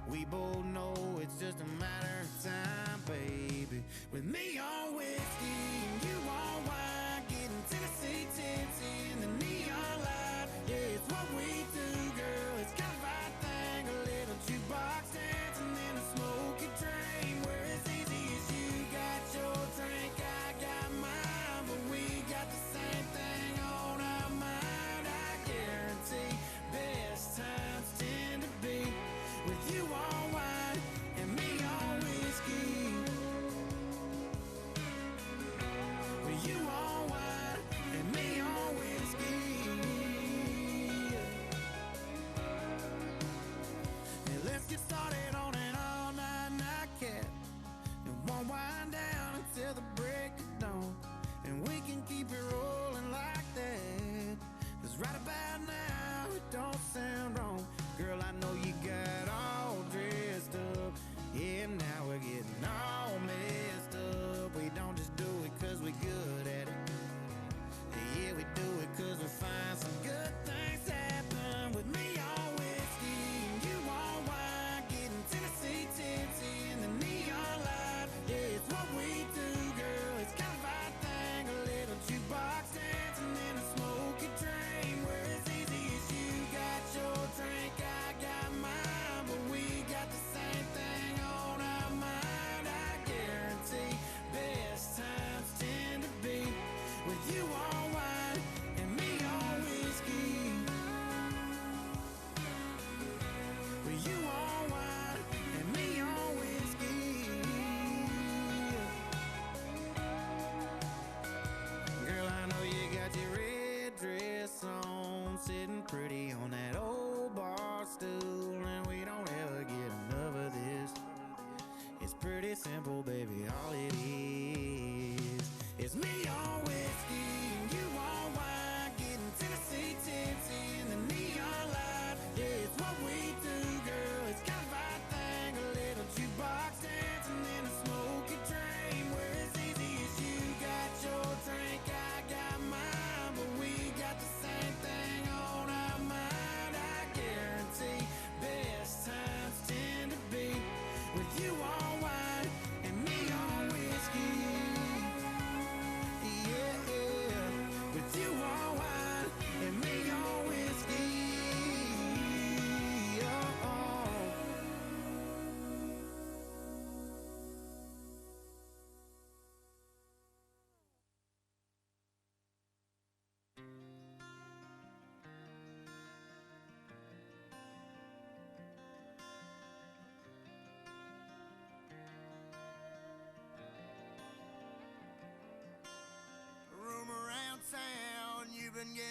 We both know it's just a matter of time, baby. With me on whiskey and you on wine, getting Tennessee tipsy in the neon light. Yeah, it's what we do, girl. It's kind of our thing. A little jukebox dance and then a smoky train, where it's easy as you got your drink, I got mine, but we got the same thing on our mind. I guarantee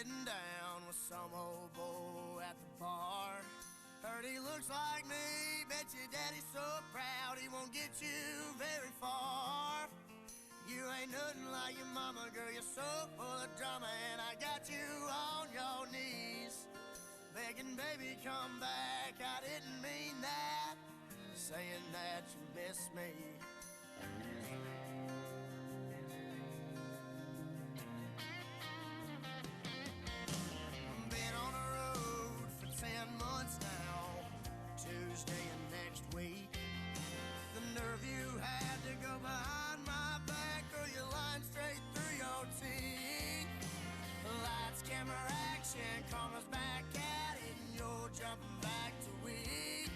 sitting down with some old boy at the bar. Heard he looks like me, bet your daddy's so proud he won't get you very far. You ain't nothing like your mama, girl, you're so full of drama, and I got you on your knees, begging, baby, come back. I didn't mean that, saying that you miss me. Been on the road for 10 months now, Tuesday and next week. The nerve you had to go behind my back, or you lying straight through your teeth. Lights, camera, action, cameras back at it, and you're jumping back to weed.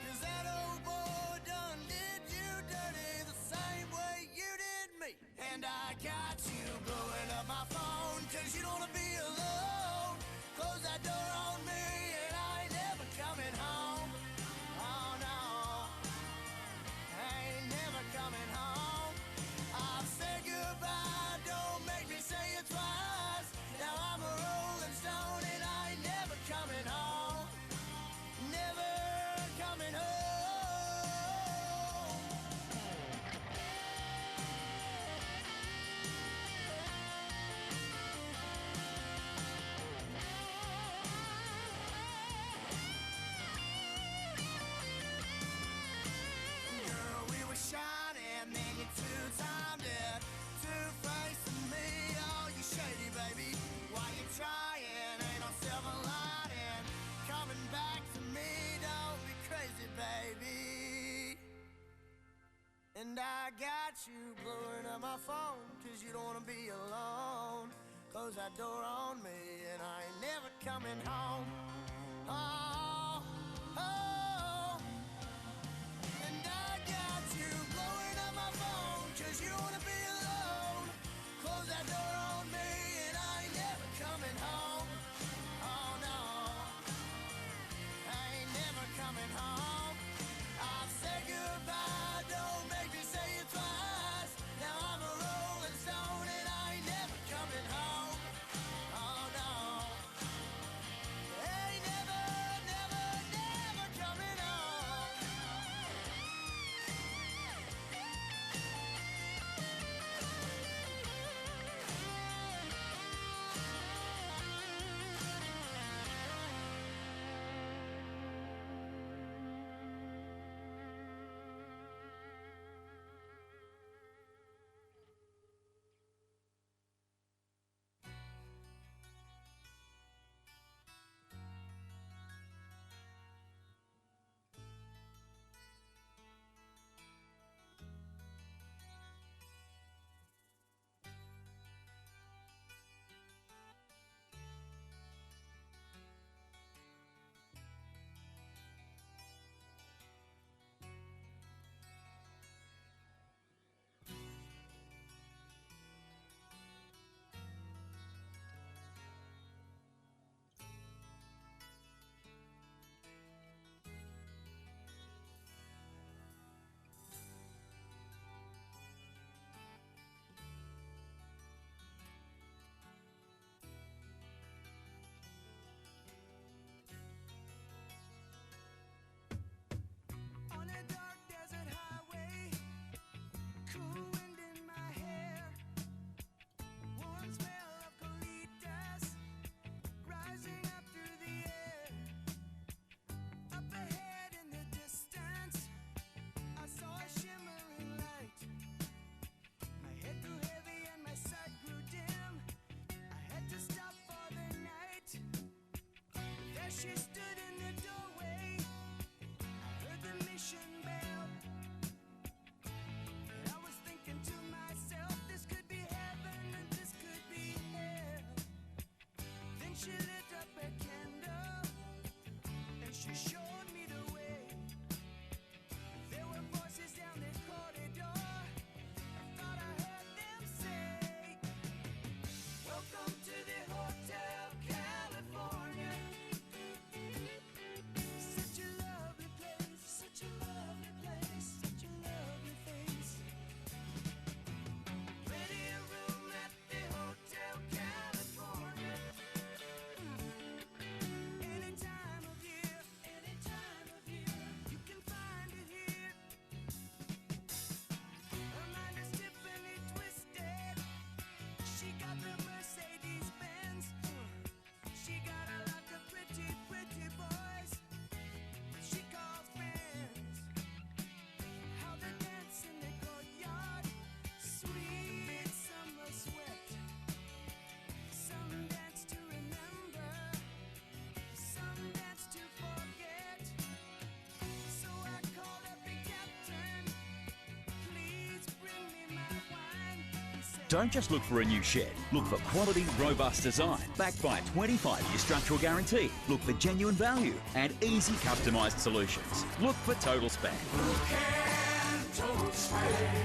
'Cause that old boy done did you dirty the same way you did me. And I got you blowing up my phone, 'cause you don't wanna be alone. Close that door on me, and I ain't never coming home. Oh no, I ain't never coming home. I've said goodbye, don't make me say it twice. Now I'm a rolling stone, and I ain't never coming home. Never coming home. Girl, we were shining, then you two-timed it. Two-facing me, oh, you shady, baby. Why you trying? Ain't no silver lining. Coming back to me, don't be crazy, baby. And I got you blowing up my phone, 'cause you don't wanna be alone. Close that door on me, and I ain't never coming home. Oh, oh. And I got you blowing up my phone, 'cause you don't wanna be alone. Close that door on me, and I ain't never coming home. Oh no, I ain't never coming home. I've said goodbye, don't make me say it twice. Now I'm a rolling stone, and I ain't never coming home. Oh no, I ain't never, never, never coming home. On a dark desert highway, cool wind in my hair, warm smell of colitas rising up through the air. Up ahead in the distance, I saw a shimmering light. My head grew heavy and my sight grew dim. I had to stop for the night. There she stood in the doorway. I heard the mission bell, and I was thinking to myself, this could be heaven and this could be hell. Then she lit up a candle, and she showed me the way. There were voices down the corridor. I thought I heard them say, welcome to the Hotel California. Such a lovely place, such a lovely place, such a lovely face. Plenty of room at the Hotel California. Don't just look for a new shed. Look for quality, robust design, backed by a 25-year structural guarantee. Look for genuine value and easy customised solutions. Look for Total Span. Total Span.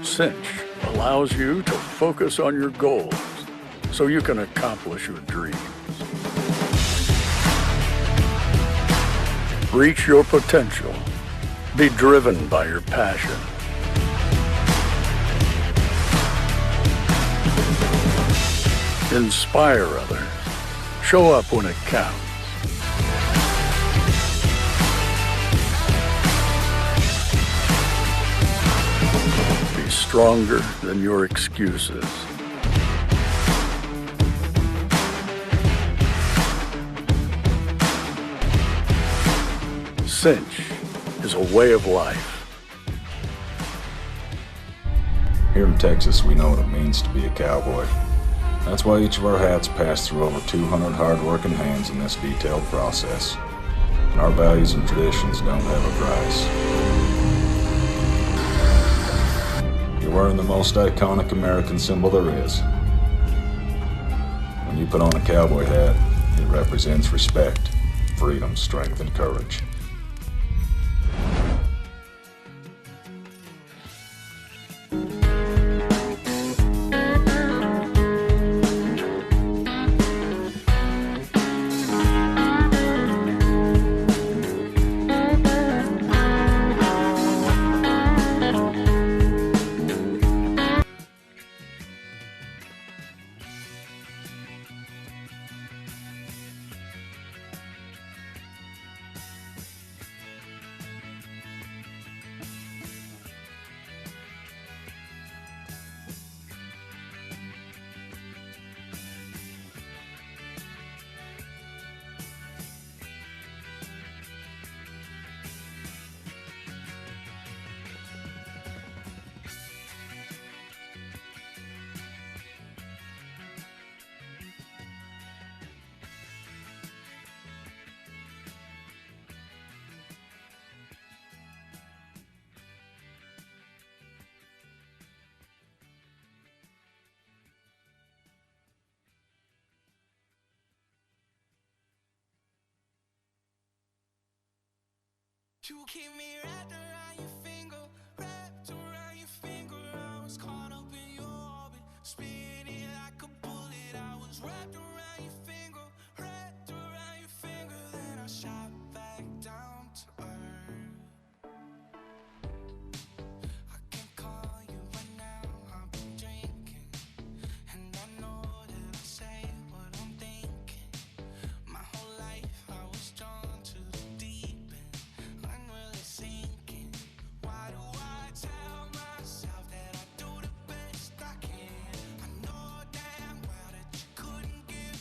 Cinch allows you to focus on your goals so you can accomplish your dreams. Reach your potential. Be driven by your passion. Inspire others. Show up when it counts. Be stronger than your excuses. Cinch is a way of life. Here in Texas, we know what it means to be a cowboy. That's why each of our hats pass through over 200 hard-working hands in this detailed process. And our values and traditions don't have a price. You're wearing the most iconic American symbol there is. When you put on a cowboy hat, it represents respect, freedom, strength, and courage. You keep me wrapped around your finger, wrapped around your finger. I was caught up in your orbit, spinning like a bullet. I was wrapped around your finger, wrapped around your finger. Then I shot back down to earth. I can't call you right now, I've been drinking, and I know that I say what I'm thinking. My whole life I was drawn to the deep end. I'm really sinking. Why do I tell myself that I do the best I can? I know damn well that you couldn't give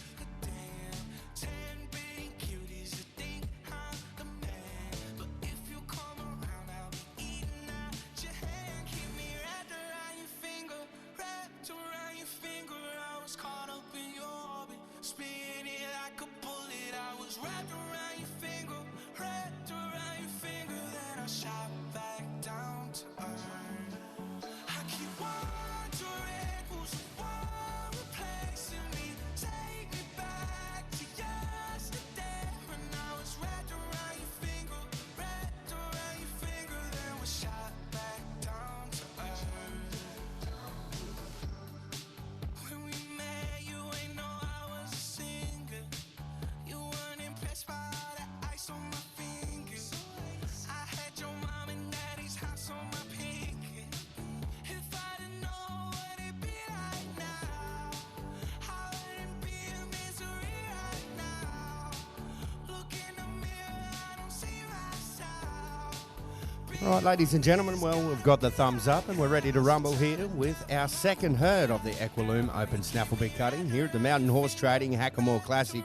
All right, ladies and gentlemen, well, we've got the thumbs up and we're ready to rumble here with our second herd of the Equiloom Open Snafflebit cutting here at the Mountain Horse Trading Hackamore Classic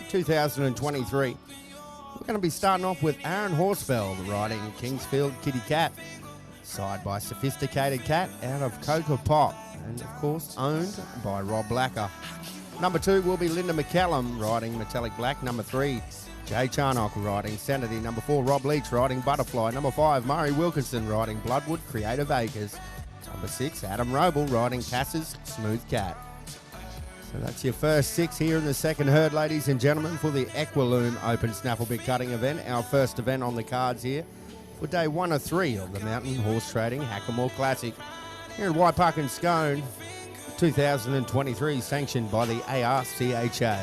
2023. We're going to be starting off with Aaron Horsfeld riding Kingsfield Kitty Cat, side by Sophisticated Cat out of Coca Pop, and of course owned by Rob Blacker. Number 2 will be Linda McCallum riding Metallic Black. Number 3, Jay Charnock riding Sanity. Number 4, Rob Leach riding Butterfly. Number 5, Murray Wilkinson riding Bloodwood Creative Acres. Number 6, Adam Roble riding Cass's Smooth Cat. So that's your first 6 here in the second herd, ladies and gentlemen, for the Equiloom Open Snafflebit cutting event, our first event on the cards here for day 1 of 3 of the Mountain Horse Trading Hackamore Classic here in White and Scone 2023, sanctioned by the ARCHA.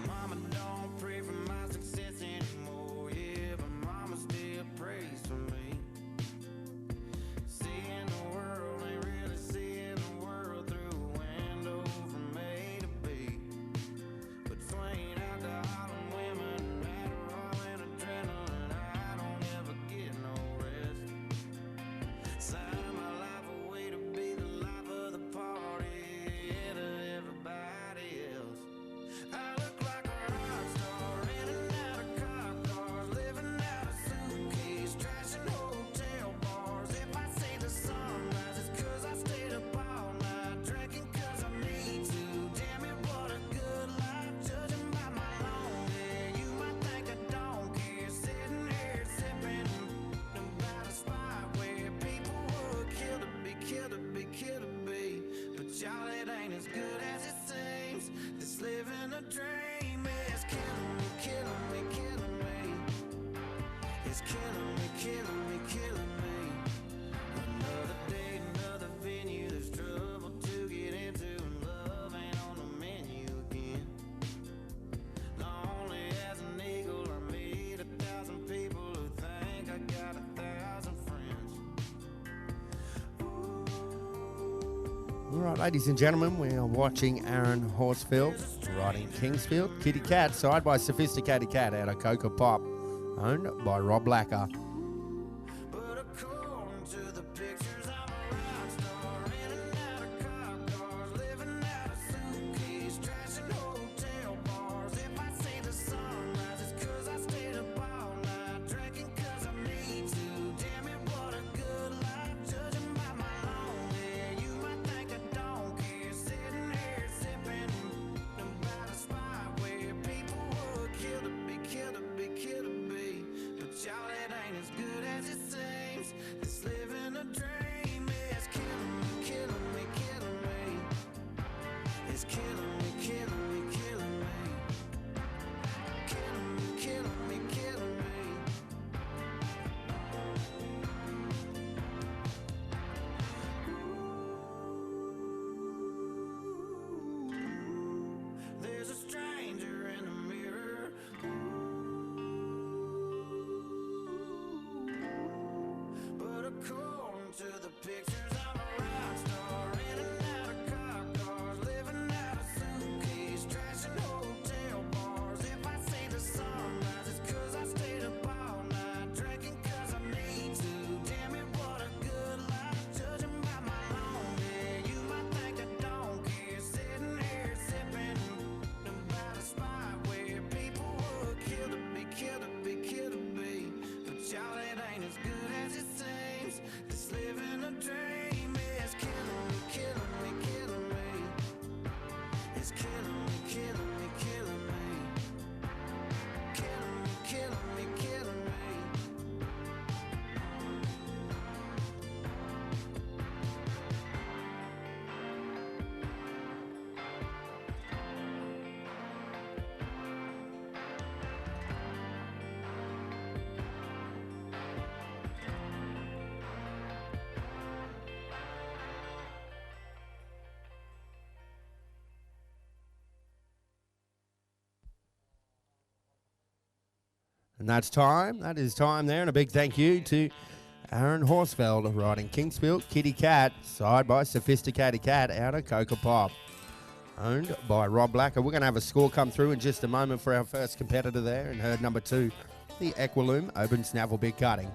Mama don't pray for my success anymore, yeah, but mama still prays for me. Seeing the world ain't really seeing the world through a window from A to B. Between alcohol and women and Adderall and adrenaline, I don't ever get no rest. Sign my life away to be the life of the party, yeah, to everybody else. I look like a rock star, in and out of cop cars, living out of suitcase, trashing hotel bars. If I see the sunrise, it's 'cause I stayed up all night, drinking 'cause I need to. Damn it, what a good life, judging by my long hair. You might think I don't care, sitting here sipping about a spot where people would kill to be, kill to be, kill to be. But y'all, it ain't as good as it seems. This living a dream is killing me, killing me, killing me. It's killing me, killing me, killing me. Another day, another venue. There's trouble to get into, and love ain't on the menu again. Lonely as an eagle, I meet 1,000 people who think I got 1,000 friends. All right, ladies and gentlemen, we are watching Aaron Horsfeld riding Kingsfield Kitty Cat, side by Sophisticated Cat out of Coca Pop, owned by Rob Blacker. But according to the pictures, I'm a rock star, in and out of cop cars, living out of suitcase, trashing hotel bars. If I see the sunrise, it's 'cause I stayed up all night, drinking 'cause I need to. Damn it, what a good life, judging by my long hair. You might think I don't care, sitting here sipping about a spot where people would kill to be, kill to be, kill to be. But y'all, it ain't as good as it seems. This living a dream is killing me, killing me, killing me. It's killing me, killing me, killing me. Killing me, killing me, killing me. There's a stranger in the mirror. But according to And that's time. That is time there. And a big thank you to Aaron Horsfeld riding Kingsfield Kitty Cat, side by Sophisticated Cat out of Coca Pop. Owned by Rob Blacker. We're going to have a score come through in just a moment for our first competitor there in herd number 2, the Equiloom Open Snafflebit Cutting.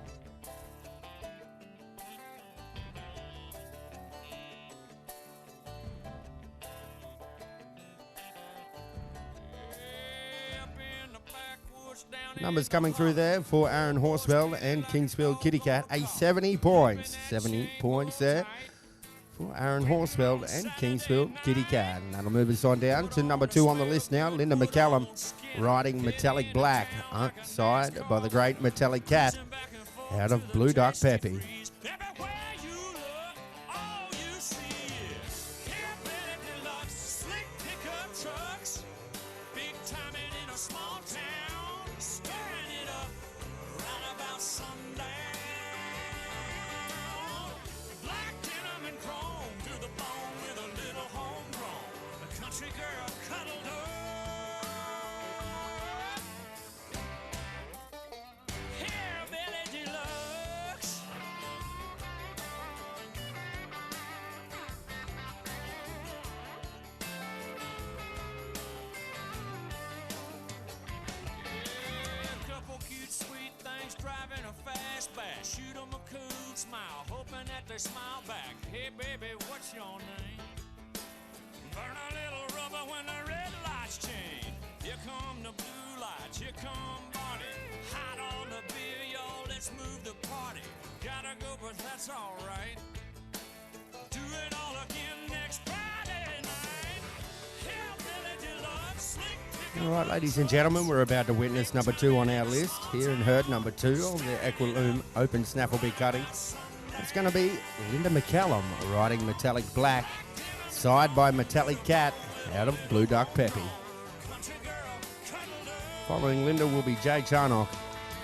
Numbers coming through there for Aaron Horsfeld and Kingsfield Kitty Cat. A 70 points. 70 points there for Aaron Horsfeld and Kingsfield Kitty Cat. And that'll move us on down to number 2 on the list now. Linda McCallum riding Metallic Black. Side by the great Metallic Cat out of Blue Duck Peppy. Smile back. Hey baby, what's your name? Burn a little rubber when the red lights change. Here come the blue lights, here come Barney. Hot on the beer, y'all, let's move the party. Gotta go, but that's alright. Do it all again next Friday night. Hillbilly Deluxe, slick. All right, ladies and gentlemen, we're about to witness number 2 on our list here in herd number 2 on the Equiloom Open Snafflebit Cutting. It's going to be Linda McCallum riding Metallic Black, side by Metallic Cat out of Blue Duck Peppy. Following Linda will be Jay Charnock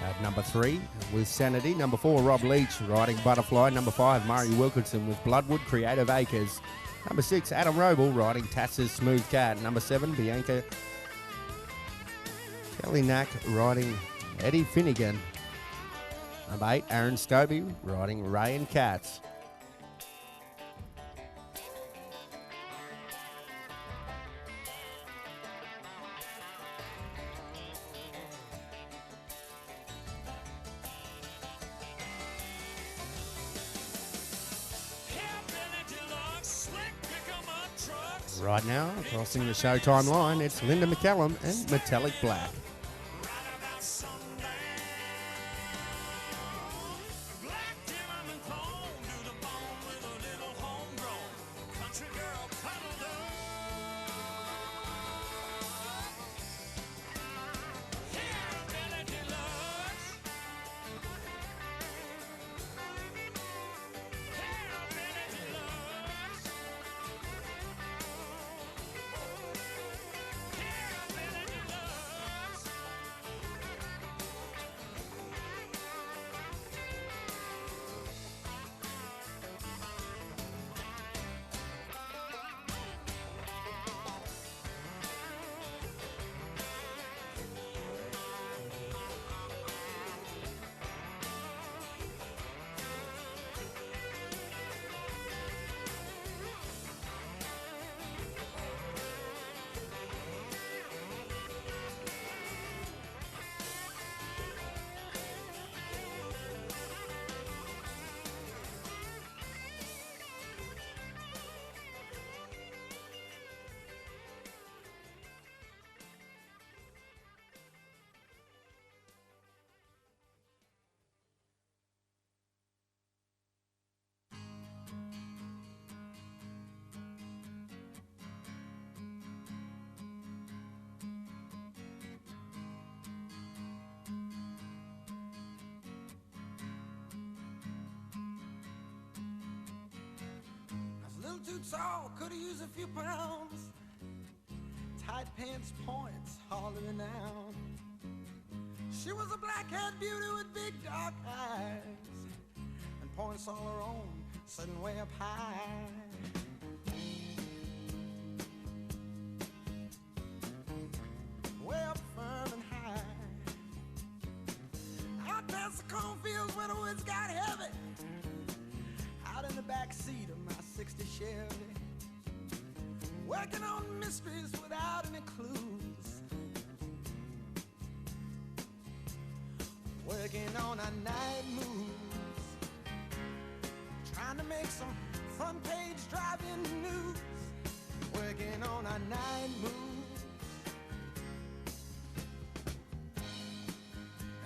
at number 3 with Sanity. Number 4, Rob Leach riding Butterfly. Number 5, Murray Wilkinson with Bloodwood Creative Acres. Number 6, Adam Roble riding Tass's Smooth Cat. Number 7, Bianca Kelly-Nack riding Eddie Finnegan. Number 8, Aaron Stobie riding Ray and Cats. Right now, crossing the Showtime line, it's Linda McCallum and Metallic Black. Too tall, could've used a few pounds. Tight pants points, hardly renowned. She was a black-haired beauty with big dark eyes and points all her own, sitting way up high. Way up firm and high. backseat of my 60 Chevy, working on mysteries without any clues, working on our night moves, trying to make some front page driving news, working on our night moves.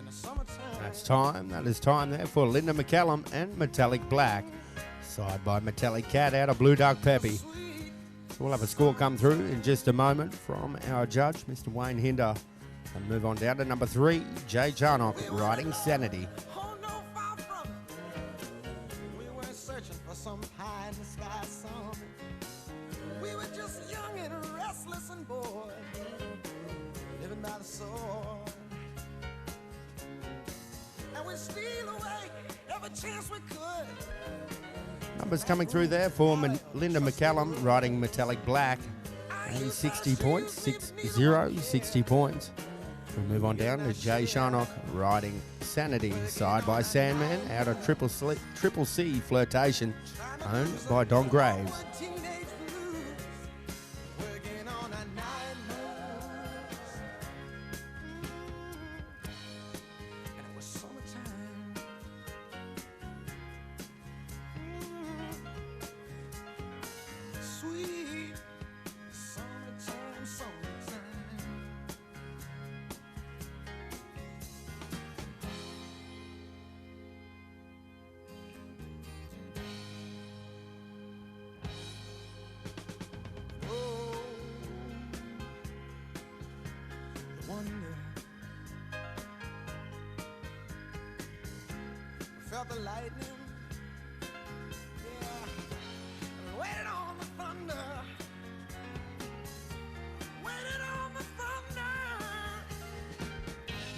In the summertime. That's time. That is time there for Linda McCallum and Metallic Black. Side by Metallic Cat out of Blue Duck Peppy. So we'll have a score come through in just a moment from our judge, Mr. Wayne Hinder. And move on down to number 3, Jay Charnock, riding Sanity. Oh, no, far from it. We weren't searching for some high in the sky summit. We were just young and restless and bored, living by the sword. And we steal away every chance we could. Numbers coming through there for Linda McCallum, riding Metallic Black. And 60 points, 60 points. We'll move on down to Jay Charnock, riding Sanity, side by Sandman, out of Triple C Flirtation, owned by Don Graves. Felt the lightning, yeah, and waited on the thunder, waited on the thunder.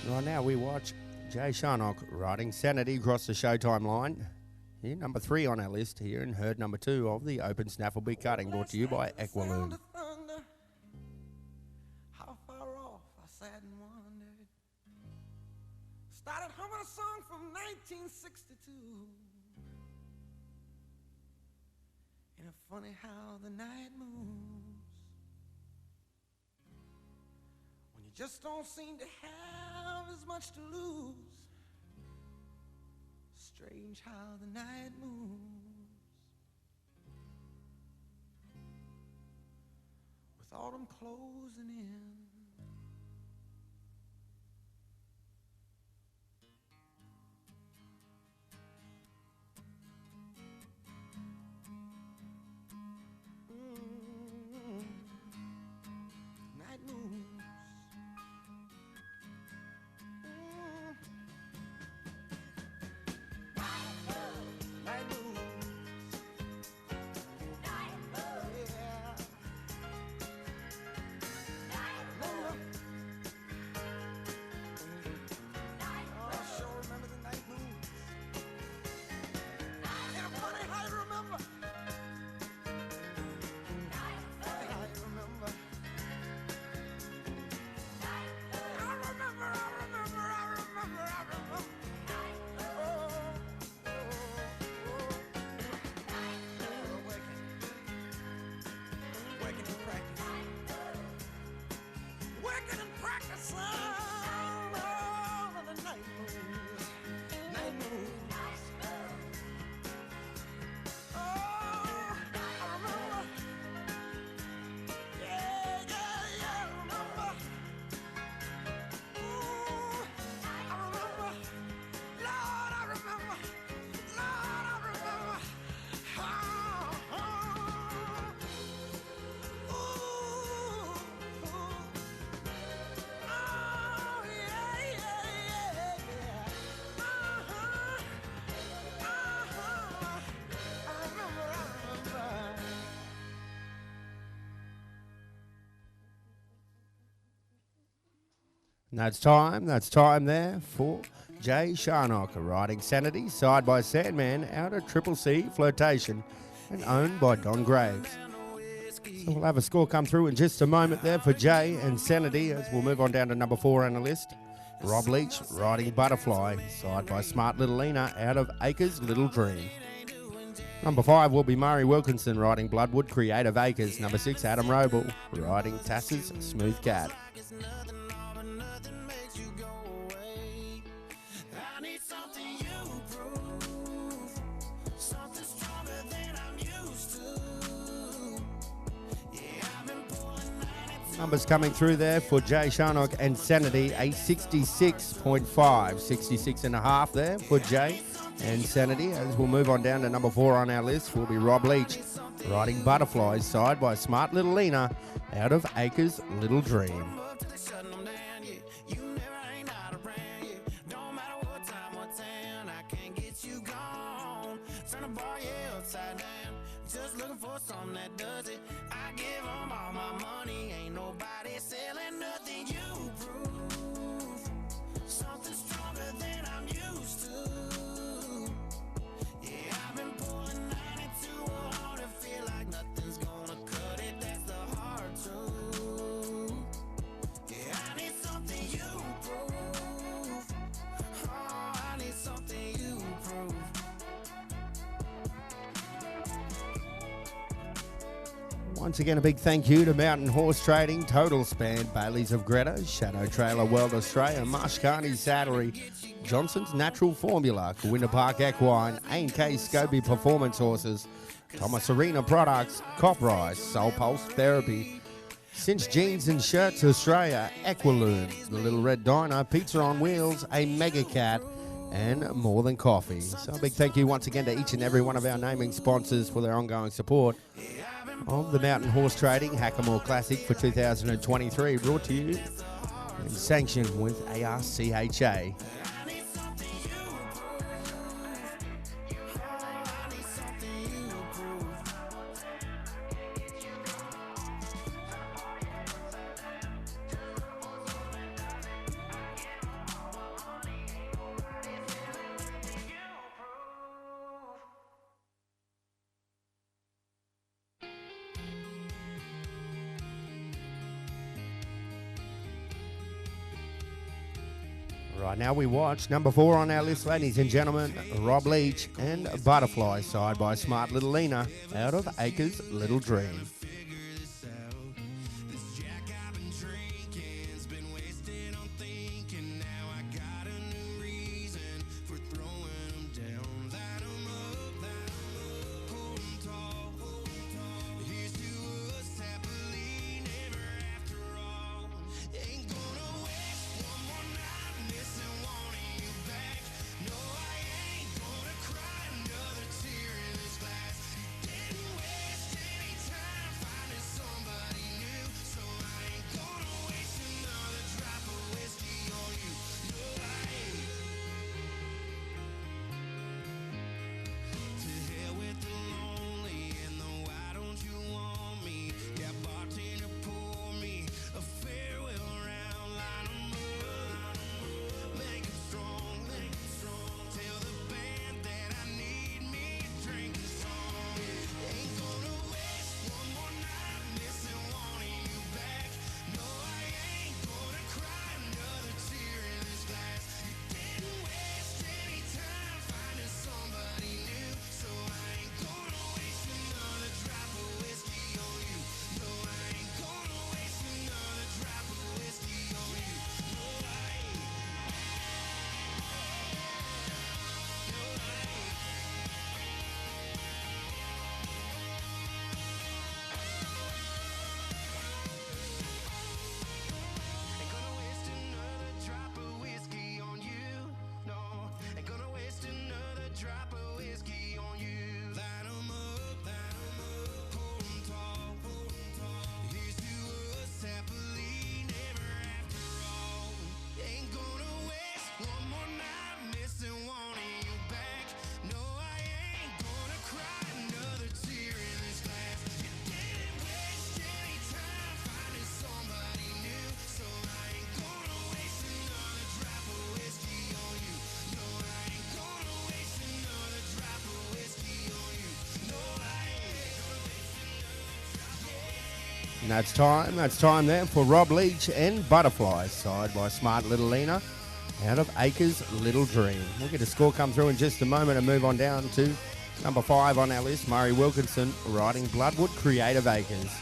Right now we watch Jay Charnock riding Sanity across the Showtime line. Here, number 3 on our list here, and herd number 2 of the Open Snafflebit cutting, brought to you by Equaloon. How far off I sat and wondered. Started humming a song from 1962. Ain't it funny how the night moves when you just don't seem to have as much to lose? Strange how the night moves with autumn closing in. Night moves. Night moves. Yeah. Oh, I sure remember the night moves. And I'm funny how you remember. Funny how you remember. I remember. Working and practice. Working and practice. All of the night moves. Night moves. Oh, I remember. Yeah, I remember. Ooh, I remember. Lord, I remember. And that's time there for Jay Charnock, riding Sanity, side by Sandman, out of Triple C Flirtation, and owned by Don Graves. So we'll have a score come through in just a moment there for Jay and Sanity, as we'll move on down to number 4 on the list. Rob Leach, riding Butterfly, side by Smart Little Lena, out of Acres Little Dream. Number 5 will be Murray Wilkinson riding Bloodwood Creative Acres. Number 6, Adam Roble riding Tass's Smooth Cat. Numbers coming through there for Jay Sharnock and Sanity, a 66.5, 66 and a half there for Jay and Sanity. As we'll move on down to number 4 on our list will be Rob Leach riding Butterflies side by Smart Little Lena out of Acres Little Dream. Just looking for something that does it. I give them all my money. Ain't nobody selling nothing. You prove something stronger than I'm used to. Yeah, I've been pulling 92 on and feel like nothing's gonna cut it. That's the hard truth. Yeah, I need something you prove. Oh, I need something you prove. Once again, a big thank you to Mountain Horse Trading, Total Span, Bailey's of Greta, Shadow Trailer World Australia, Marshcarney Saddlery, Johnson's Natural Formula, Winter Park Equine, A&K Scobie Performance Horses, Thomas Arena Products, Cop Rice, Soul Pulse Therapy, Cinch Jeans and Shirts Australia, Equiloom, The Little Red Diner, Pizza on Wheels, A Mega Cat, and More Than Coffee. So a big thank you once again to each and every one of our naming sponsors for their ongoing support of the Mountain Horse Trading Hackamore Classic for 2023, brought to you and sanctioned with ARCHA. Right now we watch number 4 on our list, ladies and gentlemen, Rob Leach and Butterfly side by Smart Little Lena out of Acres Little Dream. And that's time there for Rob Leach and Butterflies, side by Smart Little Lena, out of Acres Little Dream. We'll get a score come through in just a moment and move on down to Number 5 on our list, Murray Wilkinson, riding Bloodwood Creative Acres.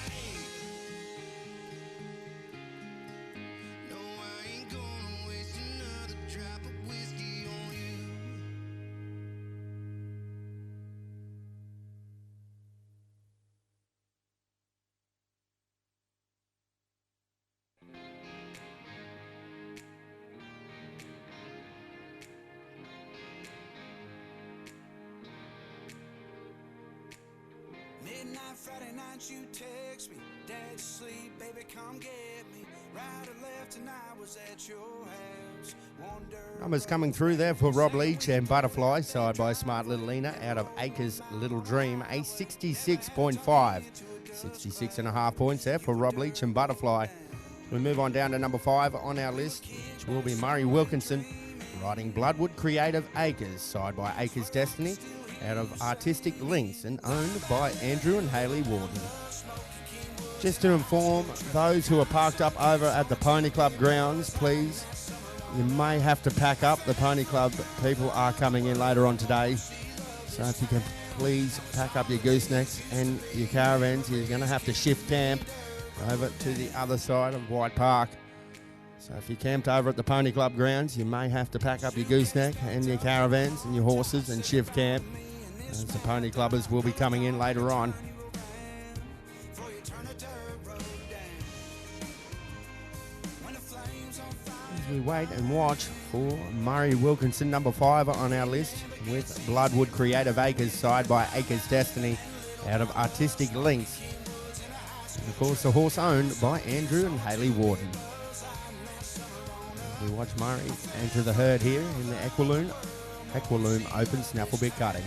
Midnight Friday night, you text me, Dad, sleep, baby, come get me. Right or left, and I was at your house. Wonder. Numbers coming through there for Rob Leach and Butterfly, side by Smart Little Lena, out of Acres Little Dream, a 66.5. 66.5 points there for Rob Leach and Butterfly. We move on down to number 5 on our list, which will be Murray Wilkinson, riding Bloodwood Creative Acres, side by Acres Destiny, out of Artistic Links and owned by Andrew and Hayley Warden. Just to inform those who are parked up over at the Pony Club grounds, please, you may have to pack up. The Pony Club people are coming in later on today. So if you can please pack up your goosenecks and your caravans, you're going to have to shift camp over to the other side of White Park. So if you camped over at the Pony Club grounds, you may have to pack up your gooseneck and your caravans and your horses and shift camp, as the Pony Clubbers will be coming in later on. As we wait and watch for Murray Wilkinson, number 5 on our list, with Bloodwood Creative Acres, side by Acres Destiny, out of Artistic Links. And of course, the horse owned by Andrew and Hayley Warden. We watch Murray enter the herd here in the Equiloom Open Snafflebit cutting.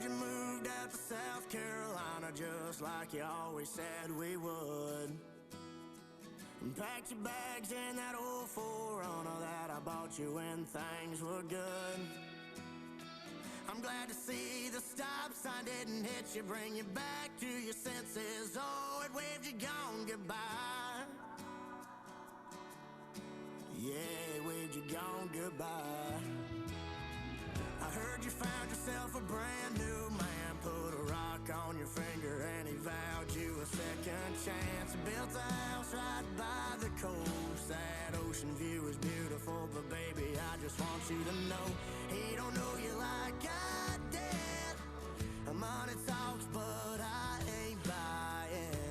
You moved out to South Carolina just like you always said we would. And packed your bags in that old 4Runner that I bought you when things were good. I'm glad to see the stop sign didn't hit you, bring you back to your senses. Oh, it waved you gone goodbye. Yeah, it waved you gone goodbye. I heard you found yourself a brand new man, put a rock on your finger and he vowed you a second chance. Built a house right by the coast, that ocean view is beautiful, but baby, I just want you to know, he don't know you like I did. Money talks, but I ain't buying.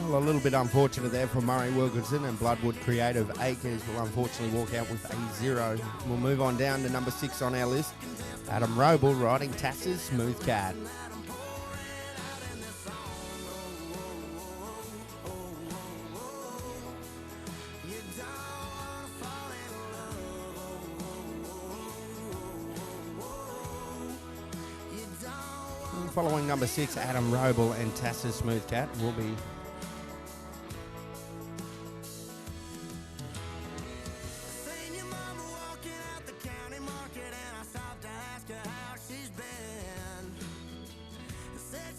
Well, a little bit unfortunate there for Murray Wilkinson, and Bloodwood Creative Acres will unfortunately walk out with a 0. We'll move on down to number 6 on our list, Adam Roble riding Tass's Smooth Cat. And following number 6, Adam Roble and Tass's Smooth Cat will be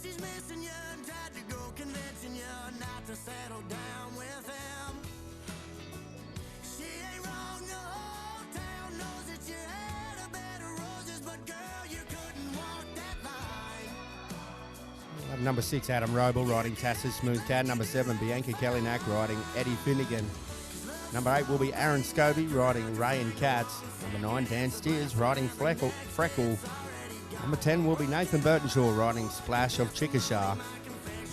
She's missing pushing you and tried to go convincing you not to settle down with him. She ain't wrong, the whole town knows that you had a bed of roses, but girl, you couldn't walk that line. Number 6, Adam Roble riding Tassus Smooth Cat. Number 7, Bianca Kellinack riding Eddie Finnegan. Number 8 will be Aaron Scobie riding Ray and Cats. Number 9, Dan Steers riding Freckle. Number 10 will be Nathan Burtonshaw riding Splash of Chickasha.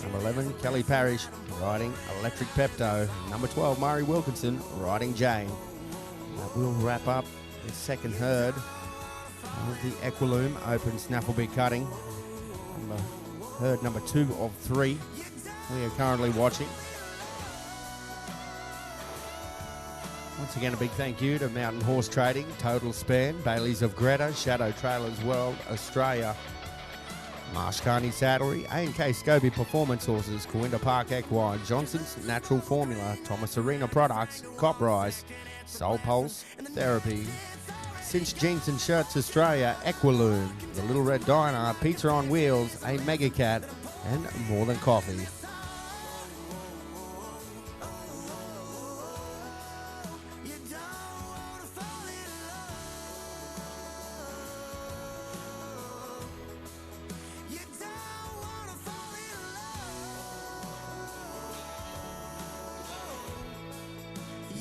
Number 11, Kelly Parrish riding Electric Pepto. Number 12, Murray Wilkinson riding Jane. That will wrap up the second herd of the Equiloom Open Snafflebit cutting. Herd number 2 of 3 we are currently watching. Once again, a big thank you to Mountain Horse Trading, Total Span, Bailey's of Greta, Shadow Trailers World, Australia, Marsh Carney Saddlery, A&K Scobie Performance Horses, Corinda Park Equine, Johnson's Natural Formula, Thomas Arena Products, Coprise, Soul Pulse, Therapy, Cinch Jeans and Shirts Australia, Equiloom, The Little Red Diner, Pizza on Wheels, A Mega Cat, and More Than Coffee.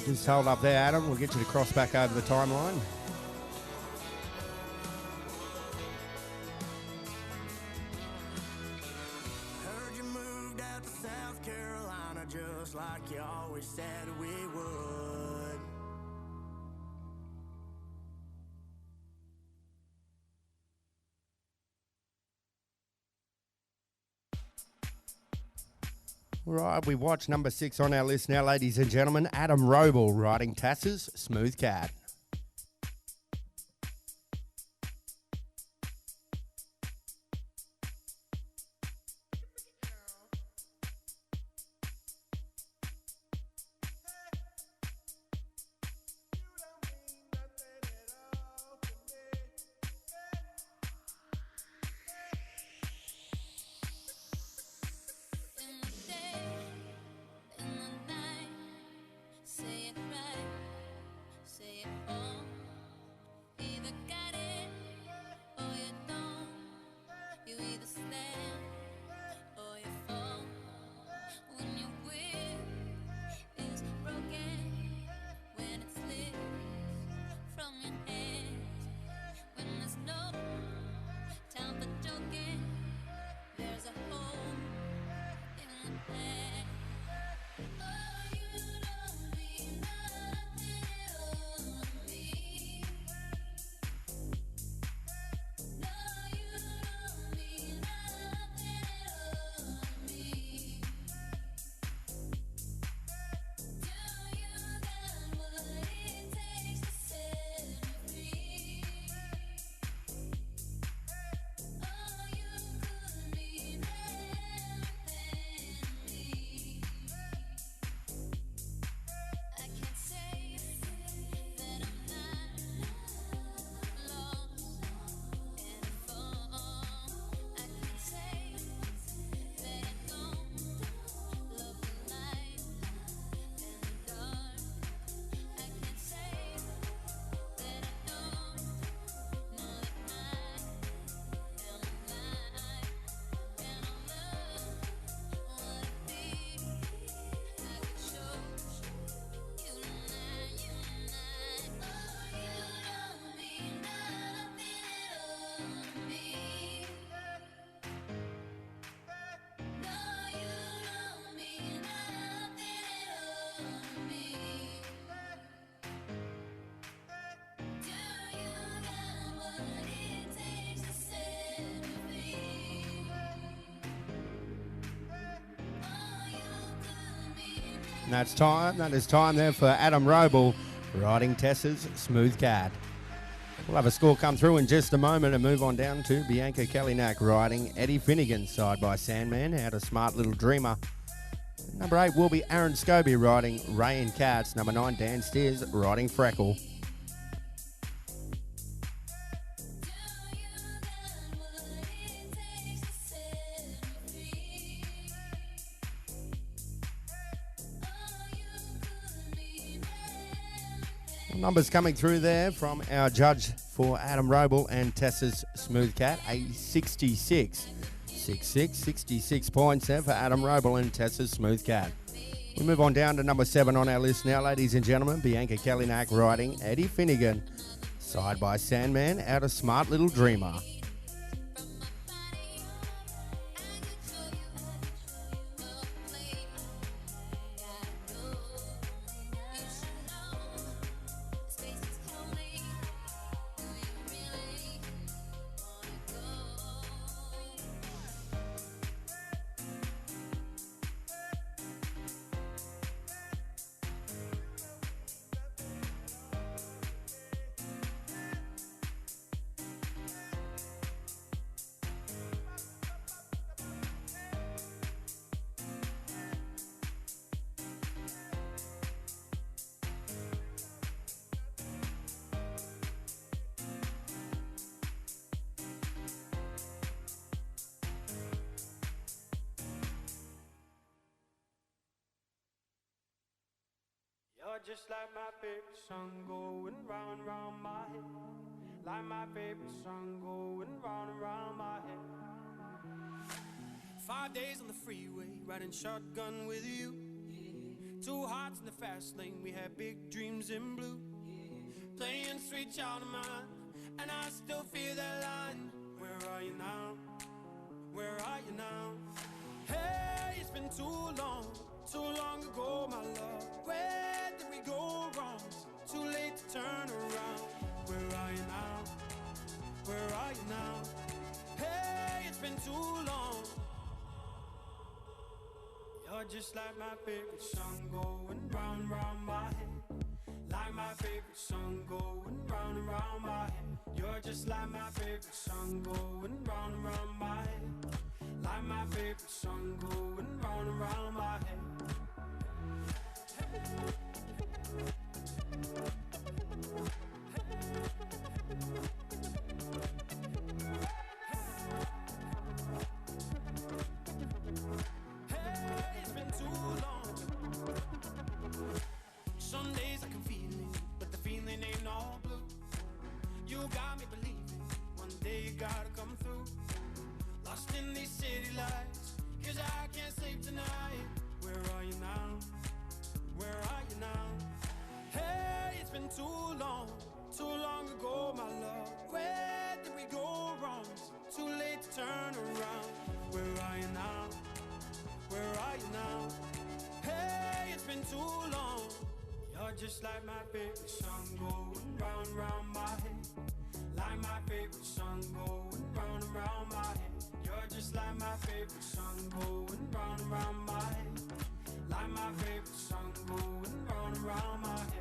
Just hold up there, Adam. We'll get you to cross back over the timeline. Heard you moved out to South Carolina just like you always said we would. Right, we watch number 6 on our list now, ladies and gentlemen. Adam Roble riding Tassus Smooth Cat. And that's time. That is time there for Adam Roble riding Tessa's Smooth Cat. We'll have a score come through in just a moment and move on down to Bianca Kellinack riding Eddie Finnegan side by Sandman, out of Smart Little Dreamer. Number 8 will be Aaron Scobie riding Ray and Cats. Number 9, Dan Steers riding Freckle. Numbers coming through there from our judge for Adam Roble and Tessa's Smooth Cat, a 66. 66 points there for Adam Roble and Tessa's Smooth Cat. We move on down to number 7 on our list now, ladies and gentlemen. Bianca Kalinack riding Eddie Finnegan, side by Sandman out of Smart Little Dreamer. You're just like my favorite song going round and round my head. Like my favorite song going round and round my head. 5 days on the freeway, riding shotgun with you. Two hearts in the fast lane, we had big dreams in blue. Playing sweet child of mine, and I still feel that line. Where are you now? Where are you now? Hey, it's been too long ago, my love. Where did we go wrong? Too late to turn around. Where are you now? Where are you now? Hey, it's been too long. You're just like my favorite song going round and round my head. Like my favorite song going round and round my head. You're just like my favorite song going round and round my head. Like my favorite song going round and round my head. Hey, it's been too long. Some days I can feel it, but the feeling ain't all blue. You got me believing one day you gotta come through. Lost in these city lights, 'cause I can't sleep tonight. Where are you now? Where are you now? Hey, it's been too long ago, my love. Where did we go wrong? Too late to turn around. Where are you now? Where are you now? Hey, it's been too long. You're just like my favorite song going round and round my head. Like my favorite song going round and round my head. You're just like my favorite song going round and round my head. Like my favorite song going round and round my head.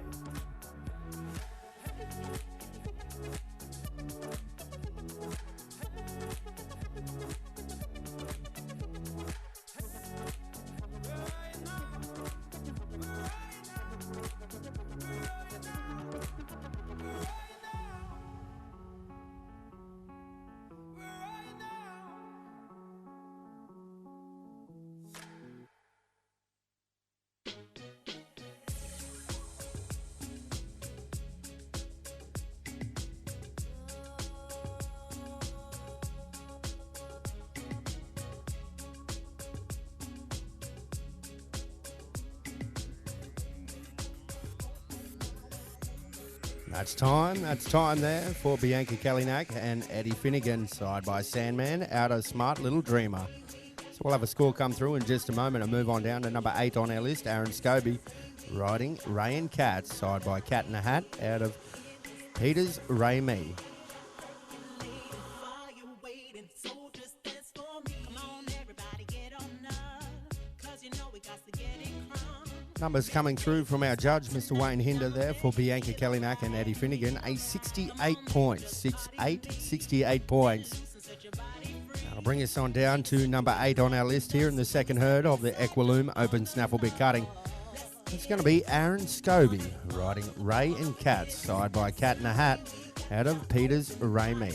That's time there for Bianca Kalinack and Eddie Finnegan, side by Sandman out of Smart Little Dreamer. So we'll have a score come through in just a moment and move on down to number 8 on our list, Aaron Scobie riding Ray and Cat, side by Cat in a Hat out of Peter's Ray Me. Numbers coming through from our judge, Mr. Wayne Hinder there for Bianca Kalinack and Eddie Finnegan, a 68 points, 68 points. That'll bring us on down to number 8 on our list here in the second herd of the Equiloom Open Snafflebit Cutting. It's going to be Aaron Scobie riding Ray and Cat, side by Cat in a Hat out of Peter's Ray Me.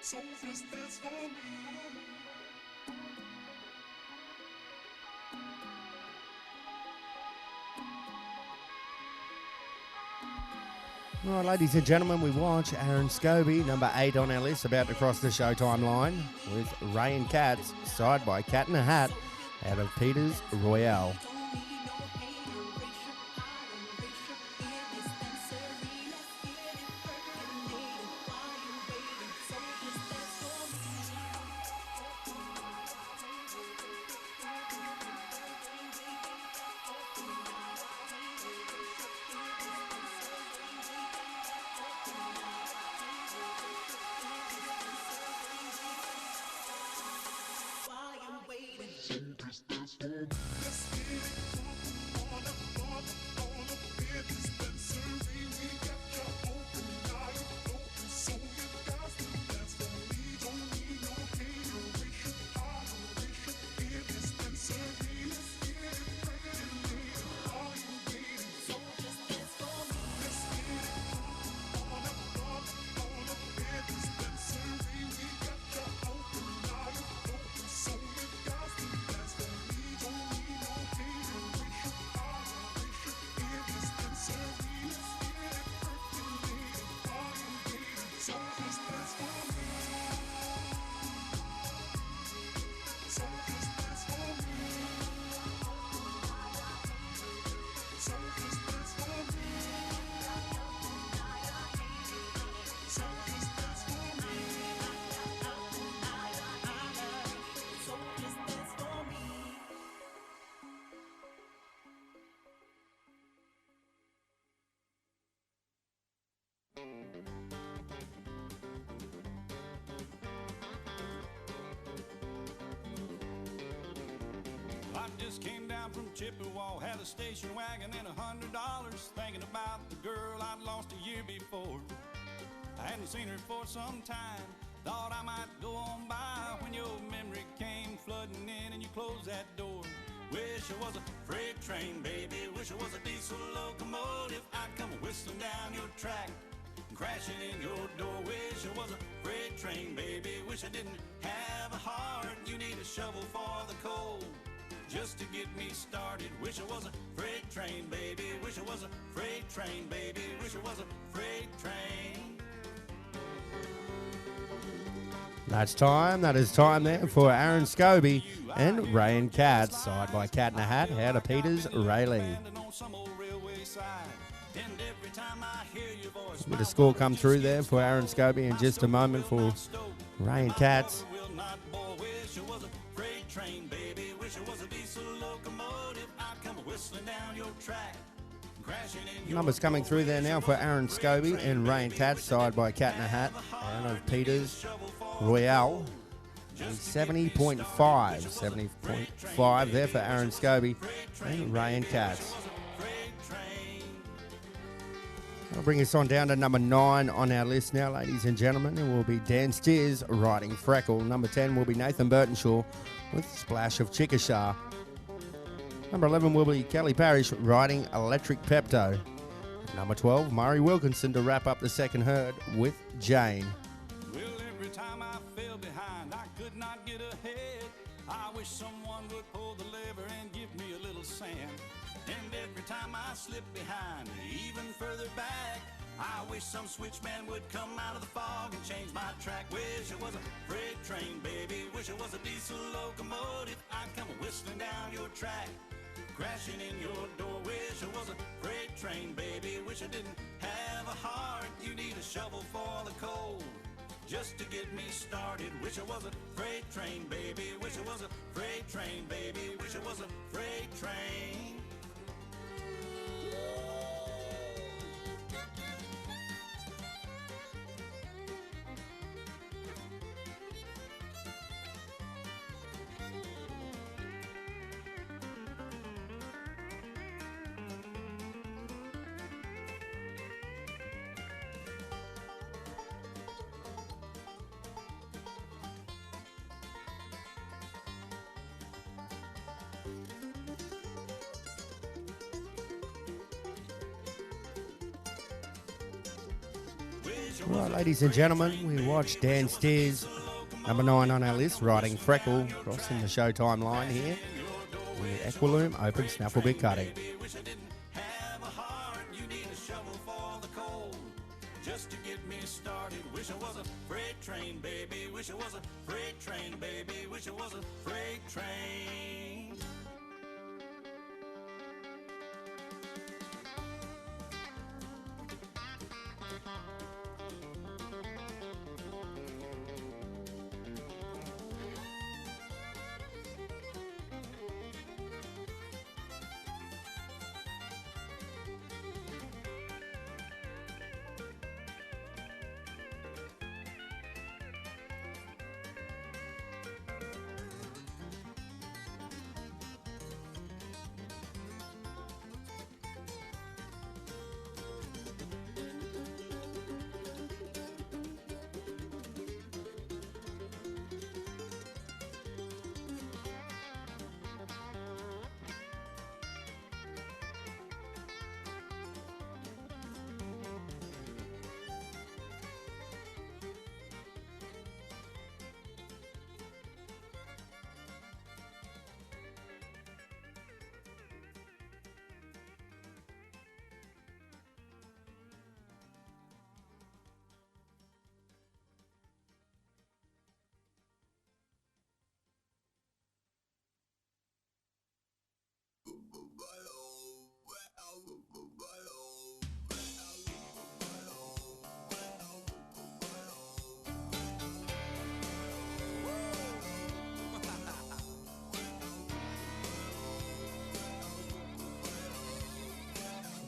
So just dance for me. All right, ladies and gentlemen, we watch Aaron Scobie, number 8 on our list, about to cross the Showtime line with Ray and Cats, side by Cat in a Hat, out of Peters Royale. I just came down from Chippewa, had a station wagon and $100, thinking about the girl I'd lost a year before. I hadn't seen her for some time, thought I might go on by when your memory came flooding in and you closed that door. Wish it was a freight train, baby, wish it was a diesel locomotive. I'd come whistling down your track, crashing in your door. Wish it was a freight train, baby, wish I didn't have a heart. You need a shovel for the coal just to get me started. Wish it was a freight train, baby, wish it was a freight train, baby, wish it was a freight train. That is time there for Aaron Scobie and Ray and Cat, side by Cat in a Hat, out of Peters Rayleigh. Bit of score come through there for Aaron Scobie in just a moment for Ray and Cats. Numbers coming through there now for Aaron Scobie and Ray and Cats, side by Cat in a Hat, out of Peters Royale. 70.5. 70.5 there for Aaron Scobie and Ray and Cats. That'll bring us on down to number 9 on our list now, ladies and gentlemen. It will be Dan Steers riding Freckle. Number 10 will be Nathan Burtonshaw with Splash of Chickasha. Number 11 will be Kelly Parrish riding Electric Pepto. Number 12, Murray Wilkinson to wrap up the second herd with Jane. Well, every time I fell behind, I could not get ahead. I wish someone would pull the lever and give me a little sand. And every time I slip behind, even further back, I wish some switchman would come out of the fog and change my track. Wish it was a freight train, baby, wish it was a diesel locomotive. I'd come whistling down your track, crashing in your door. Wish it was a freight train, baby, wish I didn't have a heart. You need a shovel for the coal just to get me started. Wish it was a freight train, baby, wish it was a freight train, baby, wish it was a freight train. Right, ladies and gentlemen, we watched Dan Steers, number 9 on our list, riding Freckle, crossing the Showtime line here. In the Equiloom Open Snafflebit cutting. Just to get me started, wish I was a freight train, baby. Wish I was a freight train, baby. Wish I was a freight train.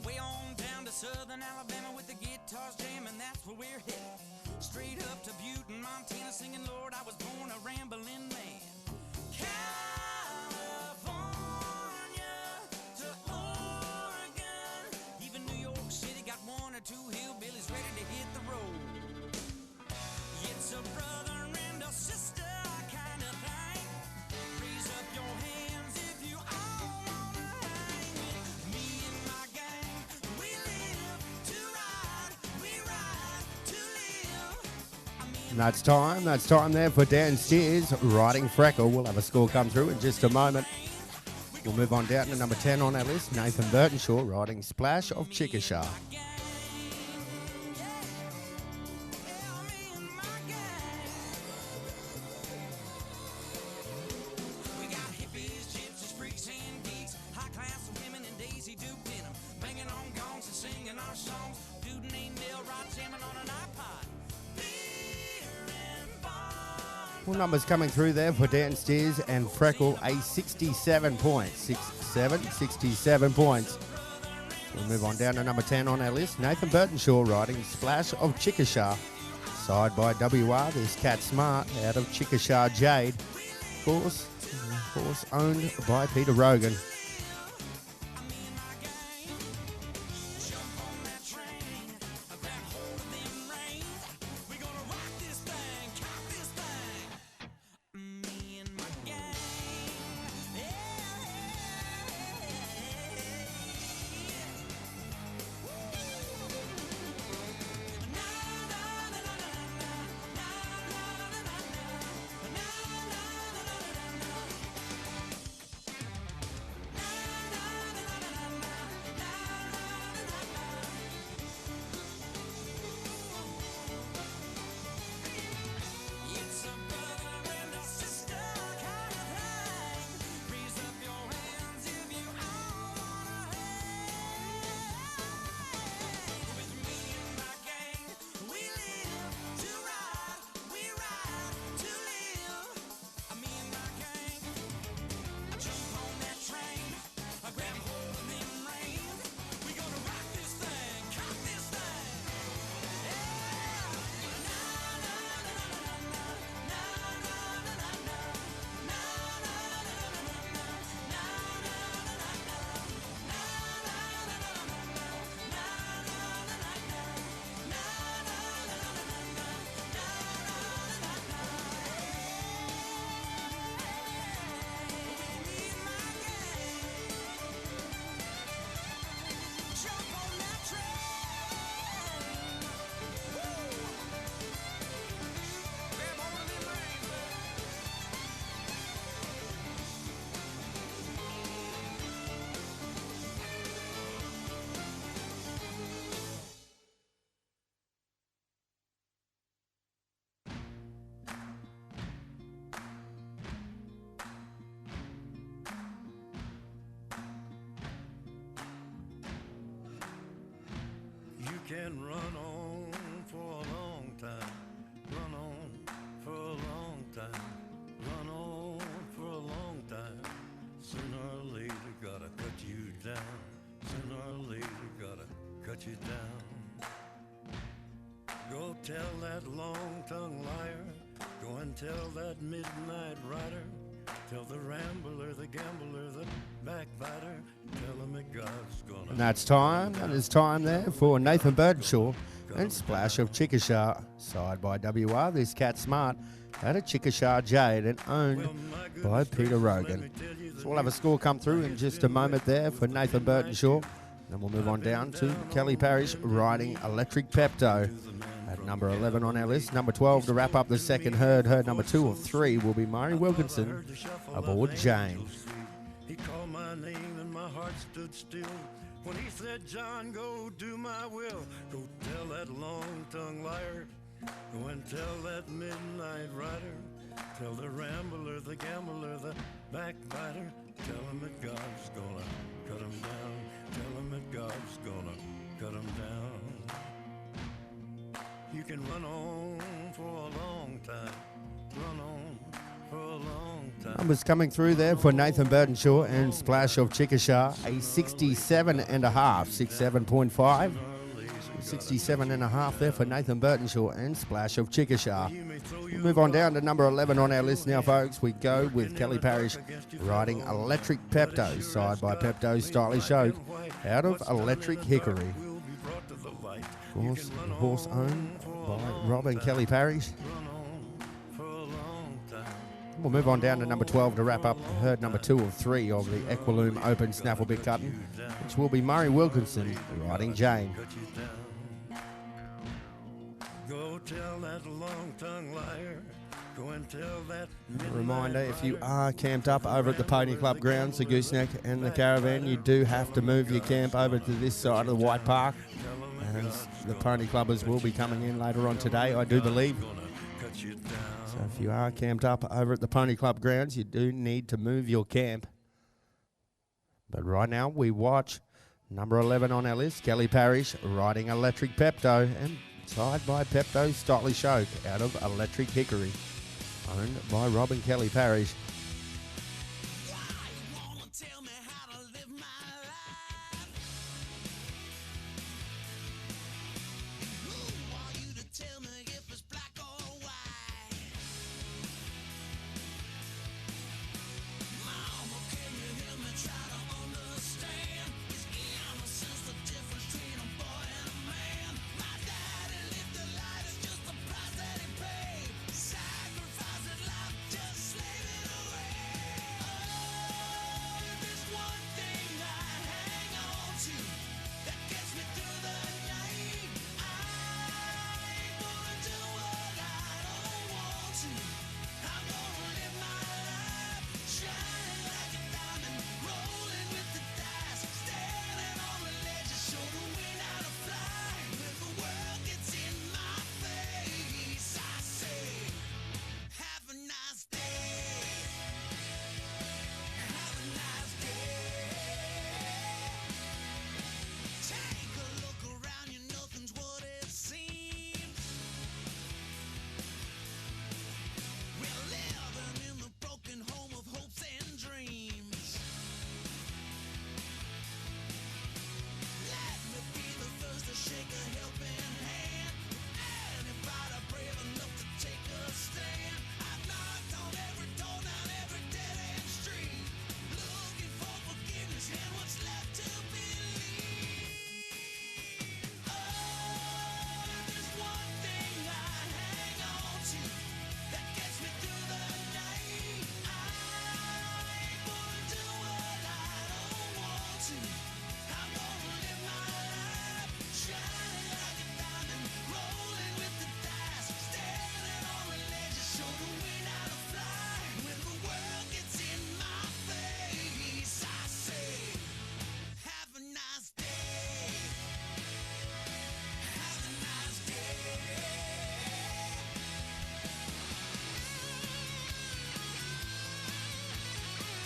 Way on down to southern Alabama with the guitars jamming, that's where we're headed. Straight up to Butte in Montana singing, Lord, I was born a rambling man. California to Oregon, even New York City got one or two hillbillies ready to hit the road. It's a brother and a sister kind of thing. Raise up your hands if you all wanna hang with me and my gang. We live to ride, we ride to live. And that's time there for Dan Steers riding Freckle. We'll have a score come through in just a moment. We'll move on down to number 10 on our list, Nathan Burtonshaw riding Splash of Chickasha. We got hippies, gypsies, freaks, and geeks, high class women and Daisy Duke denim, banging on gongs and singing our songs. Dude named Bill Rod jamming on an iPod. Well, numbers coming through there for Dan Steers and Freckle, a 67 points. 67 points. We'll move on down to number 10 on our list, Nathan Burtonshaw riding Splash of Chickasha. Side by WR, there's Cat Smart out of Chickasha Jade. Of course, horse owned by Peter Rogan. can run on for a long time. Run on for a long time. Run on for a long time. Sooner or later, gotta cut you down. Sooner or later, gotta cut you down. Go tell that long-tongued liar. Go and tell that midnight rider. Tell the rambler, the gambler, the backbiter. Tell him that God's gonna. And that's time. And it's time there for Nathan Birdshaw and Splash of Chickasha. Side by WR, this cat's smart. Out of Chickasha Jade and owned by Peter Rogan. So we'll have a score come through in just a moment there for Nathan Birdshaw. Then we'll move on down to Kelly Parrish riding Electric Pepto. At number 11 on our list, number 12 to wrap up the second herd. Herd number 2 of 3 will be Murray Wilkinson aboard Jane. He called my name and my heart stood still. When he said, John, go do my will. Go tell that long-tongued liar. Go and tell that midnight rider. Tell the rambler, the gambler, the backbiter. Tell him that God's gonna cut him down. Tell him that God's gonna cut him down. You can run on for a long time. Run on for a long time. Numbers coming through there for Nathan Birdshaw and Splash of Chickasha. A 67 and a half, 67.5. 67 and a half there for Nathan Birdshaw and Splash of Chickasha. We'll move on down to number 11 on our list now, folks. We go with Kelly Parrish riding Electric Pepto, side by Pepto's Stylish Oak, out of Electric Hickory. Of course, the horse owned by Rob and Kelly Parrish. We'll move on down to number 12 to wrap up herd number 2 of 3 of the Equiloom Open Snafflebit Cutting, which will be Murray Wilkinson riding Jane. Go tell that long-tongued liar. Go and tell that. A reminder, if you are camped up over at the Pony Club grounds, the Gooseneck and the Caravan, you do have to move your camp over to this side of the White Park. And the Pony Clubbers will be coming in later on today, I do believe. So if you are camped up over at the Pony Club grounds, you do need to move your camp. But right now, we watch number 11 on our list, Kelly Parrish riding Electric Pepto, and side by Pepto's Stylish Oak out of Electric Hickory, owned by Rob and Kelly Parrish.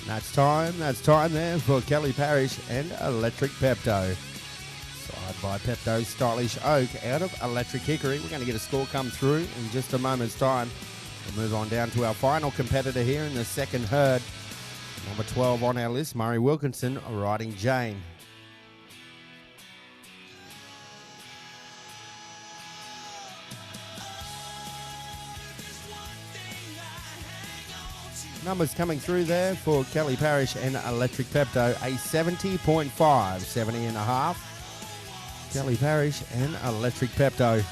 That's time there for Kelly Parrish and Electric Pepto. Side by Pepto's Stylish Oak out of Electric Hickory. We're going to get a score come through in just a moment's time. We'll move on down to our final competitor here in the second herd. Number 12 on our list, Murray Wilkinson, riding Jane. Numbers coming through there for Kelly Parrish and Electric Pepto, a 70.5, 70.5. Kelly Parrish and Electric Pepto.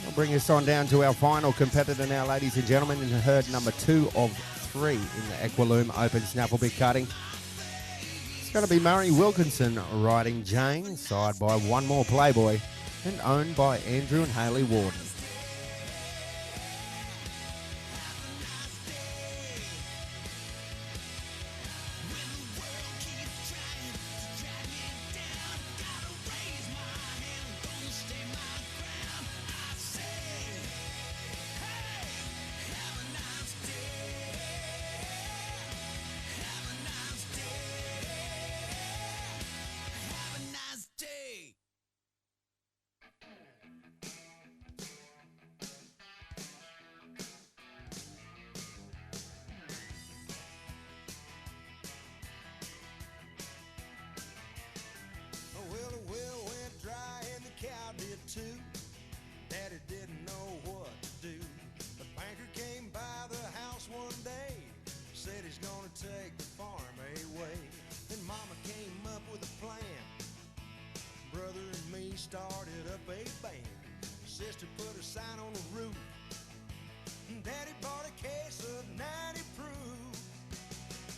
We'll bring us on down to our final competitor now, ladies and gentlemen, in herd number 2 of 3 in the Equiloom Open Snafflebit cutting. It's going to be Murray Wilkinson riding Jane, side by One More Playboy, and owned by Andrew and Hayley Warden. Daddy didn't know what to do. The banker came by the house one day, said he's gonna take the farm away. Then Mama came up with a plan. Brother and me started up a band. Sister put a sign on the roof. Daddy bought a case of 90 proof.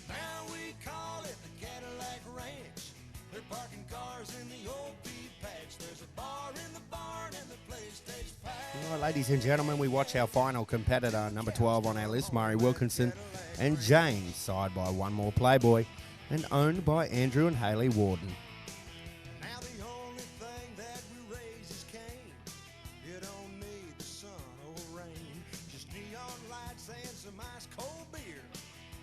Now we call it the Cadillac Ranch. They're parking cars in the old pea patch. There's a bar in the barn and the place stays packed. All right, ladies and gentlemen, we watch our final competitor, number 12 on our list, Murray Wilkinson, and Jane, side by One More Playboy, and owned by Andrew and Hayley Warden. Now the only thing that we raise is cane. You don't need the sun or rain. Just neon lights and some ice cold beer.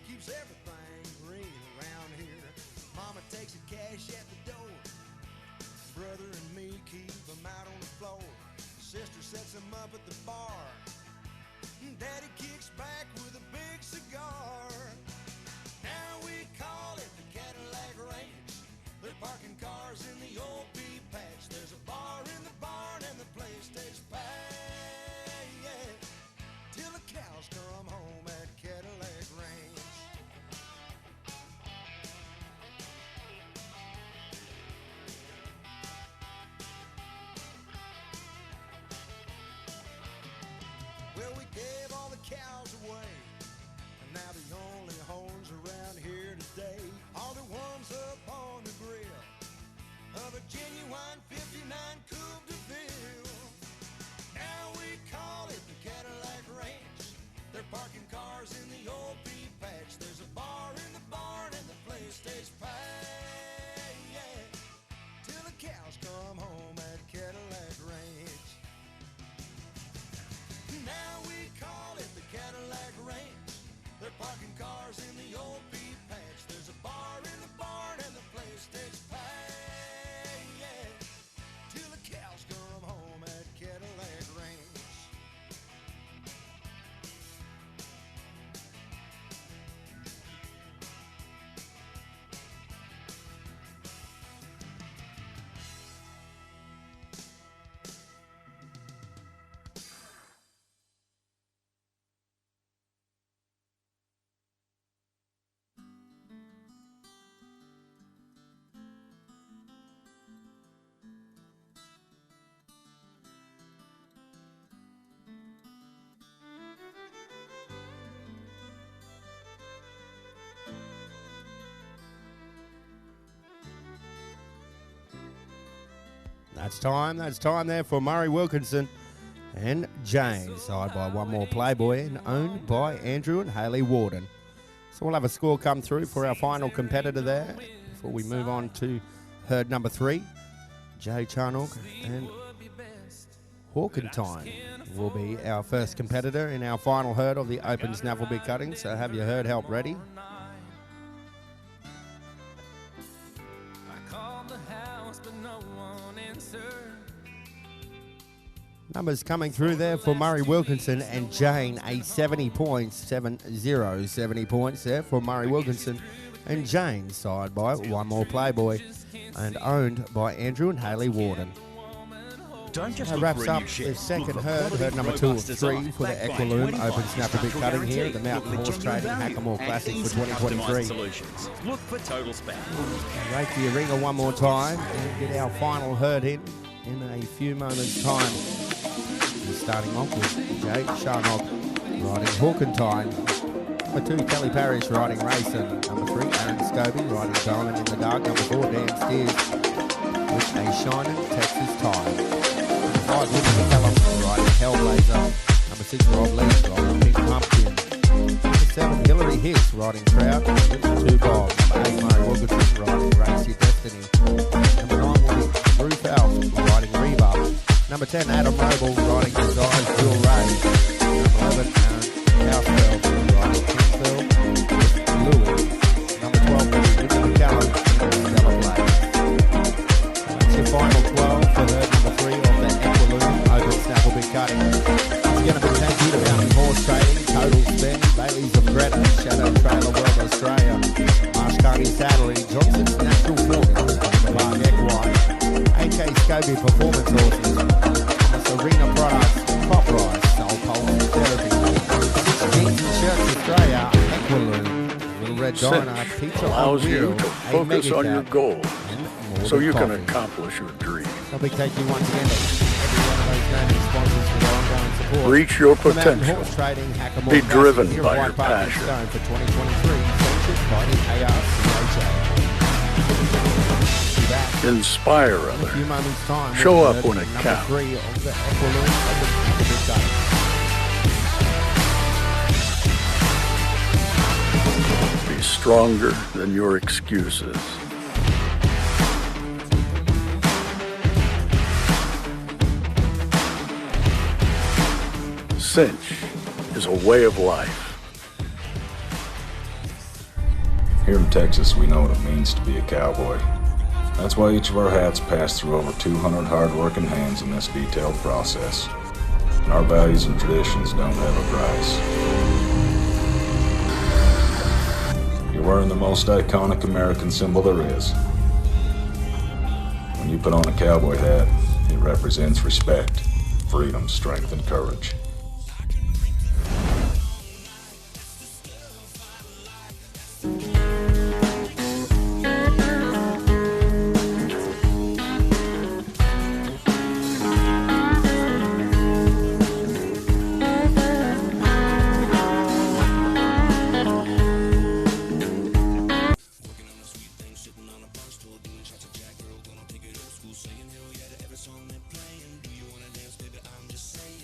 Keeps everything green around here. Mama takes the cash at the door. Brother and me keep them out on the floor. Sister sets them up at the bar. Daddy kicks back with a big cigar. Now we call it the Cadillac Ranch. They're parking cars in the old pea patch. There's a bar in the barn and the place stays packed. Yeah. Till the cows come home at Cadillac Ranch. Well, we gave all the cows away, and now the only horns around here today are the ones up on the grill of a genuine 59 Coupe de Ville. Now we call it the Cadillac Ranch. They're parking cars in the old pea patch. There's a bar in the barn and the place stays packed. Yeah, till the cows come home at Cadillac Ranch. Now we call it the Cadillac Ranch. They're parking cars in the old pea patch. There's a bar in the barn and the place stays packed. Yeah, till the cows come home at Cadillac Ranch. That's time there for Murray Wilkinson and Jane, side by One More Playboy, and owned by Andrew and Hayley Warden. So we'll have a score come through for our final competitor there before we move on to herd number 3. Jay Charnock and Hawkentine will be our first competitor in our final herd of the Open Snafflebit cutting. So have your herd help ready. I called the Numbers coming through there for Murray Wilkinson and Jane, a 70 points, 70 points there for Murray Wilkinson and Jane, side by one more Playboy, and owned by Andrew and Hayley Warden. Don't just That look wraps for a up new shed. the second Look for herd, quality, herd number 2 of robust 3 design, for the backed by Equiloom 25 Open Snafflebit structural cutting here at the guarantee. Mountain Look for Horse genuine Trading value Hackamore and Classics easy for 2023. customised solutions. Look for Total Span. Rate the arena one more time and get our final herd in a few moments' time. We're starting off with Jay Sharnock riding Hawkentine. Number 2, Kelly Parrish riding Racing. Number 3, Aaron Scobie riding Diamond in the Dark. Number 4, Dan Steers with a shining Texas Tide. Number 5, Whitney McCallum riding Hellblazer. Number 6, Rob Leach riding Pink Pumpkin. Number 7, Hillary Hicks riding Trout with 2 Bob. Number 8, Murray Wilkinson riding Race Your Destiny. Number 9 will be Ruth Alf riding Rebuff. Number 10, Adam Roble riding Desires Jewel Ray. Number 11, Aaron Housefeld riding Kingsfield with Louis. Number 12 will be Whitney McCallum and Stella Blake. That's your final 12 for herd number 3 of the Equiloom Open Snafflebit cutting. It's going to be thank you to Mountain Horse Trading, Total Spin, Baileys of Greta, Shadow Trailer World Australia, Marsh Carney Saddlery, Johnson's Natural Formula, Park Equine, AK Scobie Performance Horses, Arena Products, Pop Rice, Soul Pulse Therapy, 6 Jeans and Shirts Australia, Equiloom, Little Red Diner, Pizza allows on you Wheels, to a focus on your Megacab, goals and so more you than can coffee. accomplish your dream. So big thank you once again to every one of those gaming sponsors for their ongoing support. Reach your The Mountain potential. Horse Trading, Hackamore Be Classic driven here by at your White Park passion. Stone for 2023, sponsored by the ARCHA. Be back Inspire in a others. few moments' time. Show with up herd when it number counts. 3 of the Equiloom Open Snafflebit cutting. Be stronger than your excuses. Cinch is a way of life. Here in Texas, we know what it means to be a cowboy. That's why each of our hats pass through over 200 hard-working hands in this detailed process. And our values and traditions don't have a price. You're wearing the most iconic American symbol there is. When you put on a cowboy hat, it represents respect, freedom, strength, and courage. Every song they're playing, do you wanna dance, baby? I'm just saying.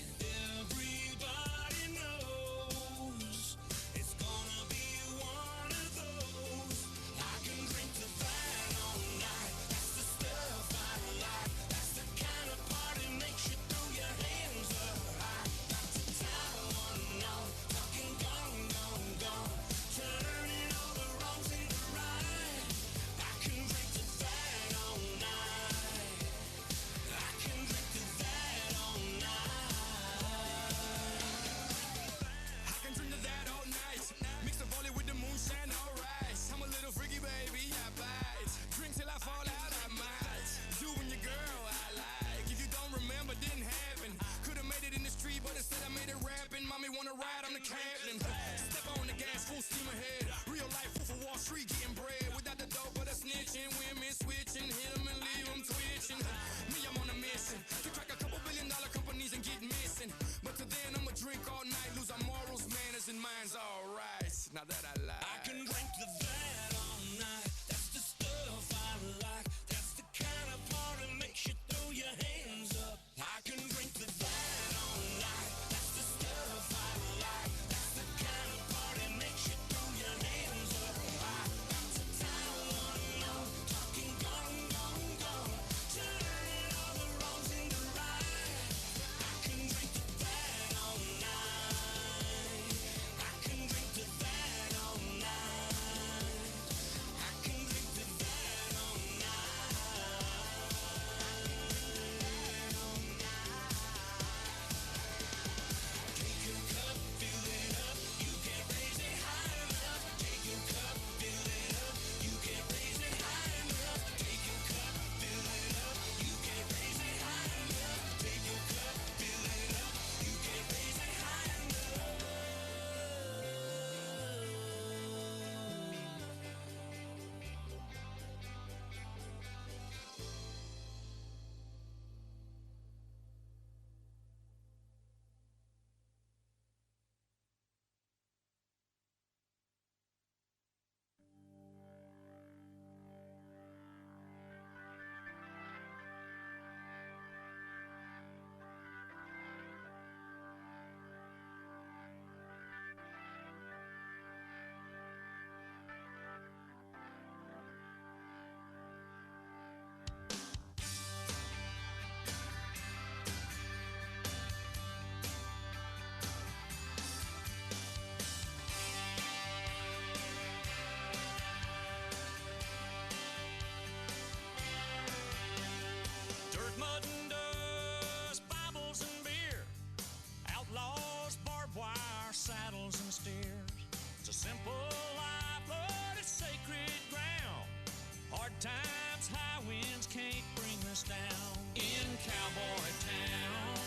us down in Cowboy Town.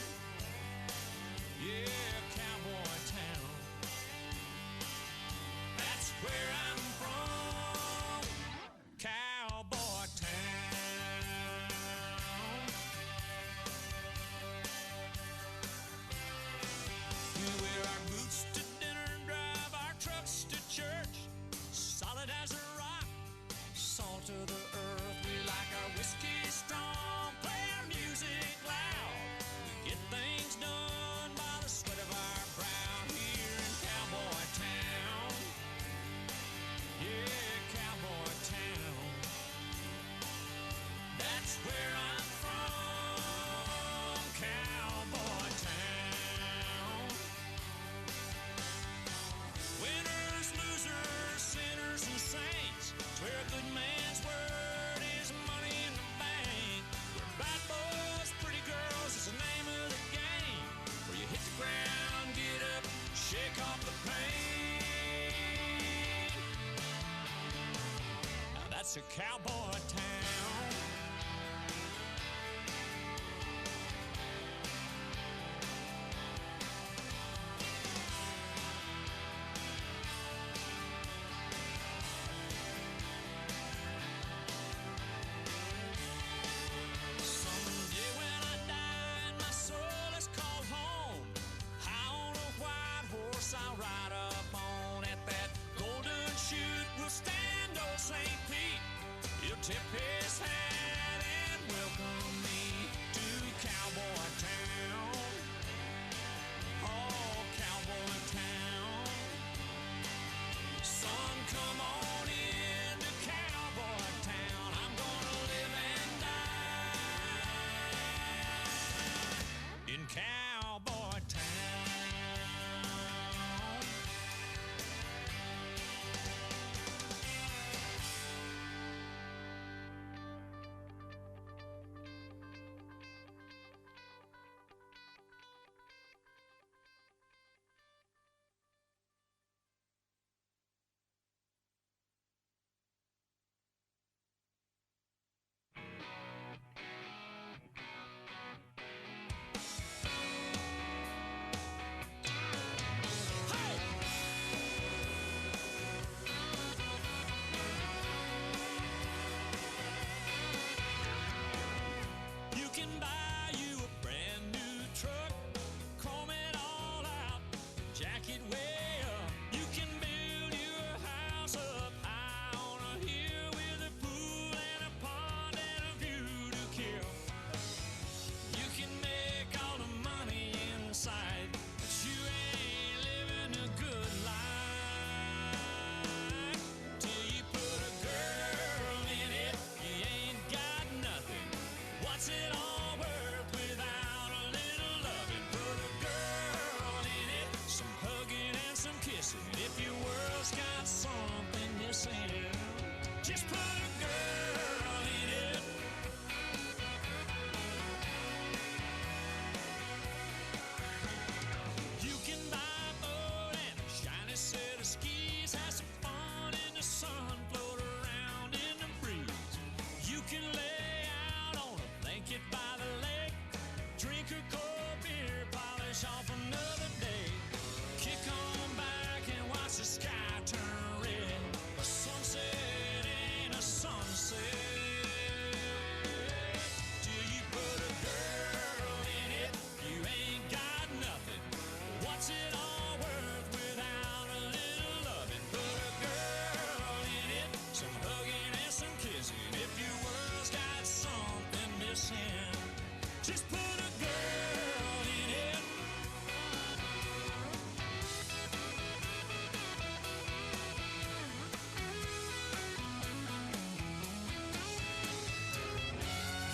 Yeah, Cowboy Town. That's where I'm from. Cowboy Town. We wear our boots to dinner and drive our trucks to church. Solid as a rock, salt of the earth. We like our whiskey strong, play our music loud. We get things done by the sweat of our brow here in Cowboy Town. Yeah, Cowboy Town. That's where I'm from, Cowboy Town. Winners, losers, sinners, and saints. It's where a good man's word is money in the bank. Where bad boys, pretty girls is the name of the game. Where you hit the ground, get up, shake off the pain. Now that's a Cowboy Town. Someday when I die and my soul is called home, high on a white horse I'll ride up on. At that golden chute will stand old St. Pete. He'll tip his hat and welcome me to Cowboy Town. Oh, Cowboy Town. Son, come on in to Cowboy Town. I'm gonna live and die in Cowboy Town. You can buy you a brand new truck, comb it all out, jack it way up. You can build you a house up high on a hill with a pool and a pond and a view to kill. You can make all the money inside, but you ain't living a good life till you put a girl in it. You ain't got nothing. What's it all worth without a little loving? Put a girl in it, some hugging and some kissing. If your world's got something missing, just put a girl in it. You can buy a boat and a shiny set of skis, have some fun in the sun, float around in the breeze. You can lay out on a blanket by the lake, drink a cold beer, polish off another day. Kick on back and watch the sky turn red. A sunset ain't a sunset till you put a girl in it. You ain't got nothing. What's it all worth without a little loving? Put a girl in it, some hugging and some kissing. If your world's got something missing, just put a girl in it.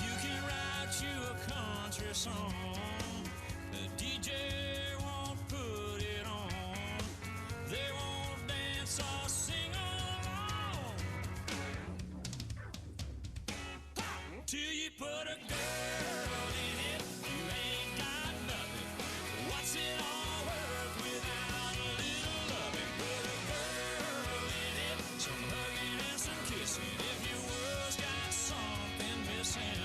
You can write you a country song, the DJ won't put it on. They won't dance or sing along till you put a girl in it. You ain't got nothing. What's it all worth without a little loving? Put a girl in it, some hugging and some kissing. If your world's got something missing,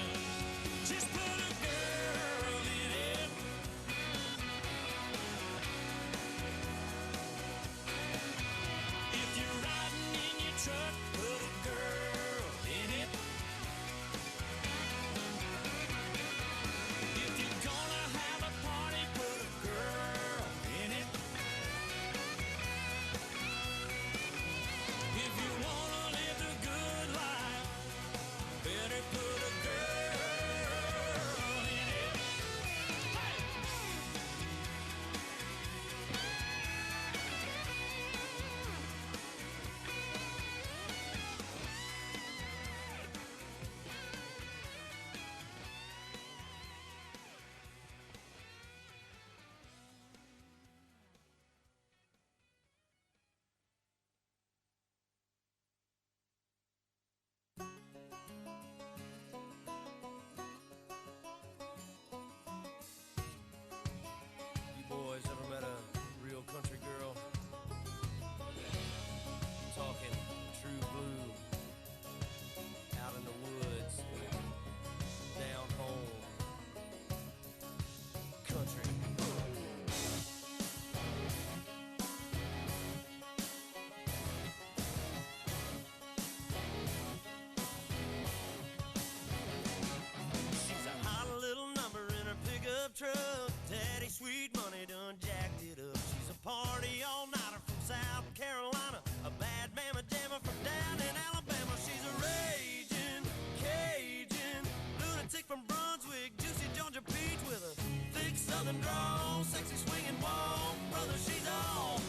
Southern drawl, sexy swinging wall, brother, she's all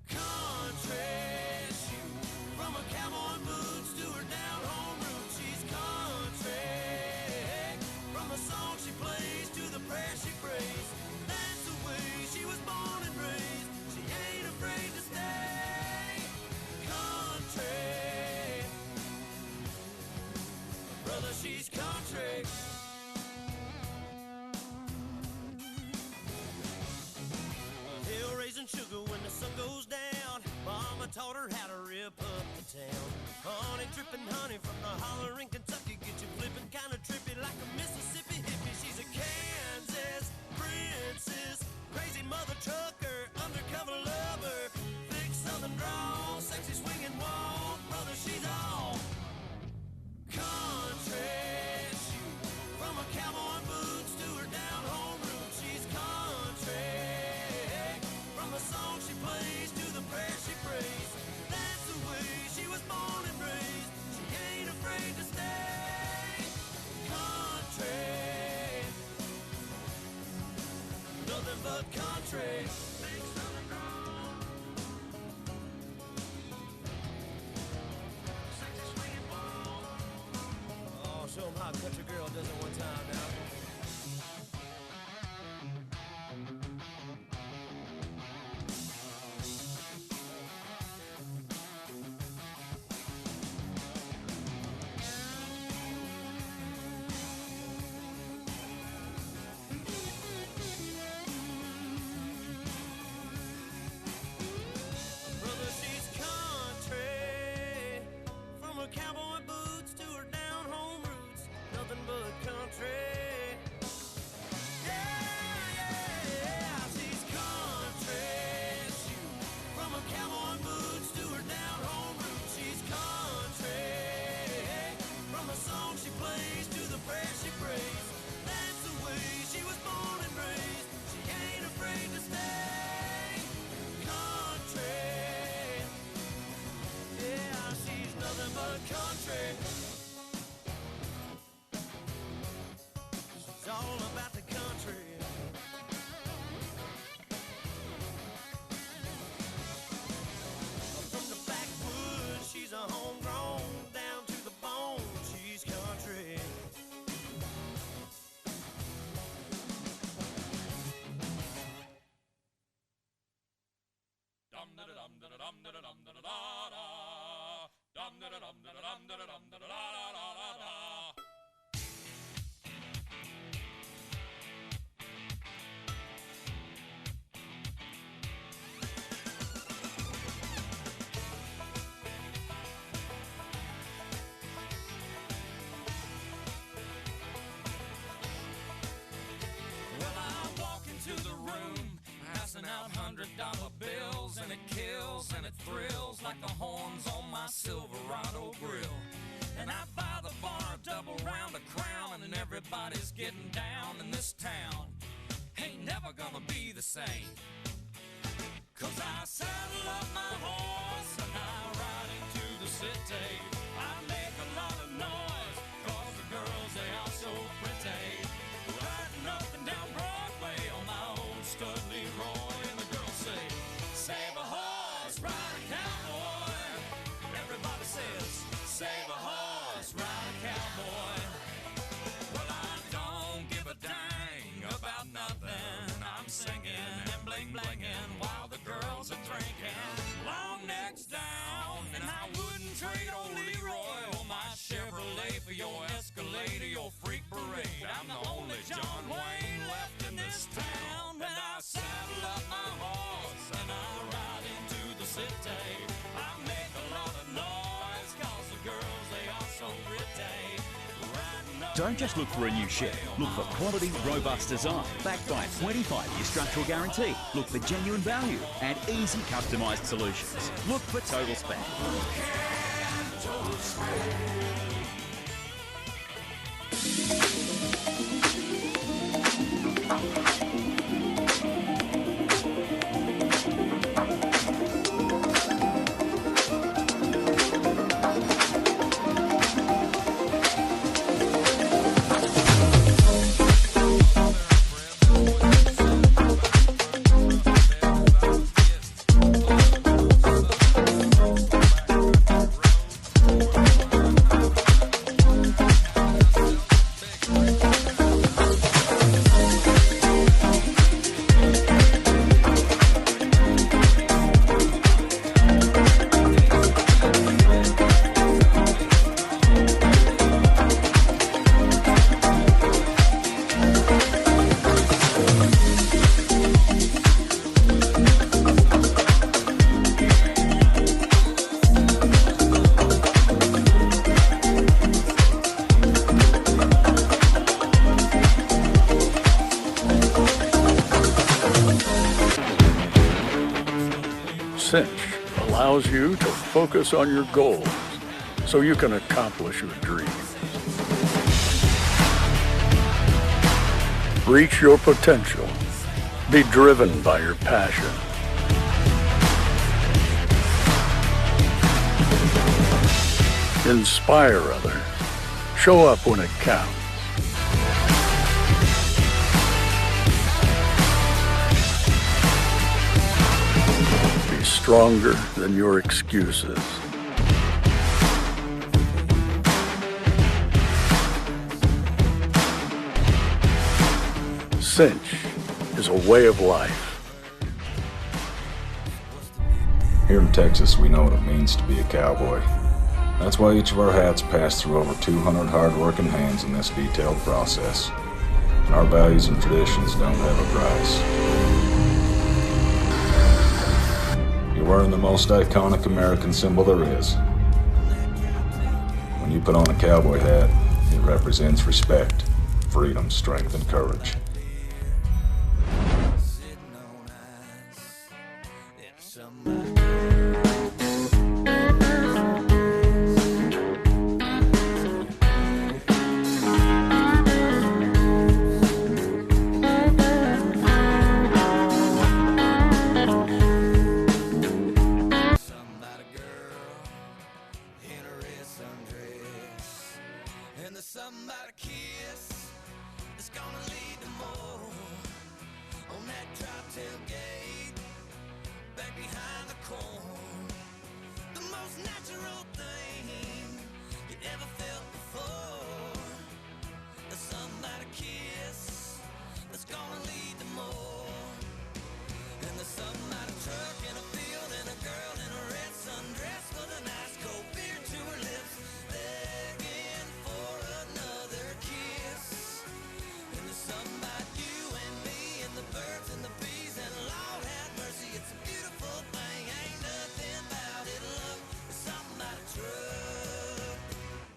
country. Shoot, from her cowboy boots to her down home roots, she's country. From the song she plays to the prayer she prays, that's the way she was born and raised. She ain't afraid to stay country. Brother, she's country. Hill raising sugar when the sun goes down. Mama taught her how to rip up the town. Honey dripping honey from the holler in Kentucky. Get you flipping kind of trippy like a Mississippi hippie. She's a Kansas princess, crazy mother trucker, undercover lover, thick southern drawl, sexy swinging wall, brother, she's all country. Shoot, from her cowboy boots to her down home roots, she's country. From the song she plays to the prayer she prays, that's the way she was born and raised. She ain't afraid to stay country. Nothing but country. Big southern drawl, sexy swinging wall. Oh, show 'em how a country girl does it one time now. Brother, she's country. From her cowboy boots to her down home roots, nothing but country. Yeah, yeah, she's country. Shoot, from her cowboy boots to her down home roots, she's country. From the song she plays to the prayer she prays, that's the way she was born and raised. She ain't afraid to stay country. Yeah, she's nothing but country. She's all about the country. From the backwoods, she's a homegrown, down to the bone, she's country. Well, I walk into the room, passing out $100 bills, and it kills and it thrills like the horns on my Silverado grill. And I buy the bar a double round of Crown, and everybody's getting down in this town. Ain't never gonna be the same, 'cause I saddle up my horse and I ride into the city. I make a lot of noise, 'cause the girls, they are so pretty. Riding up and down Broadway on my old stud Leroy, and the girls say, save a horse, ride a cowboy. Everybody says, save a horse, ride a cowboy. Well, I don't give a dang about nothing. I'm singing and bling-blinging while the girls are drinking. Long necks down, and I wouldn't trade old Leroy or my Chevrolet for your Escalade or your freak parade. I'm the only John Wayne left in this town. When I saddle up my horse and I ride into the city, I make a lot of noise, 'cause the girls, they are so pretty. Riding up Don't just look for a new shed. Look for quality, robust design backed by a 25-year structural guarantee. Look for genuine value and easy customised solutions. Look for Total Spec. Cinch allows you to focus on your goals so you can accomplish your dreams. Reach your potential. Be driven by your passion. Inspire others. Show up when it counts. Be stronger than your excuses. Cinch is a way of life. Here in Texas, we know what it means to be a cowboy. That's why each of our hats pass through over 200 hard-working hands in this detailed process. And our values and traditions don't have a price. You're wearing the most iconic American symbol there is. When you put on a cowboy hat, it represents respect, freedom, strength, and courage.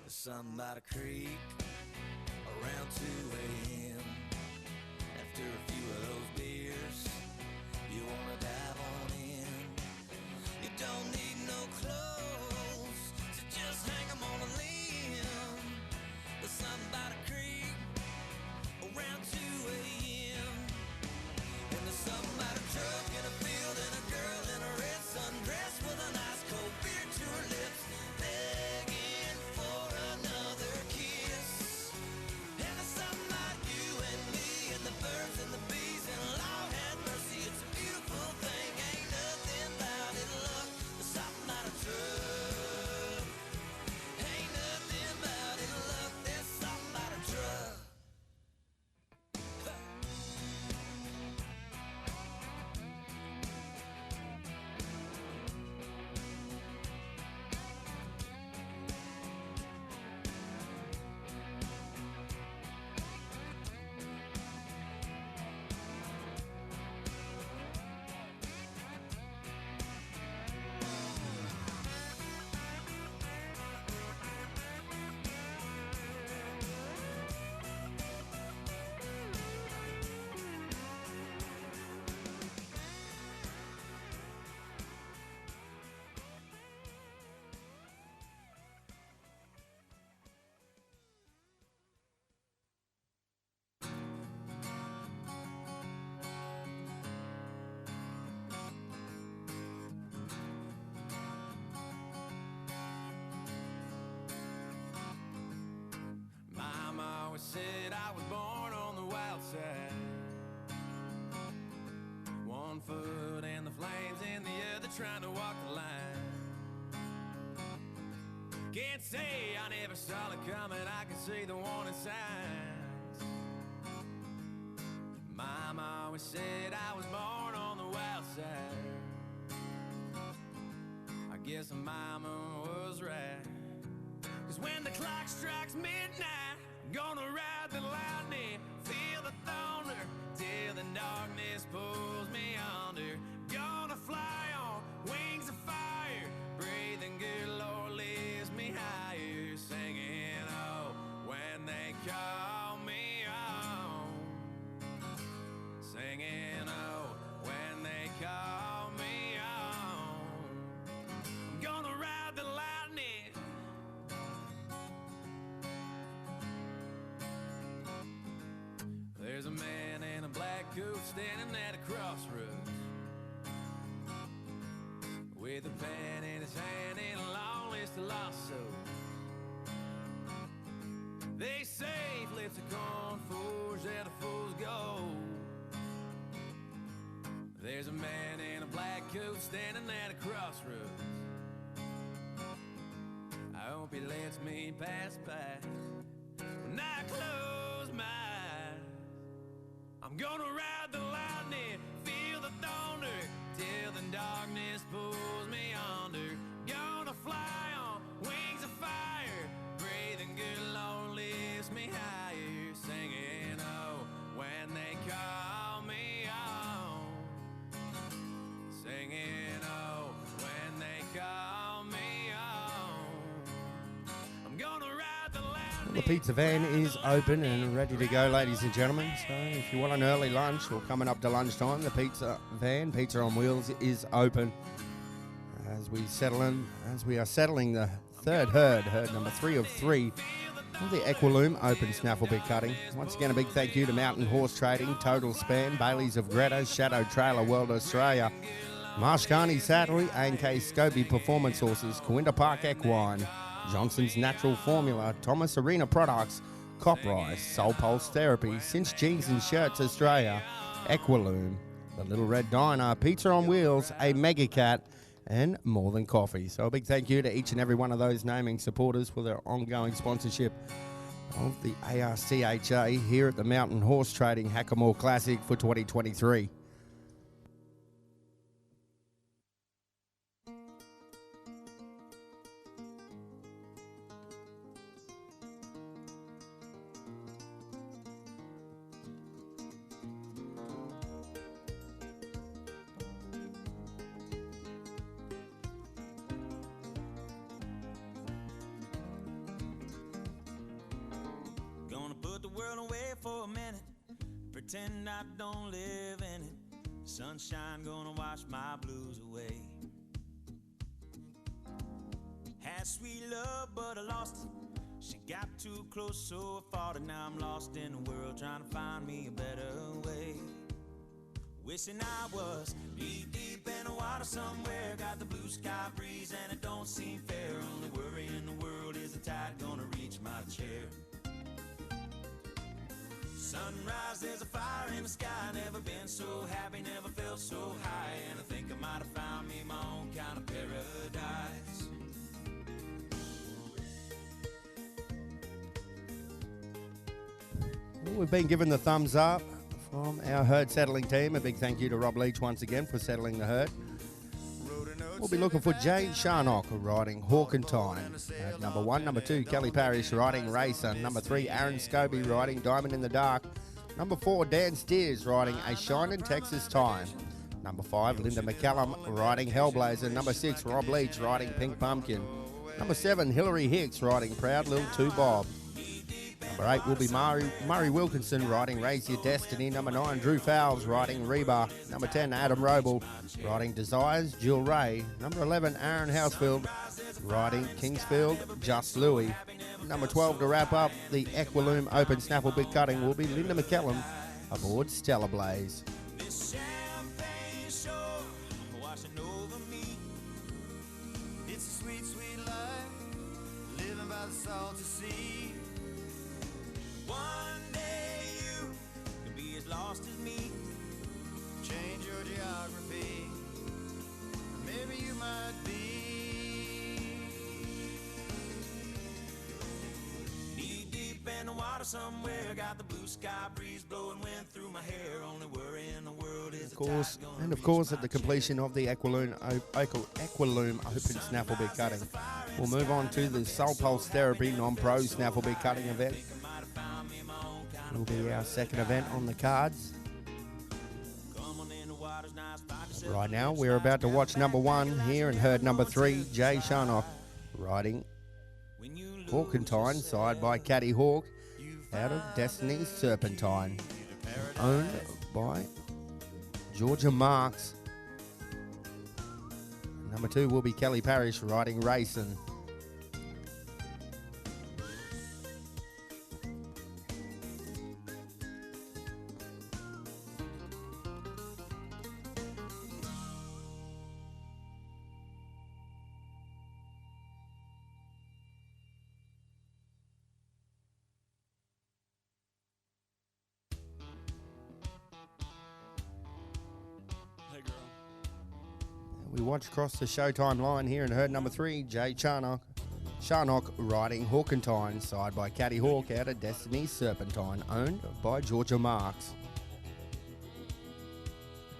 Something by the creek around 2 a.m. After a few of those beers, you wanna dive on in. You don't need no clothes to just hang 'em on a limb. There's something by the creek around 2 a.m. And there's something by the truck in a field and a girl in a red sundress with a nice cold beer to her lips, begging for another kiss. And there's something about you and me and the birds and the bees, and Lord have mercy, it's a beautiful thing. Ain't nothing about it, look, there's something about a truck. Ain't nothing about it, look, there's something about a truck. Mama always said I was born on the wild side. One foot in the flames and the other trying to walk the line. Can't say I never saw it coming, I can see the warning signs. Mama always said I was born on the wild side. I guess mama was right. 'Cause when the clock strikes midnight, I'm gonna ride the lightning, feel the thunder, till the darkness pulls me under. Gonna fly on wings of fire, breathing good, Lord lifts me higher, singing, oh, when they call me on. Singing, oh, when they call me on. standing at a crossroads with a pen in his hand and a long list of lost souls. They say flips a coin, fours out of fool's gold. There's a man in a black coat standing at a crossroads. I hope he lets me pass by. When I close my eyes, I'm gonna ride the lightning, feel the thunder, till the darkness pulls me under. Gonna fly on wings of fire, breathing good Lord lifts me higher, singing oh when they call me on, singing oh when they call me on. I'm gonna ride the lightning. The pizza van is open and ready to go, ladies and gentlemen. So if you want an early lunch or coming up to lunchtime, the pizza van, Pizza on Wheels, is open. As we are settling the third herd number 3 of 3 of the Equiloom Open Snafflebit cutting. Once again, a big thank you to Mountain Horse Trading, Total Span, Bailey's of Greta, Shadow Trailer World Australia, Marshcarney Saddlery, A&K Scobie Performance Horses, Corinda Park Equine, Johnson's Natural Formula, Thomas Arena Products, Coprise, Soul Pulse Therapy, Cinch Jeans and Shirts Australia, Equiloom, The Little Red Diner, Pizza on Wheels, A Mega Cat, and More Than Coffee. So a big thank you to each and every one of those naming supporters for their ongoing sponsorship of the ARCHA here at the Mountain Horse Trading Hackamore Classic for 2023. Pretend I don't live in it. Sunshine gonna wash my blues away. Had sweet love, but I lost it. She got too close, so I fought it. Now I'm lost in the world, trying to find me a better way. Wishing I was deep in the water somewhere. Got the blue sky breeze and it don't seem fair. Only worry in the world is the tide gonna reach my chair. Sunrise, there's a fire in the sky. Never been so happy, never felt so high. And I think I might have found me my own kind of paradise. Well, we've been given the thumbs up from our herd settling team. A big thank you to Rob Leach once again for settling the herd. We'll be looking for Jay Sharnock riding Hawk and Time. Number 1, number 2, Kelly Parrish riding Racer. Number 3, Aaron Scobie riding Diamond in the Dark. Number 4, Dan Steers riding A Shine in Texas Time. Number 5, Linda McCallum riding Hellblazer. Number 6, Rob Leach riding Pink Pumpkin. Number 7, Hillary Hicks riding Proud Little 2 Bob. Number 8 will be Murray Wilkinson riding Raise Your Destiny. Number 9, Drew Fowles riding Reba. Number 10, Adam Roble riding Desires, Jill Ray. Number 11, Aaron Housefield riding Kingsfield, Just Louis. Number 12 to wrap up the Equiloom Open Snafflebit cutting will be Linda McCallum aboard Stellar Blaze. This champagne shore washing over me. It's a sweet, sweet life, living by the salty sea. One day you could be as lost as me. Change your geography, maybe you might be. Knee deep in the water somewhere, got the blue sky breeze blowing wind through my hair. Only worry in the world is Of course, at the completion of the Equiloom Open Snafflebit cutting, we'll move on to the Soul Pulse Therapy Non-Pro Snafflebit cutting event. It'll be our second event on the cards. Right now, we're about to watch number 1 here and herd number 3, Jay Sharnock, riding Hawkentine, side by Caddy Hawk, out of Destiny's Serpentine, owned by Georgia Marks. Number 2 will be Kelly Parrish riding Racing. we watched across the Showtime line here and heard number 3, Jay Charnock riding Hawkentine, side by Caddy Hawk out of Destiny Serpentine, owned by Georgia Marks.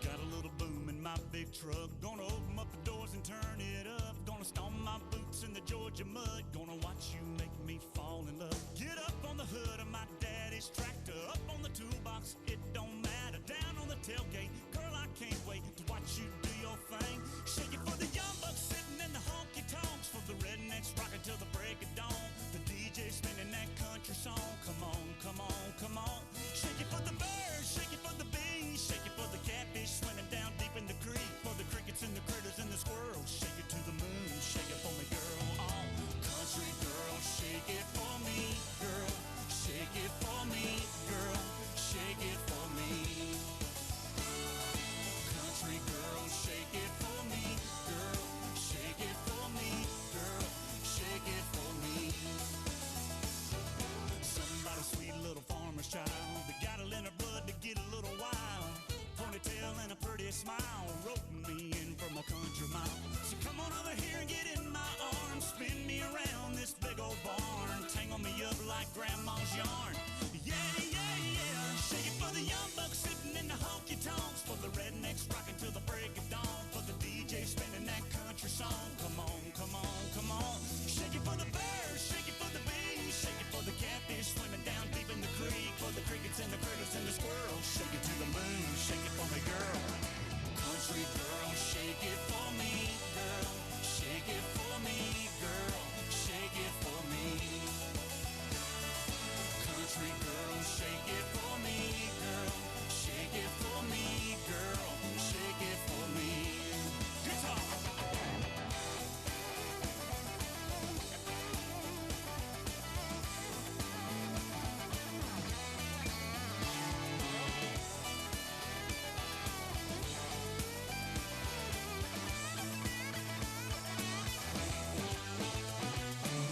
Got a little boom in my big truck. Gonna open up the doors and turn it up. Gonna stomp my boots in the Georgia mud. Gonna watch you make me fall in love. Get up on the hood of my daddy's tractor. Up on the toolbox, it don't matter. Down on the tailgate, girl, I can't wait to watch you do your thing. Shake it for the young bucks sitting in the honky tonks. For the rednecks rocking till the break of dawn. The DJ spinning that country song. Come on, come on, come on. Shake it for the birds, shake it for the bees. Shake it for the catfish swimming down deep in the creek. For the crickets and the critters and the squirrels. Shake it to the moon, shake it for me, girl. Oh, country girl, shake it for me, girl. Shake it for me, girl. Shake it for me. Country girl, shake it for me, girl. Shake it for me, girl. Shake it for me. Somebody sweet little farmer's child that got it in her blood to get a little wild. Ponytail and a pretty smile, roping me in from a country mile. So come on over here and get in my arms, spin me around this big old barn, tangle me up like grandma's yarn. Yeah, yeah, yeah. Shake it for the young bucks sitting in the honky tonks, for the rednecks rocking till the break of dawn, for the DJ spinning that country song. Come on, come on, come on. Shake it for the birds, shake it for the bees, shake it for the catfish swimming down deep in the creek, for the crickets and the critters and the squirrels. Shake it to the moon, shake it for me, girl. Country girl, shake it for me, girl. Shake it for me, girl. Shake it for me. Country girl, shake it for me, girl. Shake it for me, girl. Shake it for me. Guitar.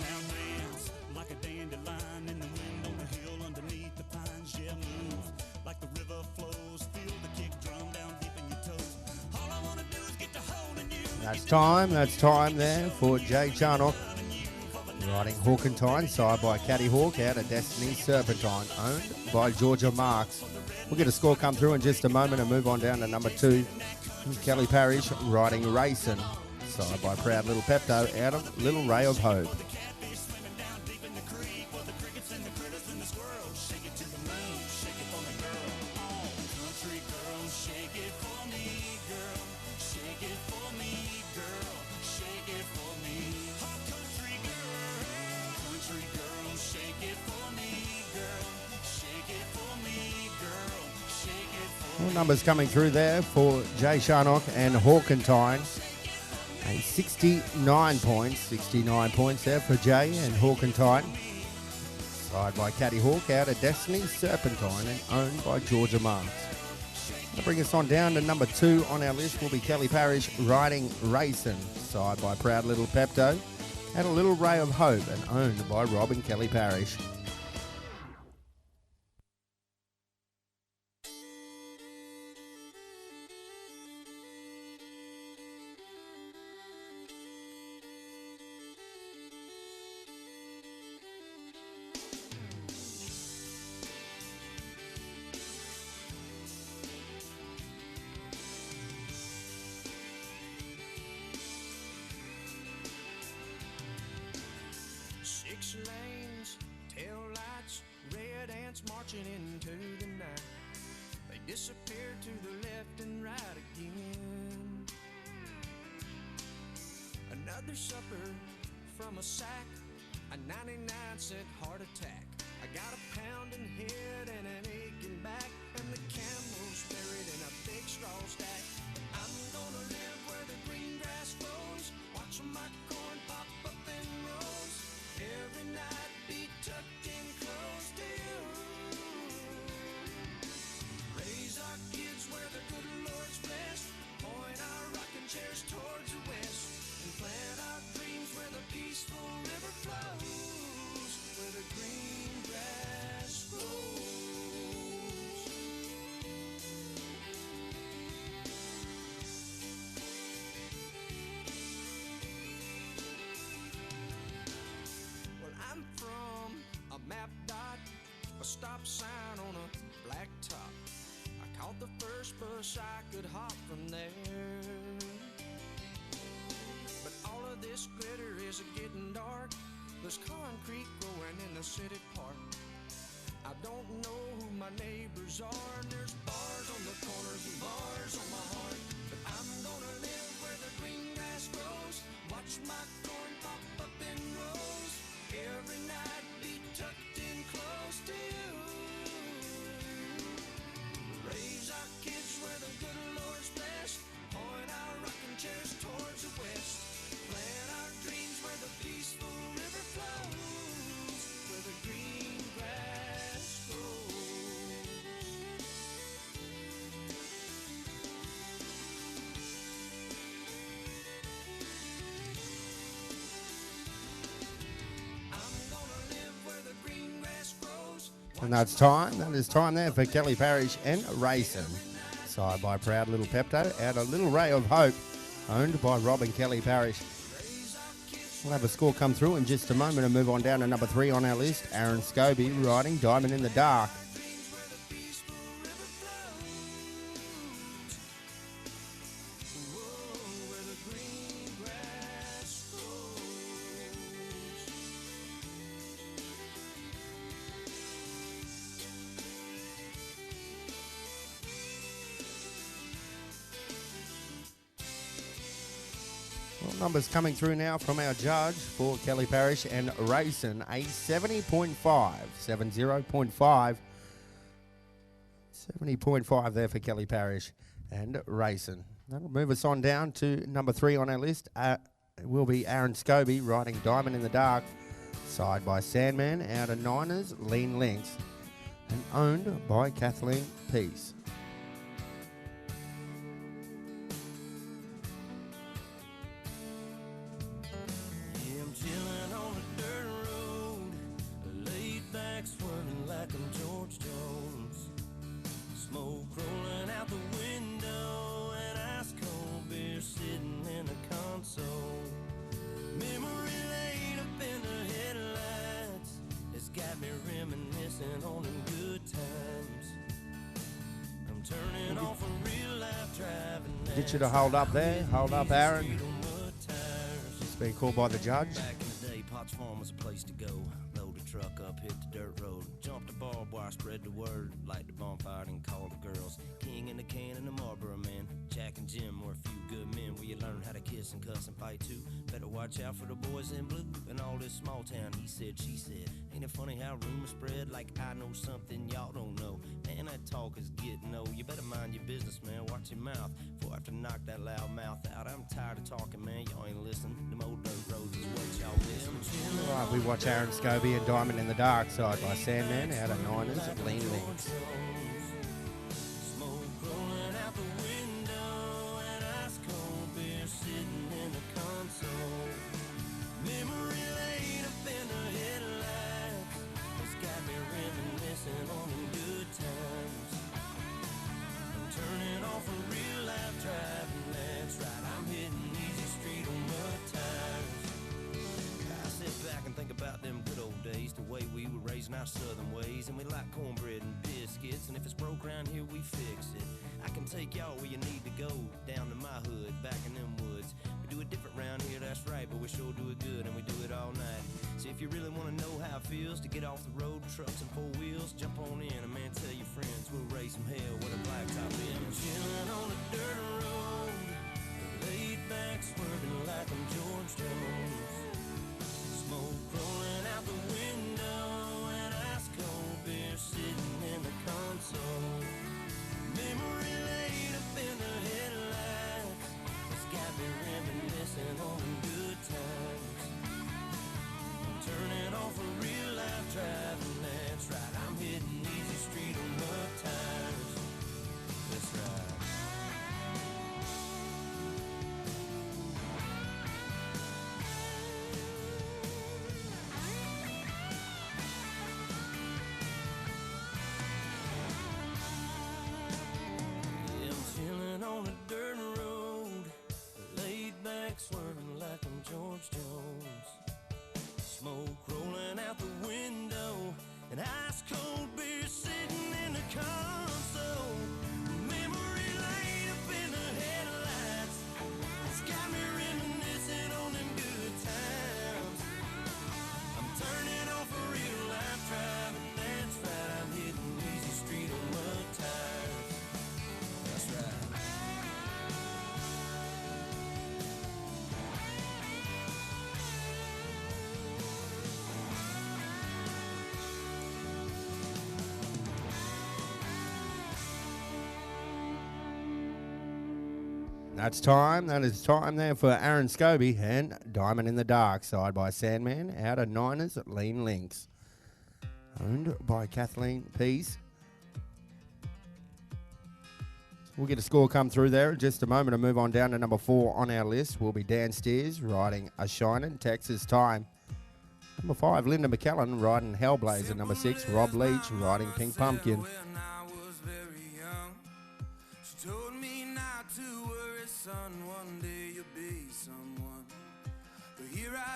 Now dance like a dandelion in the wind on the hill underneath the pines. Yeah, move like the river flows. Feel the kick drum down deep in your toes. All I wanna do is get to holding you. That's time there for Jay Charnock riding Hawkentine, side by Caddy Hawk out of Destiny Serpentine, owned by Georgia Marks. We'll get a score come through in just a moment and move on down to number 2. Kelly Parrish riding Racing, side by Proud Little Pepto out of Little Ray of Hope. All numbers coming through there for Jay Charnock and Hawkentine. A 69 points there for Jay and Hawkentine. Side by Caddy Hawk out of Destiny Serpentine and owned by Georgia Marks. That'll bring us on down to number 2 on our list will be Kelly Parrish riding Racing, side by Proud Little Pepto and a Little Ray of Hope and owned by Rob and Kelly Parrish. Six lanes, tail lights, red ants marching into the night. They disappear to the left and right again. Another supper from a sack, a 99-cent heart attack. I got a pounding head and an aching back, and the camel's buried in a big straw stack. I'm gonna live where the green grass grows, watching my corn pop up in rows. Every night be tucked in close to you. Raise our kids where the good Lord's blessed. Point our rocking chairs towards the west. And plant our dreams where the peaceful river flows. Where the green grass grows. bus stop sign on a black top. I caught the first bus I could hop from there. But all of this glitter is getting dark. There's concrete growing in the city park. I don't know who my neighbors are, and there's bars on the corners and bars on my heart. But I'm gonna live where the green grass grows, watch my corn pop up in rows, every night be tucked in close to you. Raise our kids where the good Lord's blessed, point our rocking chairs towards the west, plant our dreams where the peaceful river flows, where the green grass grows. I'm gonna live where the green grass grows. And that's time. That is time there for Kelly Parish and Racing. Side by Proud Little Pepto out a Little Ray of Hope, owned by Rob and Kelly Parish. We'll have a score come through in just a moment and move on down to number 3 on our list. Aaron Scobie riding Diamond in the Dark. Numbers coming through now from our judge for Kelly Parish and Racing. A 70.5. 70.5. 70.5 there for Kelly Parish and Racing. That'll move us on down to number 3 on our list. It will be Aaron Scobie riding Diamond in the Dark. Side by Sandman out of Niners, Lean Links. And owned by Kathleen Peace. Get you to hold up there. Hold up, Aaron. It's been called by the judge. Back in the day, Potts Farm was a place to go. Load the truck up, hit the dirt road. Jump the barbed wire, spread the word. Light the bonfire and call the girls. King in the can and the Marlboro man. Jack and Jim were a few good men where you learn how to kiss and cuss and fight too. Better watch out for the boys in blue and all this small town. He said, she said. Ain't it funny how rumors spread like I know something y'all don't know? Man, that talk is getting old. You better mind your business, man. Watch your mouth before I have to knock that loud mouth out. I'm tired of talking, man. Y'all ain't listening. Them old dirt roads is what y'all missing. All right, we watch Aaron Scobie and Diamond in the Dark. Side by Sandman out of Niners, Lean Links. Our southern ways, and we like cornbread and biscuits, and if it's broke around here we fix it. I can take y'all where you need to go, down to my hood, back in them woods. We do it different round here, that's right, but we sure do it good, and we do it all night. So if you really want to know how it feels to get off the road, trucks and 4 wheels, jump on in, and man, tell your friends we'll raise some hell with a blacktop in. Chillin' on the dirt road, laid back, swerving like I'm George Jones. Smoke rolling out the window, sitting in the console. Memory laid up in the headlights. It's got me reminiscing on good times. I'm turning off a real life driving, that's right. I'm hitting easy street on That's time. That is time there for Aaron Scobie and Diamond in the Dark, side by Sandman, out of Niners at Lean Links. Owned by Kathleen Pease. We'll get a score come through there in just a moment and move on down to number 4 on our list. Will be Dan Steers riding A Shinin' Texas Time. Number 5, Linda McKellen riding Hellblazer. Number 6, Rob Leach riding Pink Pumpkin.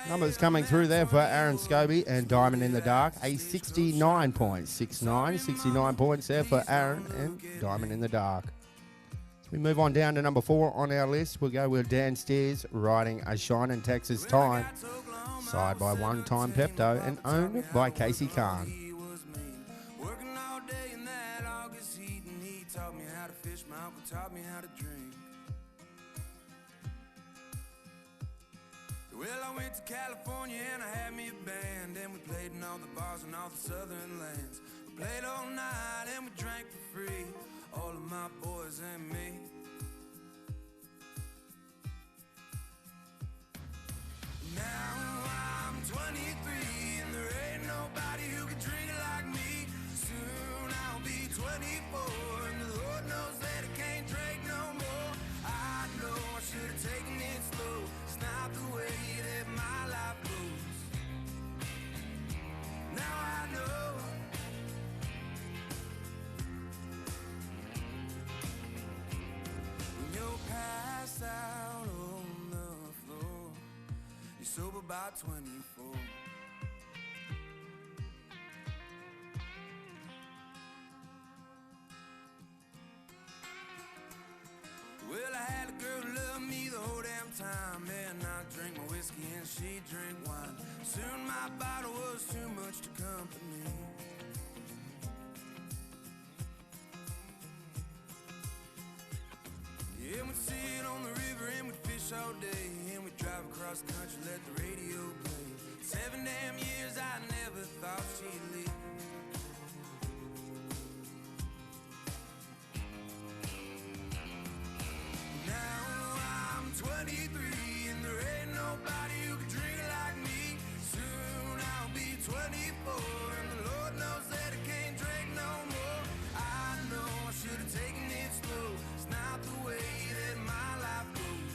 Numbers coming through there for Aaron Scobie and Diamond in the Dark. A 69 points. 69 points there for Aaron and Diamond in the Dark. As we move on down to number 4 on our list, we'll go with Dan Steers riding A Shinin' Texas Time. Side by One Time Pepto and owned by Casey Kahn. Well, I went to California and I had me a band, and we played in all the bars and all the southern lands. We played all night and we drank for free, all of my boys and me. Now I'm 23 and there ain't nobody who can drink like me. Soon I'll be 24 and the Lord knows that I can't drink no more. I know I should have taken it slow. It's not the way that my life goes. Now I know. When you're passed out on the floor, you're sober by 24. Well, I had a girl who loved me the whole damn time, and I drank my whiskey and she drank wine. Soon my bottle was too much to company. Yeah, we'd sit on the river and we'd fish all day, and we'd drive across the country, let the radio play. 7 damn years I never thought she'd leave. Now I'm 23 and there ain't nobody who can drink like me. Soon I'll be 24 and the Lord knows that I can't drink no more. I know I should have taken it slow. It's not the way that my life goes.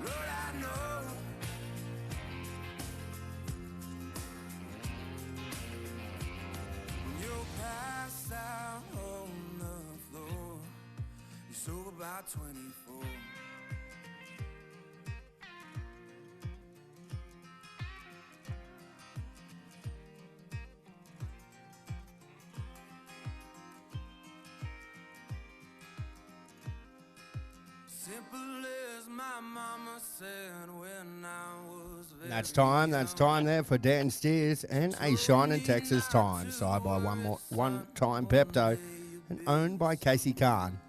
Lord, I know. When you're passed out on the floor, you're sober by 24. Simple as my mama said when I was very That's time there for Dan Steers and A Shinin' Texas Time. Side by One Time Pepto and owned by Casey Kahn.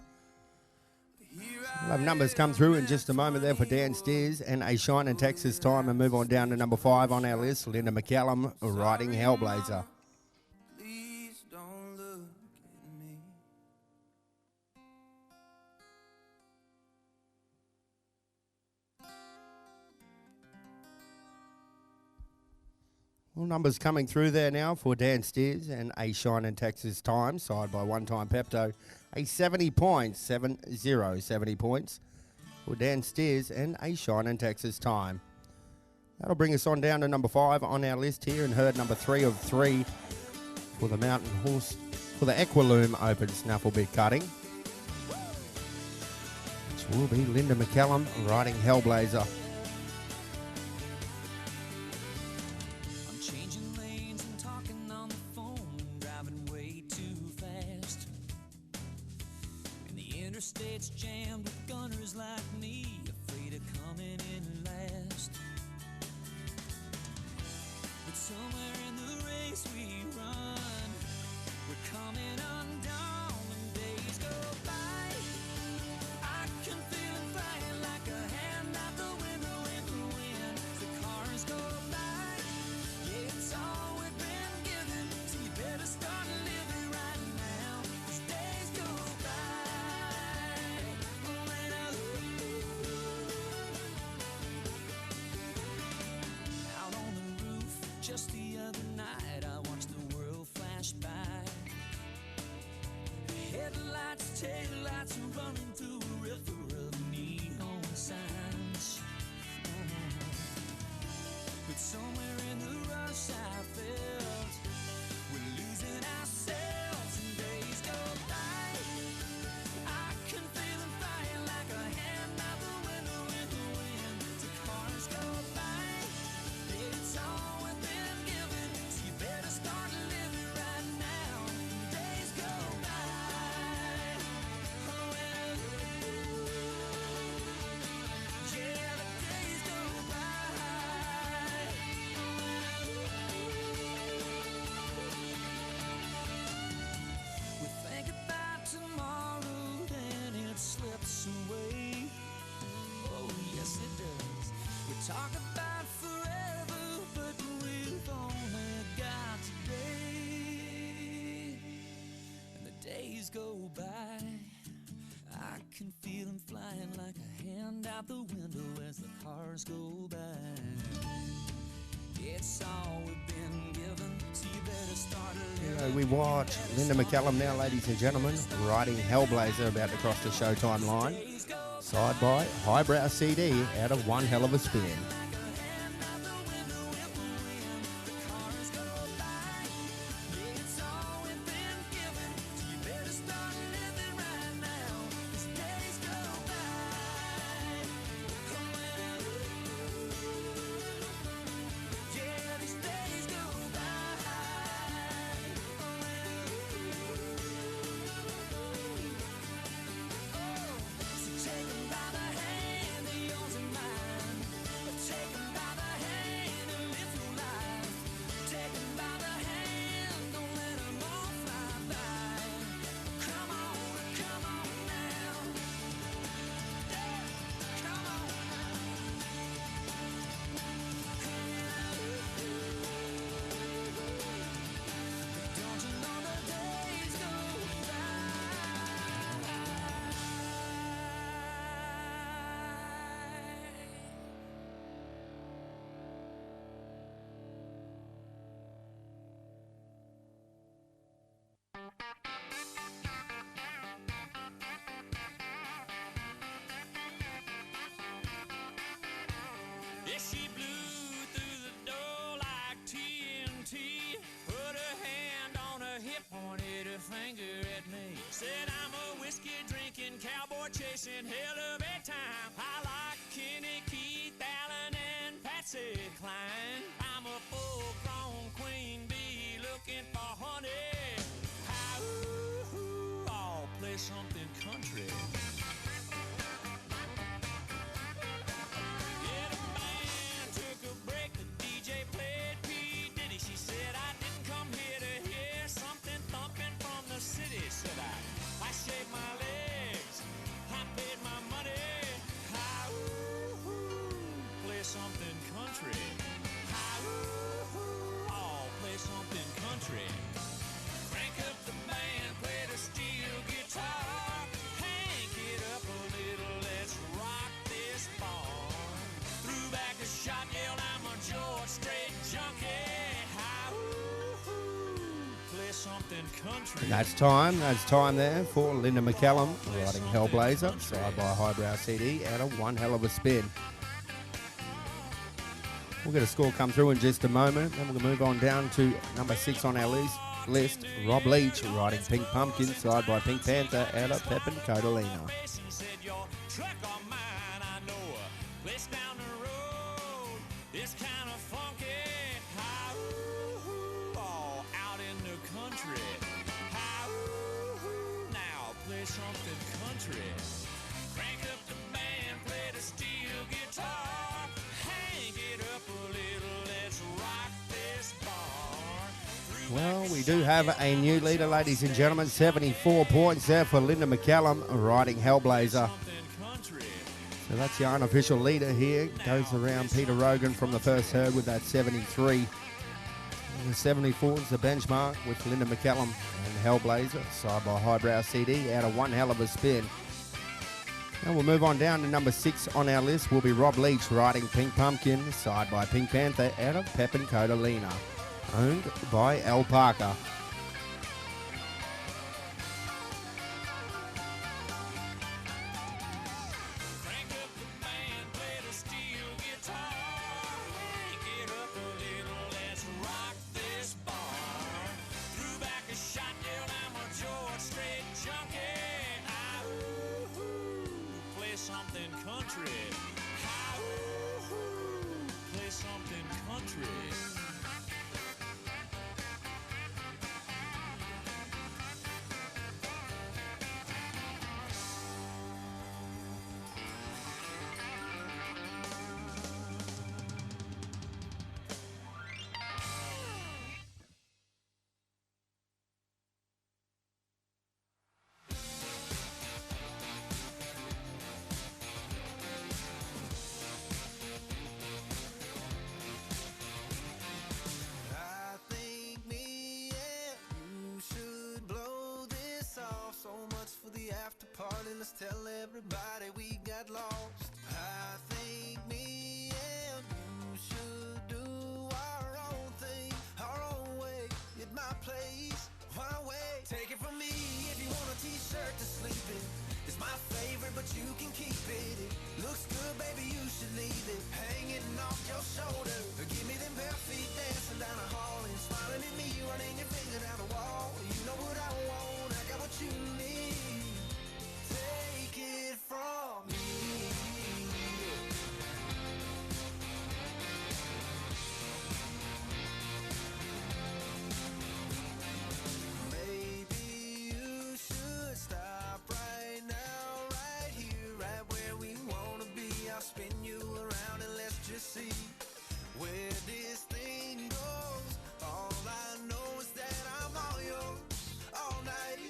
We'll have numbers come through in just a moment there for Dan Steers and A Shinin' Texas Time, and move on down to number 5 on our list, Linda McCallum riding Hellblazer. Please don't look at me. Well, numbers coming through there now for Dan Steers and A Shinin' Texas Time, side by One Time Pepto. A 70 points, 70 points for Dan Steers and A Shinin' Texas Time. That'll bring us on down to number 5 on our list here, and herd number 3 of 3 for the Mountain Horse, for the Equiloom Open Snafflebit cutting. Which will be Linda McCallum riding Hellblazer. I'm changing lanes and talking on the phone, driving way too fast. And the interstate's jammed with gunners like me, afraid of coming in last. But somewhere in the race we run, we're coming undone when days go by. I can feel it flying like a hand out the window in the wind. The cars go by, yeah, it's all we've been given, so you better start living right now, 'cause days go by. Oh, Headlights, taillights running through a river of neon signs. But somewhere in the rush I felt we're losing ourselves and days go by. I can feel them flying like a hand out the window in the wind. The cars go by. It's all we've been given, so you better start living right now. Days go by. Oh, well. Yeah, the days go by. We think about tomorrow, then it slips away. Oh, yes, it does. We talk about forever, but we've only got today. And the days go by. I can feel them flying like a hand out the window as the cars go by. It's all we've been given, so you better start living. We watch Linda McCallum now, ladies and gentlemen, riding Hellblazer about to cross the Showtime line. Side by Highbrow CD out of One Hell of a Spin. Yeah, she blew through the door like TNT. Put her hand on her hip, pointed her finger at me. Said I'm a whiskey drinking cowboy chasing hell of a time. I like Kenny, Keith, Allen, and Patsy Cline. I'm a full-grown queen bee looking for honey. How, I'll play something country. Said I shaved my legs, I paid my money. Hi, play something country. Hi, oh, play something country. Crank up the band, play the steel guitar. Hank it up a little, let's rock this bar. Threw back a shot, yelled I'm a George Strait junkie. Something country. And that's time there for Linda McCallum riding Hellblazer, side by Highbrow CD out of One Hell of a Spin. We'll get a score come through in just a moment, then we'll move on down to number 6 on our list, Rob Leach riding Pink Pumpkin, side by Pink Panther out of Pep and Catalina. Something country. Crank up the band, play the steel guitar. Hang it up a little, let's rock this bar. Well, we do have a new leader, ladies and gentlemen. 74 points there for Linda McCallum riding Hellblazer. So that's the unofficial leader here. Goes around Peter Rogan from the first herd with that 73. And the 74 is the benchmark with Linda McCallum and Hellblazer, side by Highbrow CD out of One Hell of a Spin. Now we'll move on down to number 6 on our list. Will be Rob Leach riding Pink Pumpkin, side by Pink Panther out of Pep and Catalina, owned by Al Parker. junkie. Hi-hoo, play something country. Hi-hoo, play something country. I think me and you should blow this off. So much for the after party, let's tell everybody we got lost. I think me and you should do our own thing, our own way, at my place. Why wait? Take it from me if you want a t-shirt to sleep in. It's my favorite, but you can keep it. It looks good, baby, you should leave it hanging off your shoulder. Give me them bare feet dancing down the hall and smiling at me, running your finger down the wall. You know what I want, I got what you need. Take it from me. Maybe you should stop right now, right here, right where we wanna be. I'll spin you around and let's just see where this thing goes. All I know is that I'm all yours all night.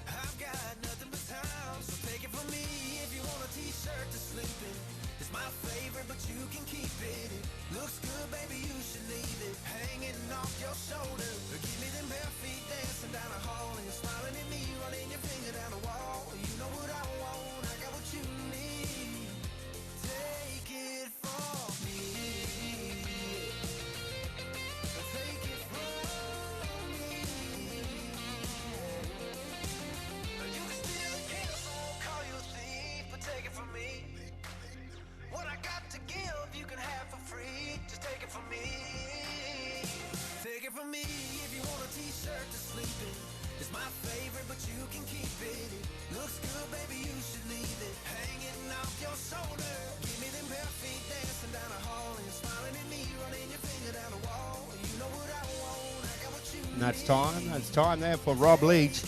I've got nothing but time, so take it from me if you want a t-shirt to sleep in. It's my favorite, but you can keep it. It looks good, baby, you should leave it hanging off your shoulder. Give me them bare feet dancing down the hall and smiling at me, running your finger down the wall. You know what I want, I got what you need. Take it from me. Take it from me. You can still kill, so I won't call you a thief, but take it from me. What I got to give, you can have for free. Just take it from me. Take it from me if you want a t-shirt to sleep in. It's my favorite, but you can keep it. It looks good, baby, you should leave it hanging off your shoulder. Give me them bare feet dancing down the hall and smiling at me, running your finger down the wall. You know what I want, I got what you need. And that's time there for Rob Leach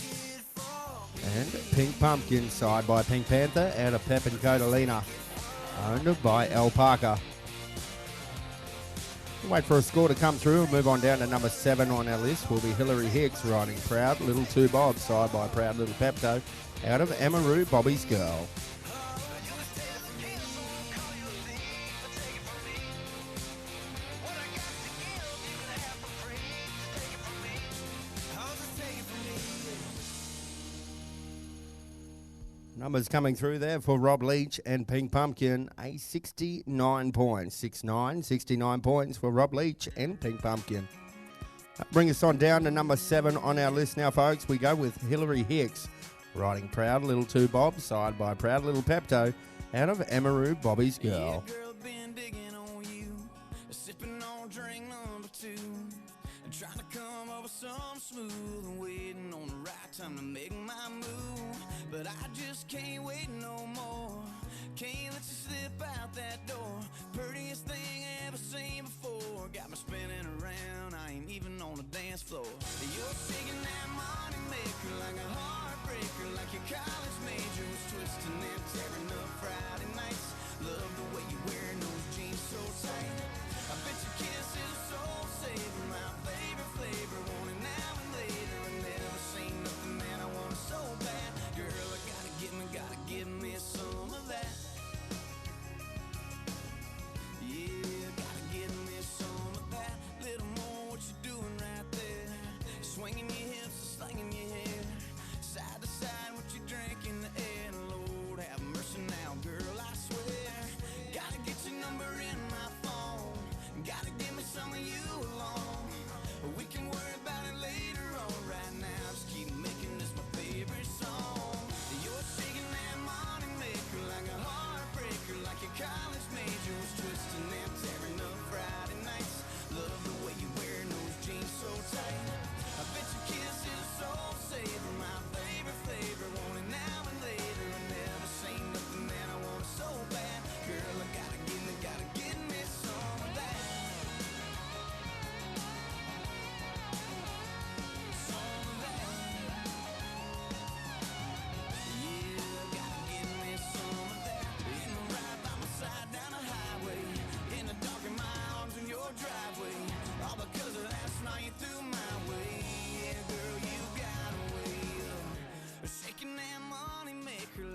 and Pink Pumpkin, side by Pink Panther, out of Pep and Codalina, owned by Al Parker. We'll wait for a score to come through and move on down to number 7 on our list. Will be Hillary Hicks riding Proud Little Two Bob, side by Proud Little Pepto, out of Emeroo, Bobby's Girl. Numbers coming through there for Rob Leach and Pink Pumpkin, a 69 points. 69 points for Rob Leach and Pink Pumpkin. Bring us on down to number 7 on our list now, folks. We go with Hillary Hicks, riding Proud Little Two Bob, side by Proud Little Pepto, out of Emeroo, Bobby's Girl. Girl, been digging on you, sipping on drink number 2, and trying to come up with some smooth and waiting on the right time to make my move. But I just can't wait no more. Can't let you slip out that door. Prettiest thing I ever seen before. Got me spinning around, I ain't even on the dance floor. You're shaking that money maker like a heartbreaker, like your college major was twisting and tearing up Friday nights. Love the way you're wearing those jeans so tight. I bet your kiss is so saver, my favorite flavor. Want it now and later. I never seen nothing that I want so bad. Girl, I gotta give me some of that. Yeah, gotta give me some of that. Little more what you doing right there. Swinging your hips and slinging your hair. Side to side, what you drink in the air. Lord, have mercy now, girl, I swear. Gotta get your number in my phone. Gotta give me some of you alone. We can worry about it later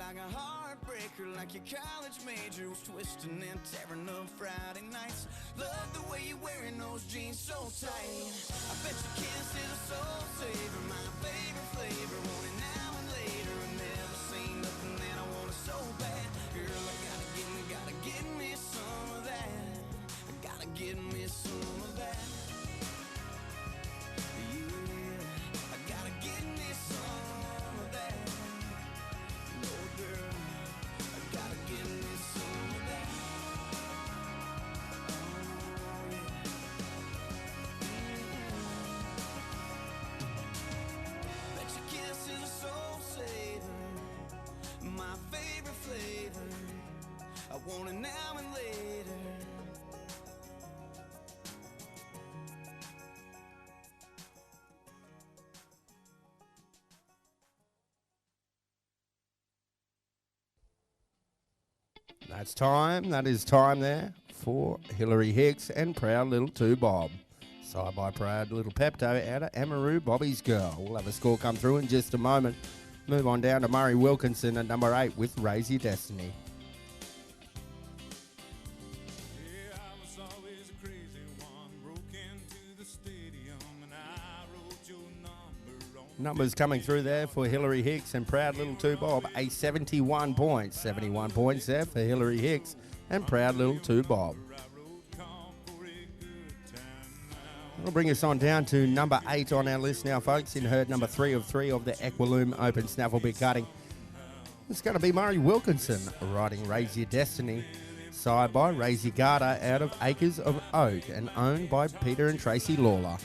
like a heartbreaker, like your college major was twisting and tearing up Friday nights. Love the way you're wearing those jeans so tight. I bet your kiss is a soul saver, my favorite flavor. Want it now and later. I've never seen nothing that I want it so bad. Girl, I gotta get me some of that. I gotta get me some of that. Yeah, I gotta get me some of that. No, girl, I gotta get me some of that. Oh, yeah. Bet your kiss is a soul saver, my favorite flavor. I want it now and later. That's time. That is time there for Hillary Hicks and Proud Little 2 Bob. Side by Proud Little Pepto out of Amaroo, Bobby's Girl. We'll have a score come through in just a moment. Move on down to Murray Wilkinson at number 8 with Raise Your Destiny. Yeah, I was always a crazy one. Broke into the stadium and I wrote your number on. Numbers coming through there for Hillary Hicks and Proud Little 2 Bob. A 71 points. 71 points there for Hillary Hicks and Proud Little 2 Bob. That'll bring us on down to number 8 on our list now, folks. In herd number 3 of 3 of the Equiloom Open Snafflebit cutting. It's going to be Murray Wilkinson riding Raise Your Destiny. Side by Raise Your Garter out of Acres of Oak and owned by Peter and Tracy Lawler.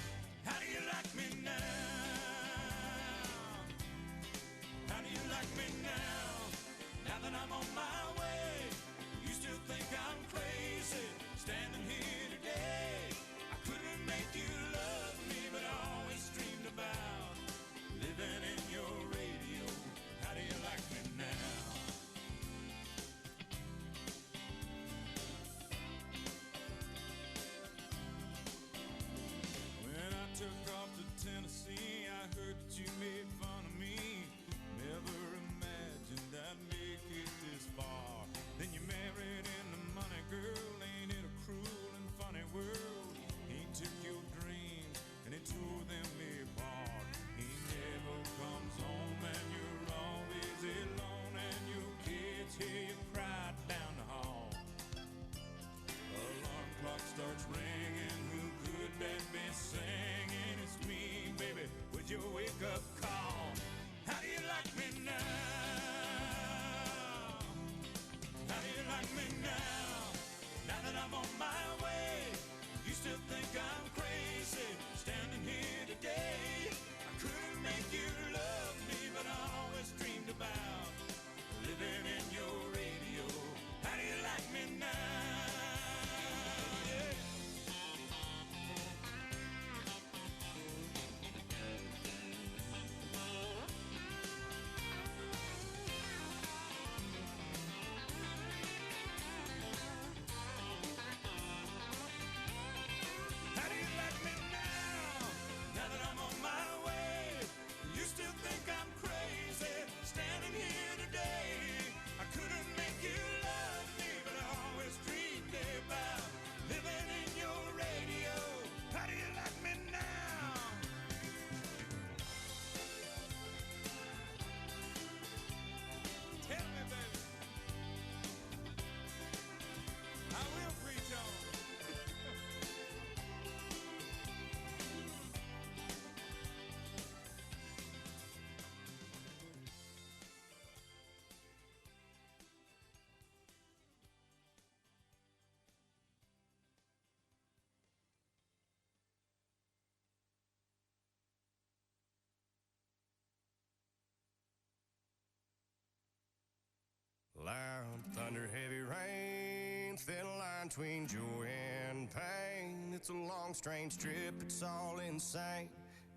Loud thunder, heavy rain, thin line between joy and pain. It's a long, strange trip, it's all insane.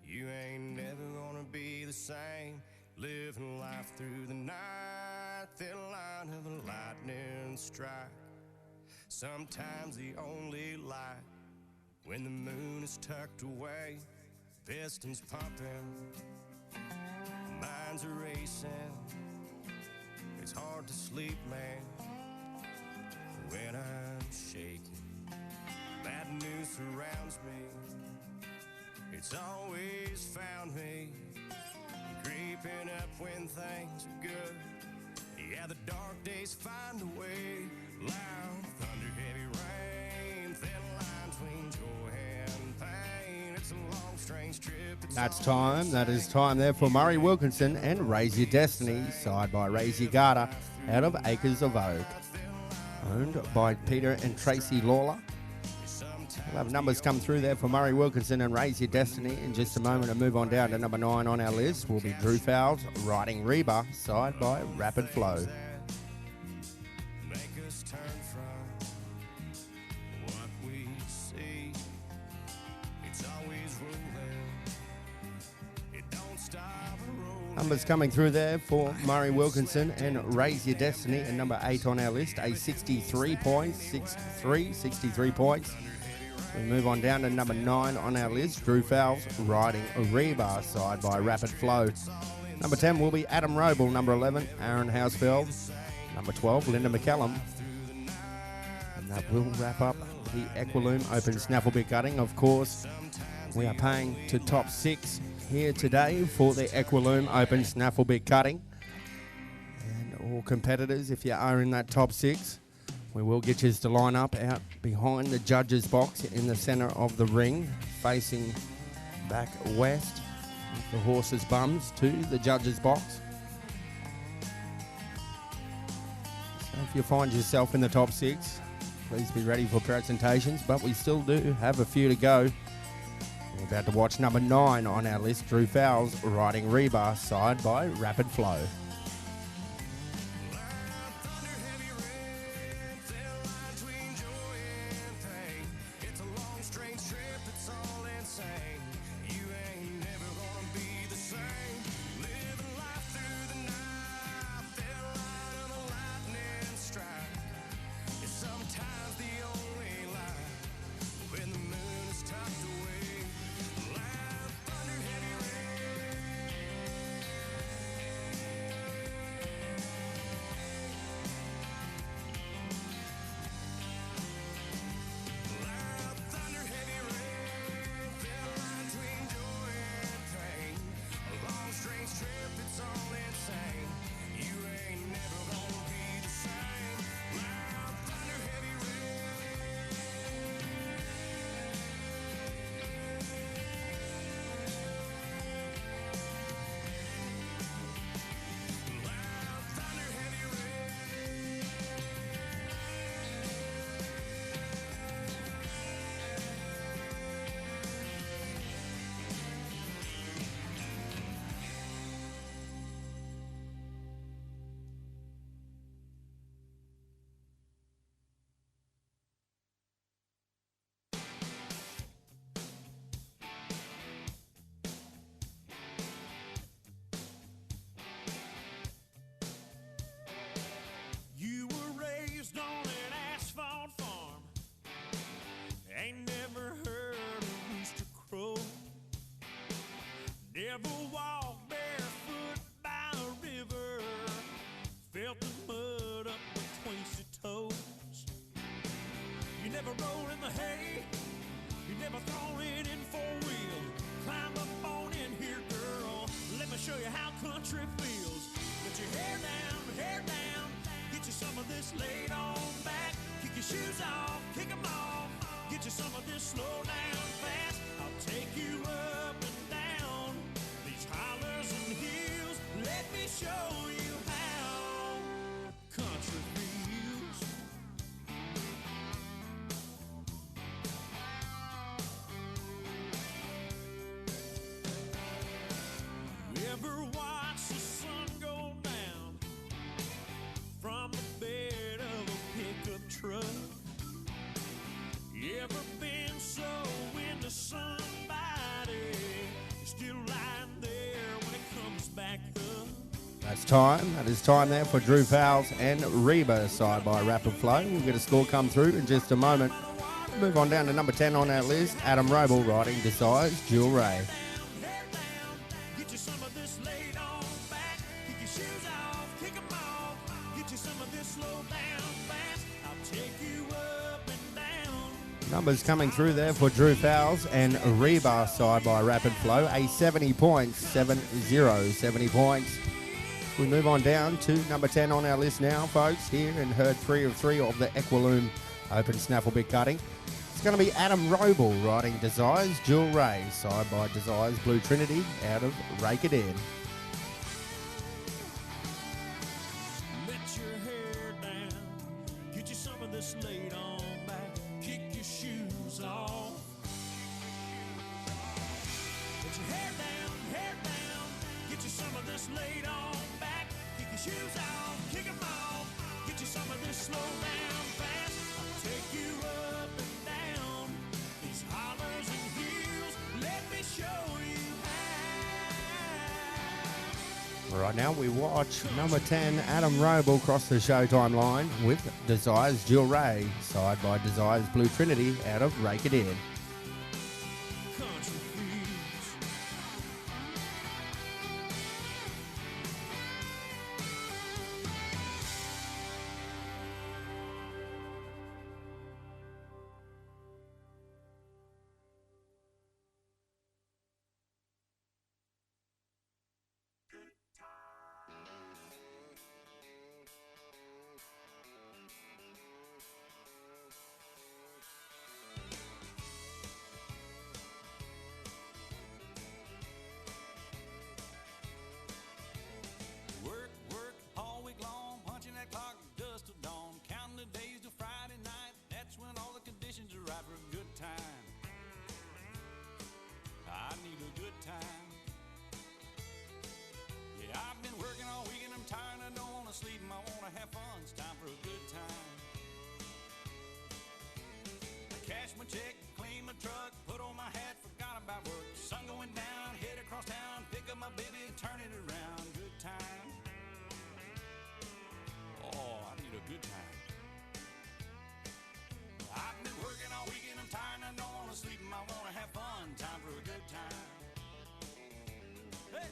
You ain't never gonna be the same. Living life through the night, thin line of a lightning strike. Sometimes the only light when the moon is tucked away. Pistons pumping, minds are racing. It's hard to sleep, man, when I'm shaking. Bad news surrounds me. It's always found me creeping up when things are good. Yeah, the dark days find a way. Loud thunder, heavy rain, thin line between joy and pain. It's a long, strange trip. That's time. That is time there for Murray Wilkinson and Raise Your Destiny, side by Raise Your Garter, out of Acres of Oak. Owned by Peter and Tracy Lawler. We'll have numbers come through there for Murray Wilkinson and Raise Your Destiny in just a moment and move on down to number 9 on our list. Will be Drew Fowles riding Reba, side by Rapid Flow. Make us turn from what we see. It's always rolling. It don't stop rolling. Numbers coming through there for Murray Wilkinson and Raise Your Destiny, and number 8 on our list, a 63 points, 63 points. We move on down to number 9 on our list, Drew Fowles riding Reba, side by Rapid Flow. Number 10 will be Adam Roble, number 11, Aaron Hausfeld, number 12, Linda McCallum. And that will wrap up the Equiloom Open Snafflebit Gutting. Of course, we are paying to top 6 here today for the Equiloom Open Snafflebit Cutting. And all competitors, if you are in that top 6, we will get you to line up out behind the judges' box in the centre of the ring, facing back west, with the horses' bums to the judges' box. So if you find yourself in the top 6, please be ready for presentations, but we still do have a few to go. We're about to watch number 9 on our list, Drew Fowles riding Reba, side by Rapid Flow. That is time there for Drew Fowles and Reba, side by Rapid Flow. We'll get a score come through in just a moment. Move on down to number 10 on our list, Adam Roble riding Decides Jewel Ray. Get you some of this laid on back. Kick your shoes off, kick 'em off. Get you this slow down fast. I'll take you up and down. Numbers coming through there for Drew Fowles and Reba side by Rapid Flow. A 70 points, 70 points. We move on down to number 10 on our list now, folks, here in herd 3 of 3 of the Equiloom Open Snafflebit cutting. It's going to be Adam Roble riding Desires Jewel Ray, side by Desires Blue Trinity out of Rake It In. Let your hair down, get you some of this laid on back, kick your shoes off. Let your hair down, get you some of this laid on back, kick your shoes off, kick 'em off, get you some of this slow down fast. I'll take you up and down, these hollers and hills, let me show you Right now we watch number 10 Adam Roble cross the Showtime line with Desires Jewel Ray, side by Desires Blue Trinity out of Rake It In. country fields. Work all week long, punching that clock dust till dawn, counting the days till Friday night. That's when all the conditions are right for a good time. I need a good time. Yeah, I've been working all week and I'm tired. I don't want to sleep and I want to have fun. It's time for a good time. I cash my check, clean my truck, put on my hat, forgot about work. Sun going down, head across town, pick up my baby, turn it around. Good time. Oh, I need a good time. I've been working all week and I'm tired and I don't want to sleep and I want to have fun. Time for a good time. Hey!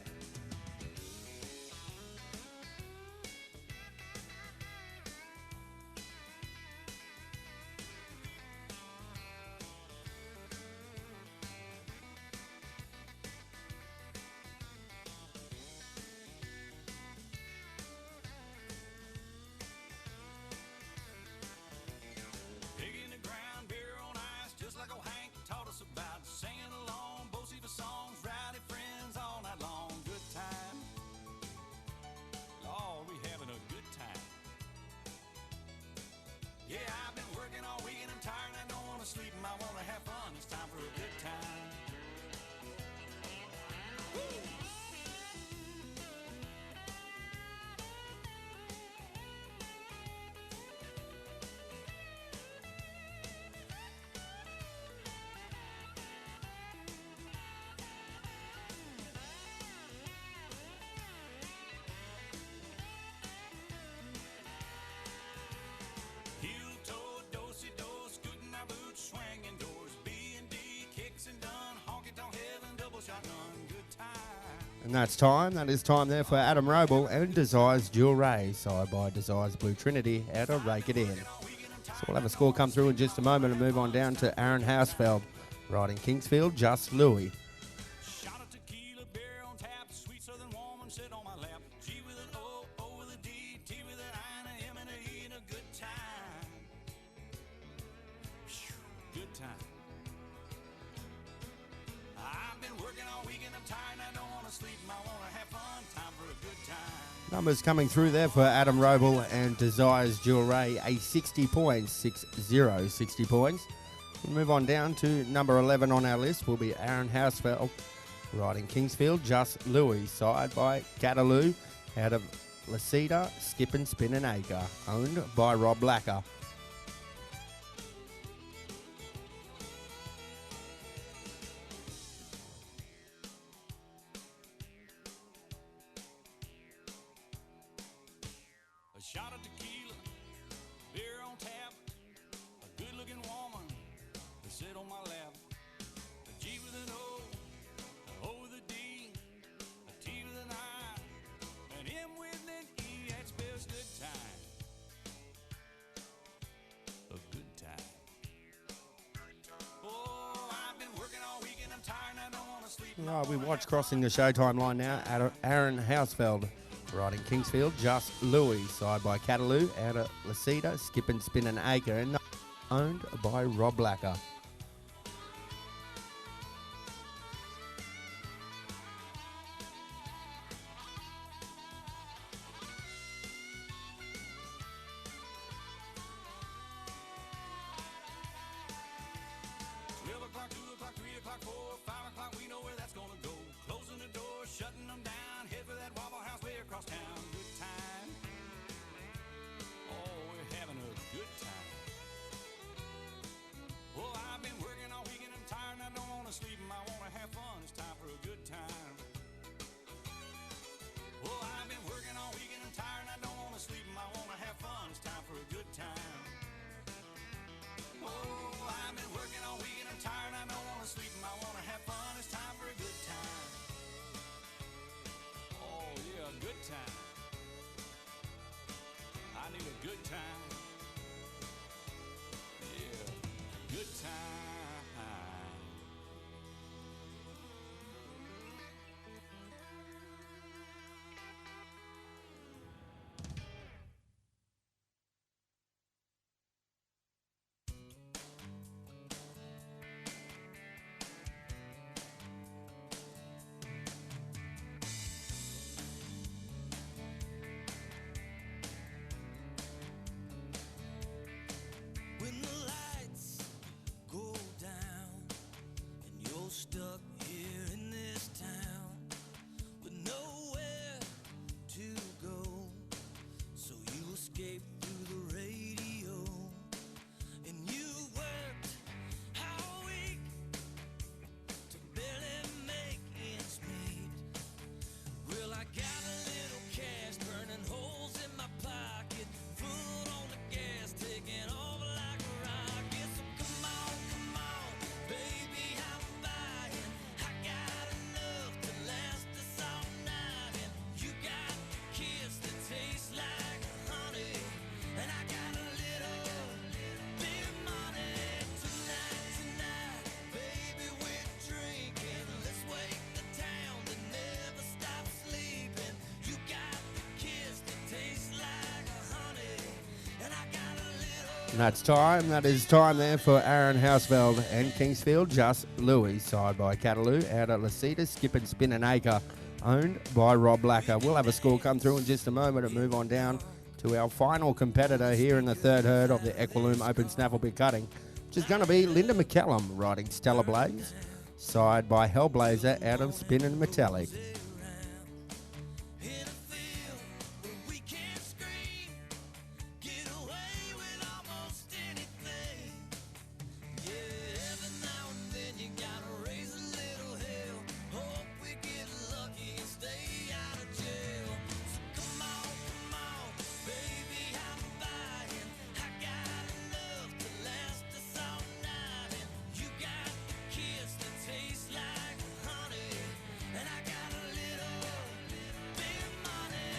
Digging the ground, beer on ice, just like old Hank taught us about. Singing along, both for songs, rowdy friends all night long. Good time. Oh, we having a good time. Yeah, I've been working all week and I'm tired and I don't want to sleep and I want to have fun. It's time for a good time. Woo! Heel toe, do-si-do, scooting our boots, swinging doors, B&D, kicks and done, honky-tonk heaven, double shotgun, good time. And that's time. That is time there for Adam Roble and Desires Jewel Ray, side by Desires Blue Trinity out of Rake It In. So we'll have a score come through in just a moment and move on down to Aaron Hausfeld riding Kingsfield, Just Louis. Shot of tequila, beer on tap, sweet southern woman sit on my lap. G with an O, O with a D, T with an I, and a M and a E, and a good time. Phew, good time. I've been working all week and I'm tired and I don't want to sleep and I want to have fun. Time for a good time. Numbers coming through there for Adam Roble and Desires Jewel Ray, a 60 points, 60 points. We'll move on down to number 11 on our list will be Aaron Hausfeld riding Kingsfield, Just Louis, side by Cataloo out of Lasita, Skip and Spin and Acre, owned by Rob Blacker. A shot of tequila, beer on tap, a good-looking woman to sit on my lap. A G with an O, a O with a D, a T with an I, an M with an E, that spells good time. Oh, we watch crossing the Showtime line now. Aaron Hausfeld riding Kingsfield, Just Louis, side by Cataloo, out of Lasita, Skip and Spin and Acre, and owned by Rob Blacker. When the lights go down and you're stuck here in this town with nowhere to go, so you escape through the radio and you worked all week to barely make ends meet. Well, I got a little cash burning holes in my pocket, foot on the gas, taking off like a rocket. So come on, baby, I'm buying. I got enough to last us all night, and you got a kiss that tastes like honey, and I got a little bit of money. Tonight, baby, we're drinking. Let's wake the town that never stops sleeping. You got the kiss that tastes like honey, and I got a little. And that's time. That is time there for Aaron Hausfeld and Kingsfield, Just Louis, side by Cataloo, out at Lasita, Skip and Spin and Acre, owned by Rob Blacker. We'll have a score come through in just a moment and move on down to our final competitor here in the third herd of the Equiloom Open Snafflebit Cutting, which is going to be Linda McCallum riding Stella Blaze, side by Hellblazer out of Spin and Metallic.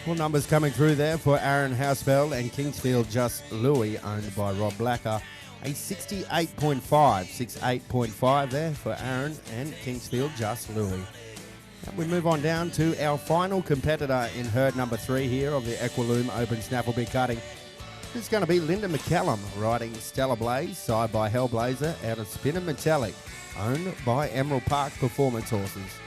Well, numbers coming through there for Aaron Hausfeld and Kingsfield, Just Louis, owned by Rob Blacker. A 68.5 there for Aaron and Kingsfield, Just Louis. And we move on down to our final competitor in herd number 3 here of the Equiloom Open Snafflebit Cutting. It's going to be Linda McCallum riding Stella Blaze, side by Hellblazer, out of Spin and Metallic, owned by Emerald Park Performance Horses.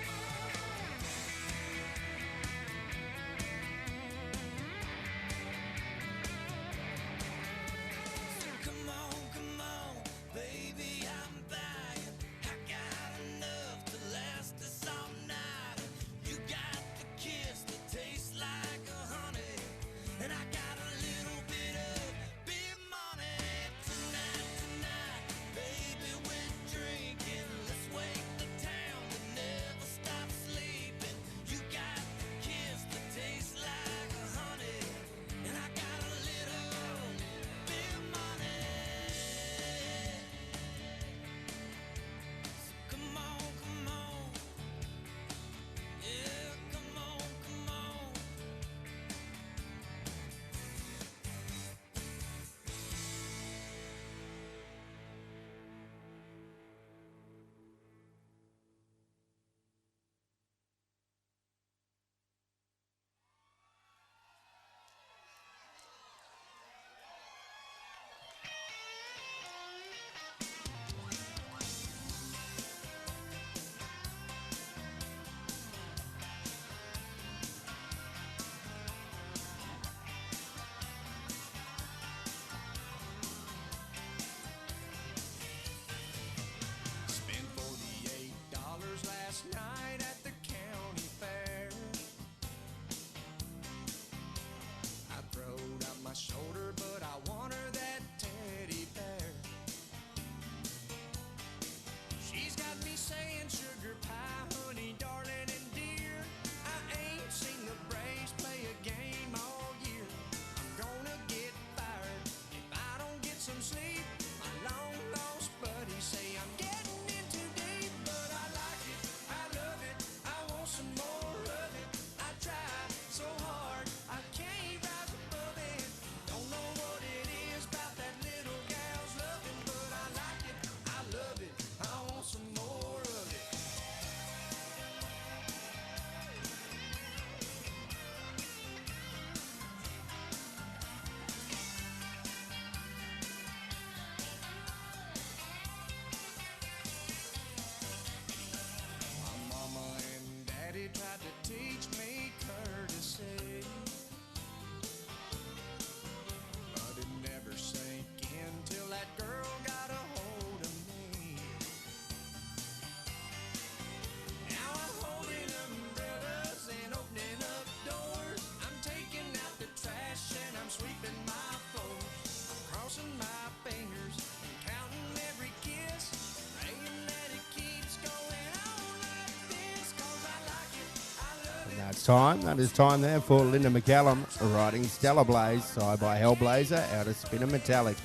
time. That is time there for Linda McCallum riding Stellar Blaze, side by Hellblazer, out of Spinner Metallic,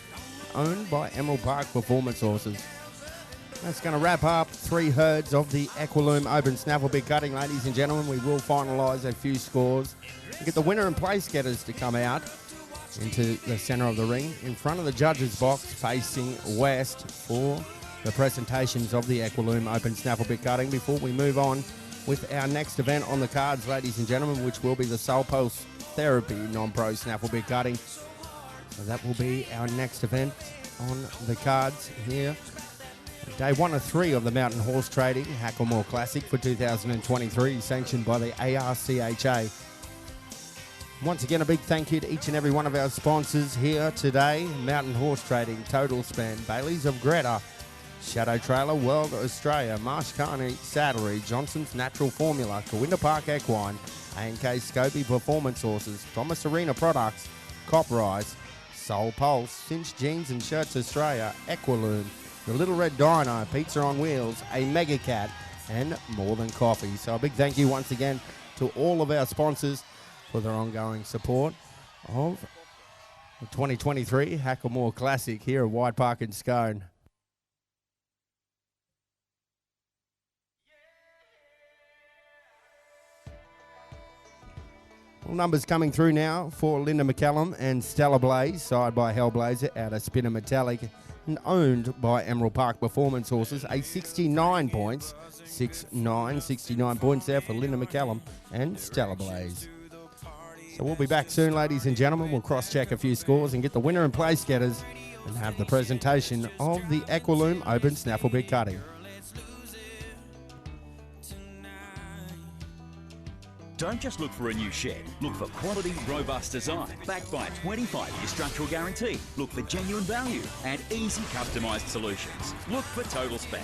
owned by Emerald Park Performance Horses. That's going to wrap up 3 herds of the Equiloom Open Snafflebit cutting, ladies and gentlemen. We will finalise a few scores and get the winner and place getters to come out into the centre of the ring in front of the judges' box facing west for the presentations of the Equiloom Open Snafflebit cutting before we move on with our next event on the cards, ladies and gentlemen, which will be the Soul Pulse Therapy non-pro Snafflebit cutting. So that will be our next event on the cards here. Day 1 of 3 of the Mountain Horse Trading Hackamore Classic for 2023, sanctioned by the ARCHA. Once again, a big thank you to each and every one of our sponsors here today. Mountain Horse Trading, Total Span, Bailey's of Greta, Shadow Trailer, World Australia, Marsh Carney Saddlery, Johnson's Natural Formula, Kawinda Park Equine, A&K Scobie Performance Horses, Thomas Arena Products, Cop Rise, Soul Pulse, Cinch Jeans and Shirts Australia, Equiloom, The Little Red Dino, Pizza on Wheels, A Mega Cat, and More Than Coffee. So a big thank you once again to all of our sponsors for their ongoing support of the 2023 Hackamore Classic here at White Park and Scone. Well, numbers coming through now for Linda McCallum and Stellar Blaze, side by Hellblazer, out of Spinner Metallic, and owned by Emerald Park Performance Horses. A 69 points, 69 points there for Linda McCallum and Stellar Blaze. So we'll be back soon, ladies and gentlemen. We'll cross-check a few scores and get the winner and place getters and have the presentation of the Equiloom Open Snafflebit cutting. Don't just look for a new shed. Look for quality, robust design, backed by a 25-year structural guarantee. Look for genuine value and easy customised solutions. Look for Total Span.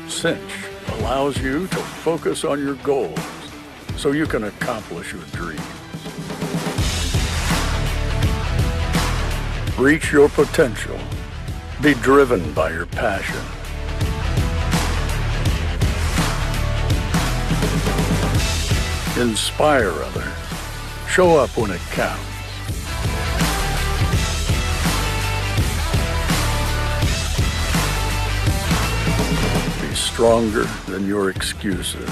Cinch allows you to focus on your goals so you can accomplish your dreams. Reach your potential. Be driven by your passion. Inspire others. Show up when it counts. Be stronger than your excuses.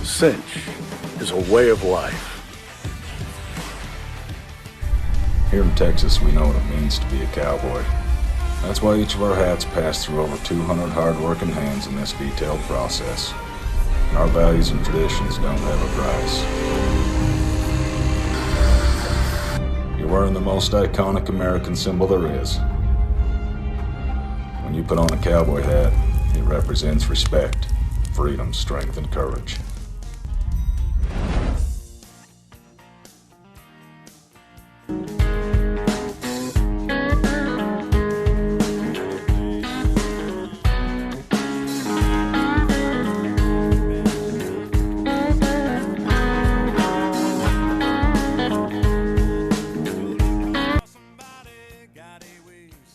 Cinch is a way of life. Here in Texas, we know what it means to be a cowboy. That's why each of our hats pass through over 200 hard-working hands in this detailed process. And our values and traditions don't have a price. You're wearing the most iconic American symbol there is. When you put on a cowboy hat, it represents respect, freedom, strength, and courage.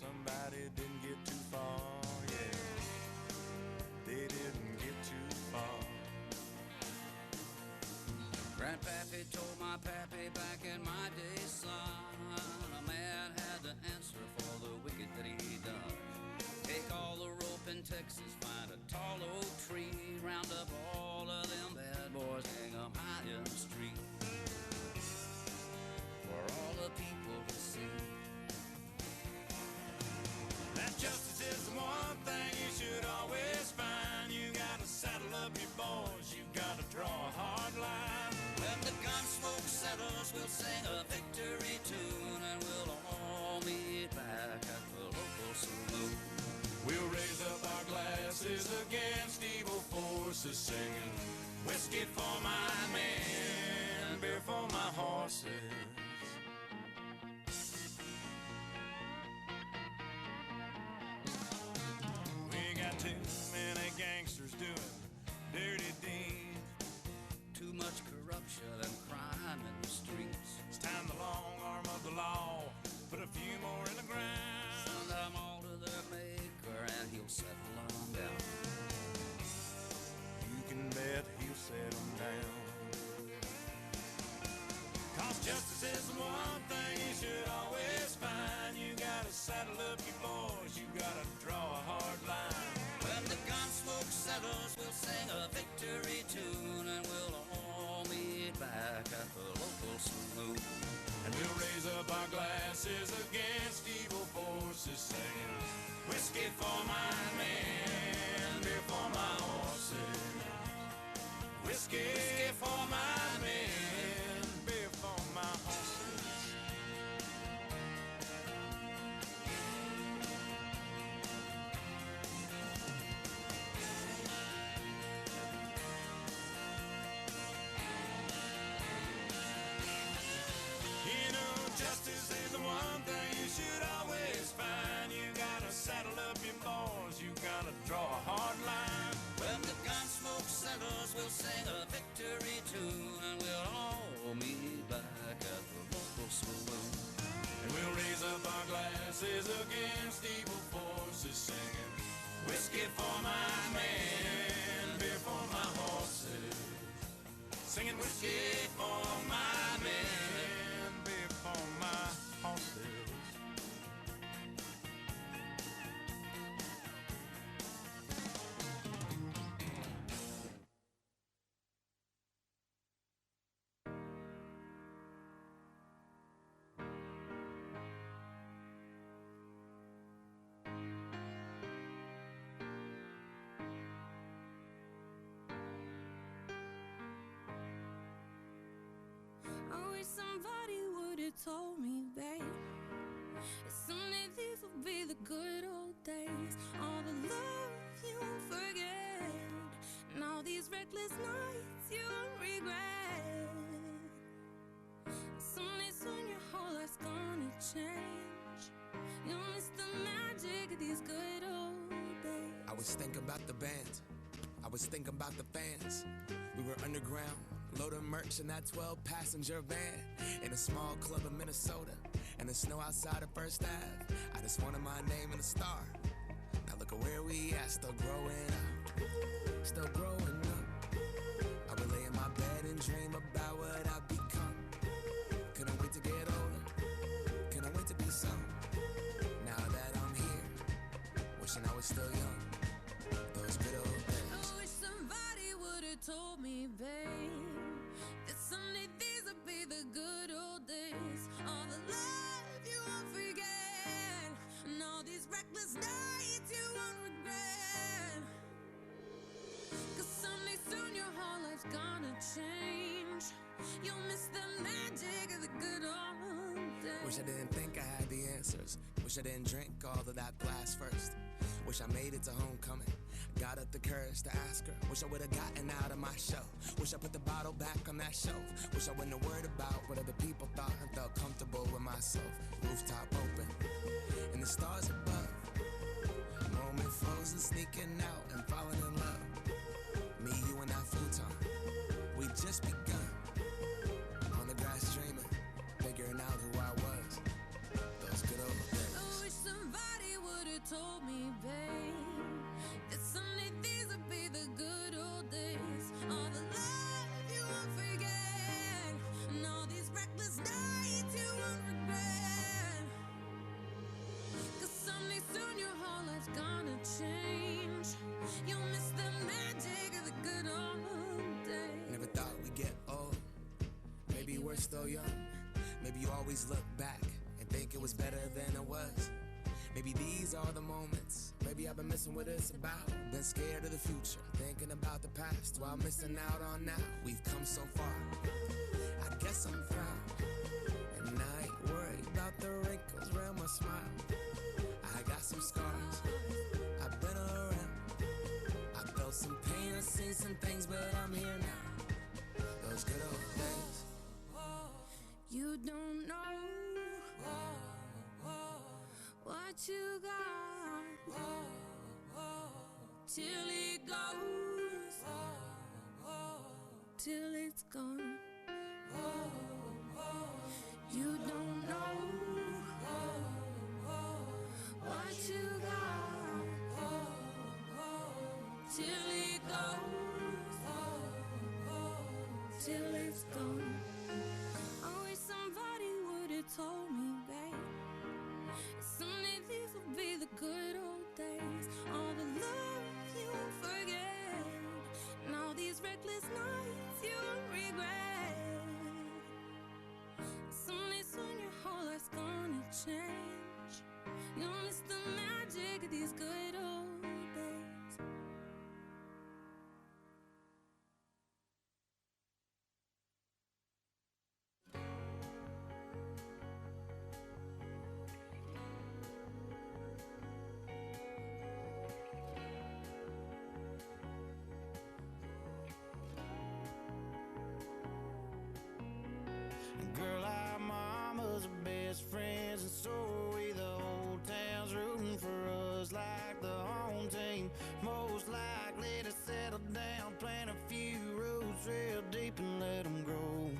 Somebody didn't get too far, yeah. They didn't pappy told my pappy back in my day, son, a man had to answer for the wicked that he done. Take all the rope in Texas, find a tall oak tree, round up all of them bad boys, hang 'em high in the street for all the people to see. That justice is the one thing you should always find. You gotta saddle up your boys, you gotta draw a hard line. When the gun smoke settles, we'll sing a victory tune, and we'll all meet back at the local saloon. We'll raise up our glasses against evil forces, singing whiskey for my men, beer for my horses. We got too many gangsters doing dirty deeds, too much corruption and crime in the streets. It's time the long arm of the law put a few more in the ground. Send them all to their maker and he'll settle them down. You can bet he'll settle them down. 'Cause justice is the one thing you should always find. You gotta saddle up your boys, you gotta draw a hard line. When the gun smoke settles, we'll sing a victory tune, and we'll all meet back at the local saloon. And we'll raise up our glasses against evil forces, singing whiskey for my men, beer for my horses. Whiskey for my men, beer for my horses. You know, justice is the one thing you should always find. You gotta saddle up your boys, you gotta draw a hard line. When the gun smoke settles, we'll sing a victory tune, and we'll all meet back at the local saloon. And we'll raise up our glasses against evil forces, singing whiskey for my men, beer for my horses. Singing whiskey for my men, beer for my horses. I wish somebody would have told me, babe, that someday these will be the good old days. All the love you won't forget, and all these reckless nights you won't regret. Someday soon your whole life's gonna change. You'll miss the magic of these good old days. I was thinking about the band, I was thinking about the fans. We were underground, loading merch in that 12-passenger van, in a small club in Minnesota, and the snow outside of First Ave. I just wanted my name and a star. Now look at where we at, still growing up, still growing up. I would lay in my bed and dream about what I've become. Couldn't wait to get older, couldn't wait to be some. Now that I'm here, wishing I was still young. Those good old days. I wish somebody would have told me, babe, that someday these would be the good old days. All the love you won't forget, and all these reckless nights you won't regret. 'Cause someday soon your whole life's gonna change. You'll miss the magic of the good old days. Wish I didn't think I had the answers. Wish I didn't drink all of that glass first. Wish I made it to homecoming, got up the courage to ask her. Wish I would've gotten out of my show. Wish I put the bottle back on that shelf. Wish I wouldn't have worried about what other people thought and felt comfortable with myself. Rooftop open, and the stars above. Moment frozen, sneaking out and falling in love. Me, you, and that futon, we just begun. On the grass dreaming, figuring out who I was. Those good old days. I wish somebody would have told me, babe, that someday these would be the good old days. All the love you won't forget, always look back and think it was better than it was. Maybe these are the moments. Maybe I've been missing what it's about. Been scared of the future, thinking about the past while missing out on now. We've come so far. I guess I'm proud, and I ain't worried about the wrinkles around my smile. I got some scars. I've been around. I felt some pain. I've seen some things, but I'm here now. Those good old days. You don't know what you got till it goes, till it's gone. You don't know what you got till it goes, till it's gone. I wish somebody would have told me, babe, someday these will be the good old days. All the love you won't forget, and all these reckless nights you'll regret. Someday soon your whole life's gonna change. You'll miss the magic of these good old days. Girl, our mamas are best friends, and so are we. The whole town's rooting for us like the home team. Most likely to settle down, plant a few roots real deep and let them grow.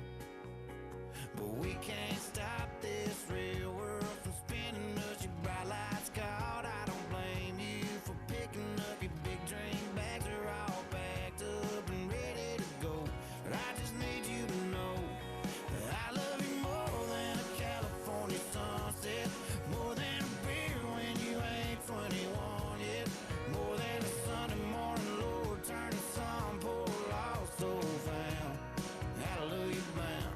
But we can't stop this real world from spinning us. Your bright lights caught, I don't blame you for picking up your big dream bags. Are all packed up and ready to go. But I just need you to know that I love you more than a California sunset, more than a beer when you ain't 21 yet, more than a Sunday morning Lord turn the sun, poor lost soul found, hallelujah bound.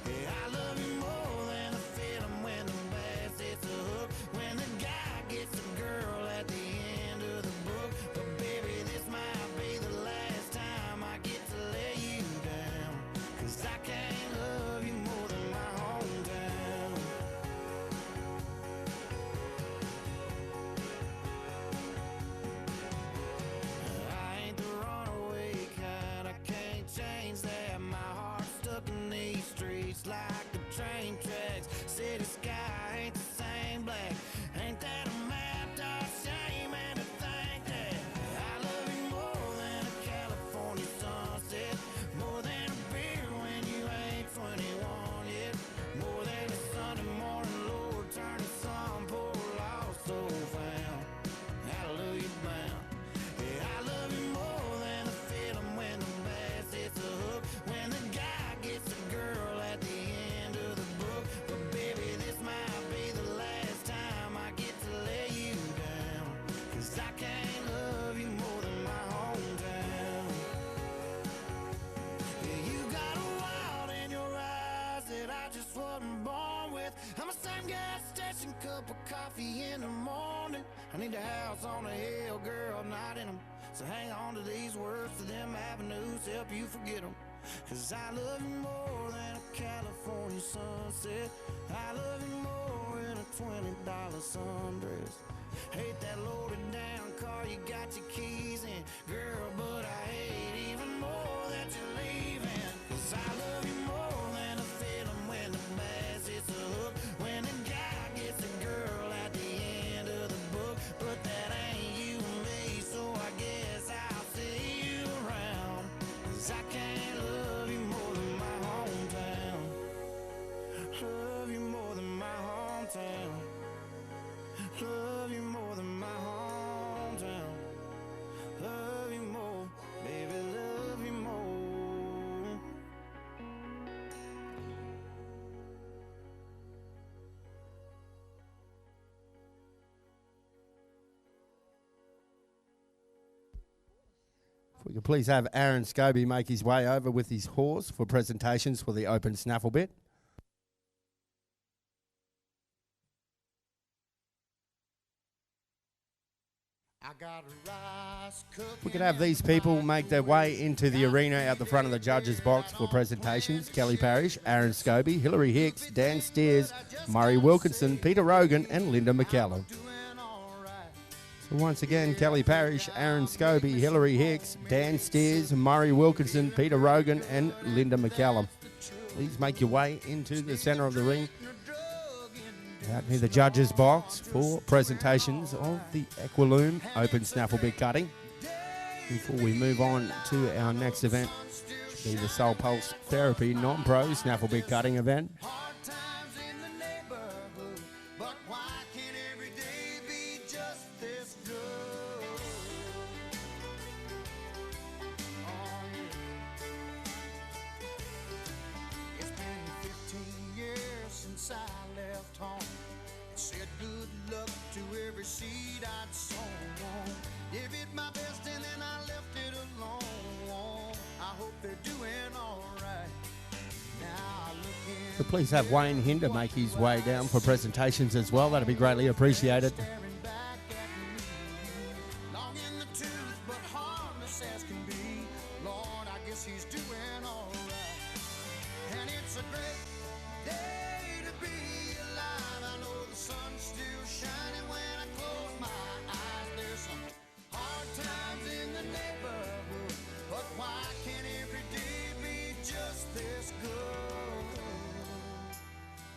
Yeah, I love you more than the feeling when the bass hits the hook, when the guy gets the girl at the end of the book. But baby, this might be the last time I get to lay you down, 'cause I can't love you more than my hometown. I ain't the runaway kind, I can't change that. My heart's stuck in these streets like the train tracks. City sky ain't the same black. Ain't that a mapped out shame? And to think that I love you more than a California sunset, more than a beer when you ain't 21 yet, more than a Sunday morning Lord turn the sun, poor lost soul found, hallelujah bound. Yeah, I love you more than the feeling when the bass hits the hook, when the guy gets the girl at the end of the book. But baby, this might be the last time I get to lay you down, 'cause I can't love you more than my hometown. Yeah, you got a wild in your eyes that I just wasn't born with. I'm a same gas station cup of coffee in the morning. I need a house on a hill, girl, not in them. So hang on to these words, to them avenues, help you forget them. 'Cause I love you more than a California sunset. I love you more than a $20 sundress. Hate that loaded down car you got your keys in, girl, but I hate even more that you're leaving. 'Cause I love you more than a feeling when the bass hits the hook, when the guy gets the girl at the end of the book. But that ain't you and me, so I guess I'll see you around. 'Cause I can't love you more than my hometown. Love you more than my hometown. Love you more than my hometown. Love you more, baby, love you more. If we could please have Aaron Scobie make his way over with his horse for presentations for the Open Snafflebit. We could have these people make their way into the arena out the front of the judges' box for presentations. Kelly Parrish, Aaron Scobie, Hilary Hicks, Dan Steers, Murray Wilkinson, Peter Rogan and Linda McCallum. So once again, Kelly Parrish, Aaron Scobie, Hilary Hicks, Dan Steers, Murray Wilkinson, Peter Rogan and Linda McCallum. Please make your way into the centre of the ring, out near the judges' box for presentations of the Equiloom Open Snafflebit Cutting. Before we move on to our next event, which will be the Soul Pulse Therapy Non-Pro Snafflebit Cutting event. So please have Wayne Hinder make his way down for presentations as well. That'd be greatly appreciated.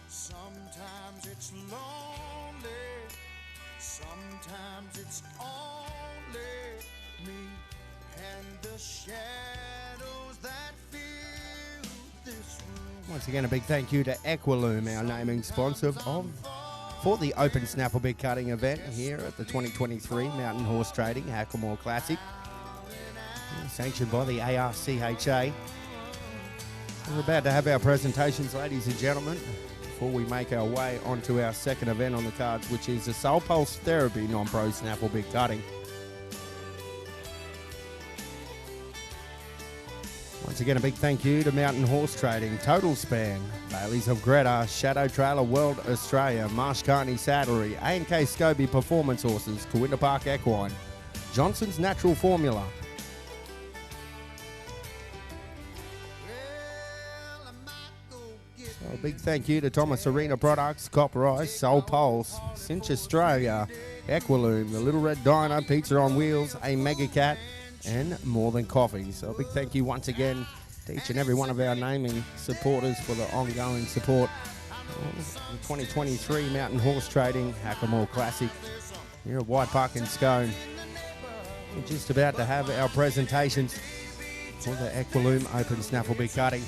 Sometimes it's lonely, sometimes it's only me and the shadows that fill this room. Once again, a big thank you to Equiloom, our naming sponsor for the Open Snafflebit Cutting event here at the 2023 Mountain Horse Trading Hackamore Classic, sanctioned by the ARCHA. We're about to have our presentations, ladies and gentlemen, before we make our way onto our second event on the cards, which is the Soul Pulse Therapy Non-Pro Snafflebit Cutting. Once again, a big thank you to Mountain Horse Trading, Total Span, Baileys of Greta, Shadow Trailer World Australia, Marsh Carney Saddlery, A&K Scobie Performance Horses, Kooinda Park Equine, Johnson's Natural Formula. So a big thank you to Thomas Arena Products, Copper Ice, Soul Pulse, Cinch Australia, Equiloom, the Little Red Dino, Pizza on Wheels, A Mega Cat, and More Than Coffee. So a big thank you once again to each and every one of our naming supporters for the ongoing support of the 2023 Mountain Horse Trading Hackamore Classic here at White Park and Scone. We're just about to have our presentations for the Equiloom Open Snafflebit Cutting.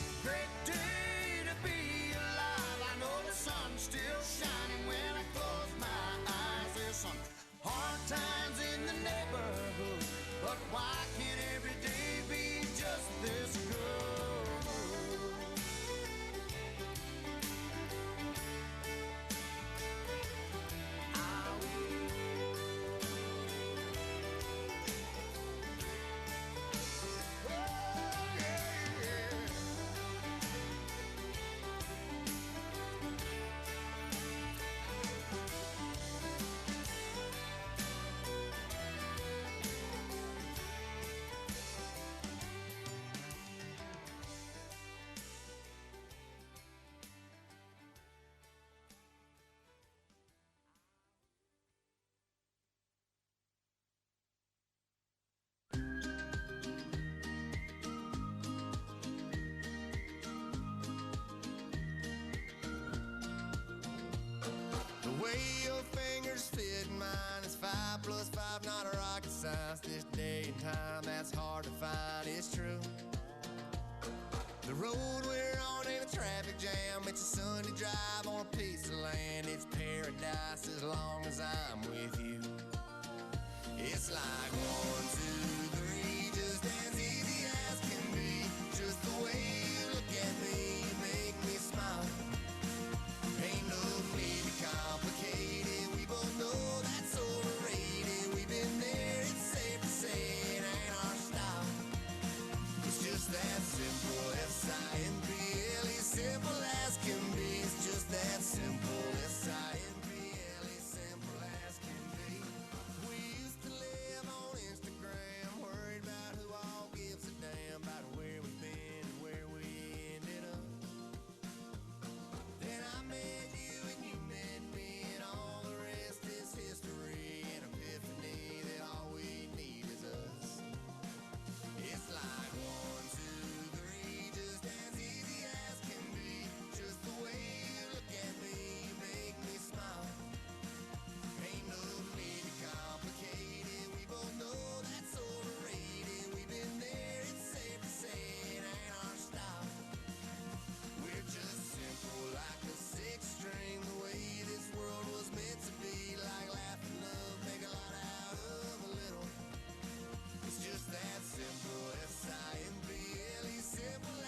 The way your fingers fit mine is 5 + 5, not a rocket science. This day and time, that's hard to find, it's true. The road we're on ain't a traffic jam, it's a Sunday drive on a piece of land. It's paradise as long as I'm with you. It's like 1, 2, 3, just as easy as can be. Just the way you look at me, you make me smile. Ain't no need to complicate it, we both know that's overrated. We've been there, it's safe to say it ain't our style. It's just that simple, S-I-M-P-L-E, simple as can be. It's just that simple, S-I-M-P-L-E, simple as can be. We used to live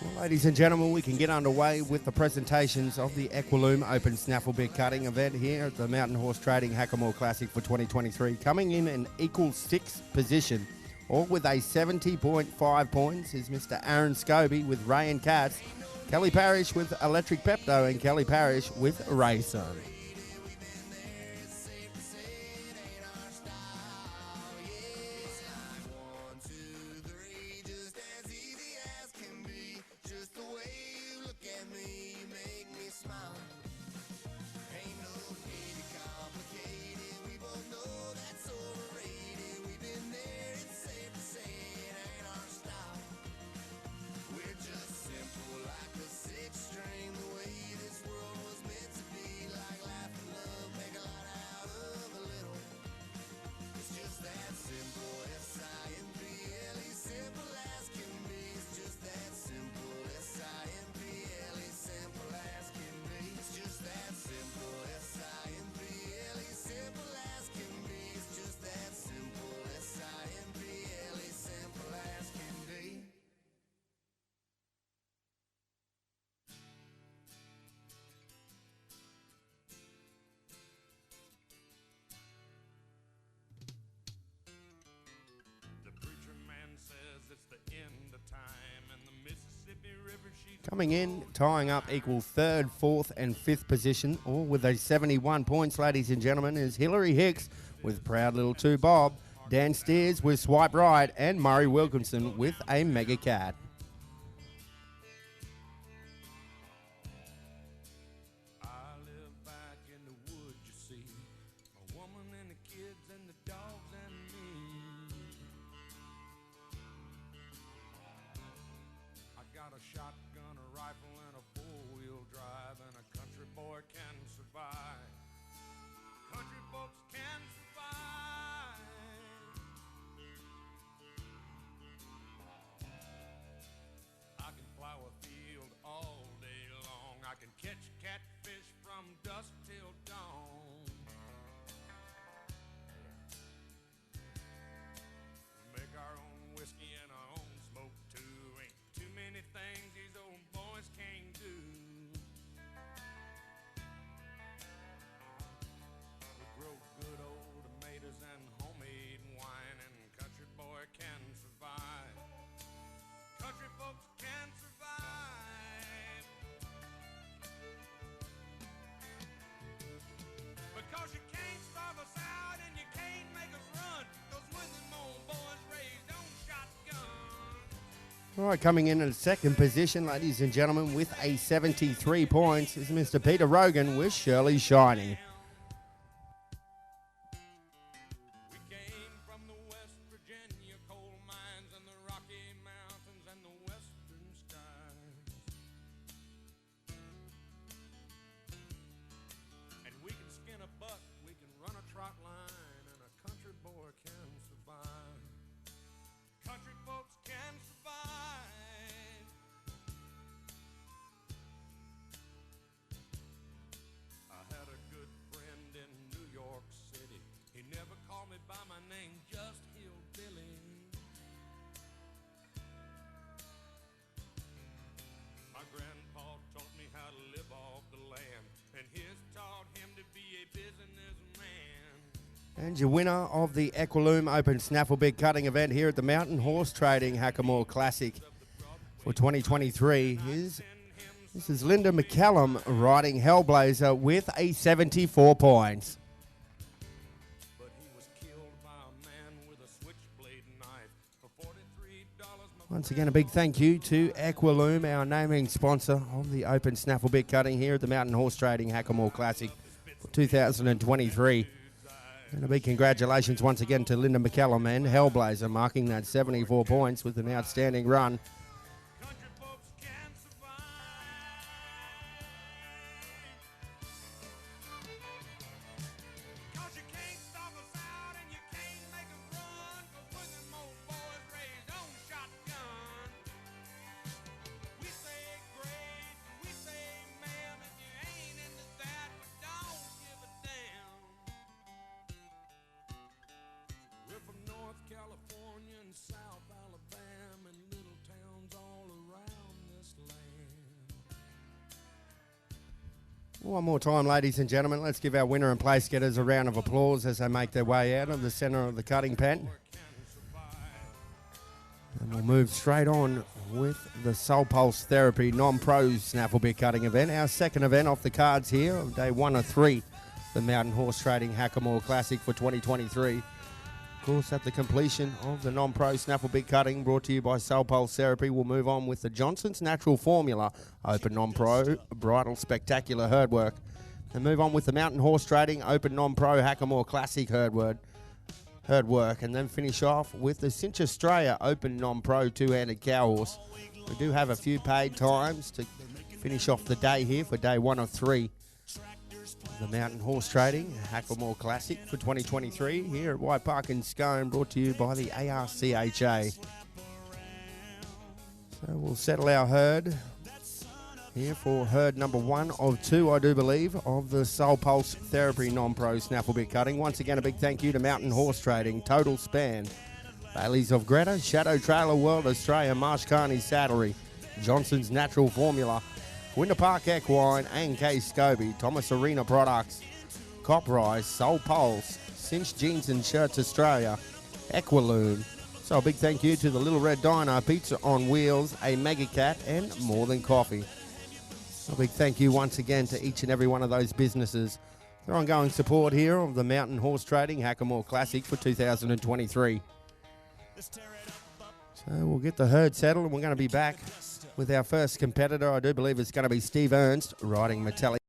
Well, ladies and gentlemen, we can get underway with the presentations of the Equiloom Open Snafflebit cutting event here at the Mountain Horse Trading Hackamore Classic for 2023. Coming in an equal sixth position, all with a 70.5 points, is Mr. Aaron Scobie with Ray and Katz, Kelly Parrish with Electric Pepto, and Kelly Parrish with Rayson. Coming in, tying up equal third, fourth and fifth position, all with a 71 points, ladies and gentlemen, is Hillary Hicks with Proud Little 2 Bob, Dan Steers with Swipe Right, and Murray Wilkinson with a Mega Cat. All right, coming in at second position, ladies and gentlemen, with a 73 points is Mr. Peter Rogan with Shirley Shining. And your winner of the Equiloom Open Snafflebit cutting event here at the Mountain Horse Trading Hackamore Classic for 2023 is Mrs. Linda McCallum riding Hellblazer with a 74 points. Once again, a big thank you to Equiloom, our naming sponsor of the Open Snafflebit cutting here at the Mountain Horse Trading Hackamore Classic for 2023. And a big congratulations once again to Linda McCallum and Hellblazer, marking that 74 points with an outstanding run. One more time, ladies and gentlemen, let's give our winner and place getters a round of applause as they make their way out of the centre of the cutting pen. And we'll move straight on with the Soul Pulse Therapy non-pro Snafflebit cutting event. Our second event off the cards here of day 1 of 3, the Mountain Horse Trading Hackamore Classic for 2023. Of course, at the completion of the non-pro Snafflebit cutting brought to you by Soul Pulse Therapy, we'll move on with the Johnson's Natural Formula Open Non-Pro Bridle Spectacular Herd Work. And move on with the Mountain Horse Trading Open Non-Pro Hackamore Classic Herd Work. And then finish off with the Cinch Australia Open Non-Pro Two-Handed Cow Horse. We do have a few paid times to finish off the day here for day 1 of 3. The Mountain Horse Trading Hackamore Classic for 2023 here at White Park in Scone, brought to you by the ARCHA. So we'll settle our herd here for herd number 1 of 2, I do believe, of the Soul Pulse Therapy non-pro Snafflebit cutting. Once again, a big thank you to Mountain Horse Trading, Total Span, Baileys of Greta, Shadow Trailer World Australia, Marsh Carney Saddlery, Johnson's Natural Formula, Winter Park Equine, and K Scobie, Thomas Arena Products, Coprise, Soul Pulse, Cinch Jeans and Shirts Australia, Equiloon. So a big thank you to the Little Red Diner, Pizza on Wheels, a Mega Cat, and More Than Coffee. A big thank you once again to each and every one of those businesses. Their ongoing support here of the Mountain Horse Trading Hackamore Classic for 2023. So we'll get the herd settled and we're going to be back with our first competitor. I do believe it's going to be Steve Ernst riding Metallic.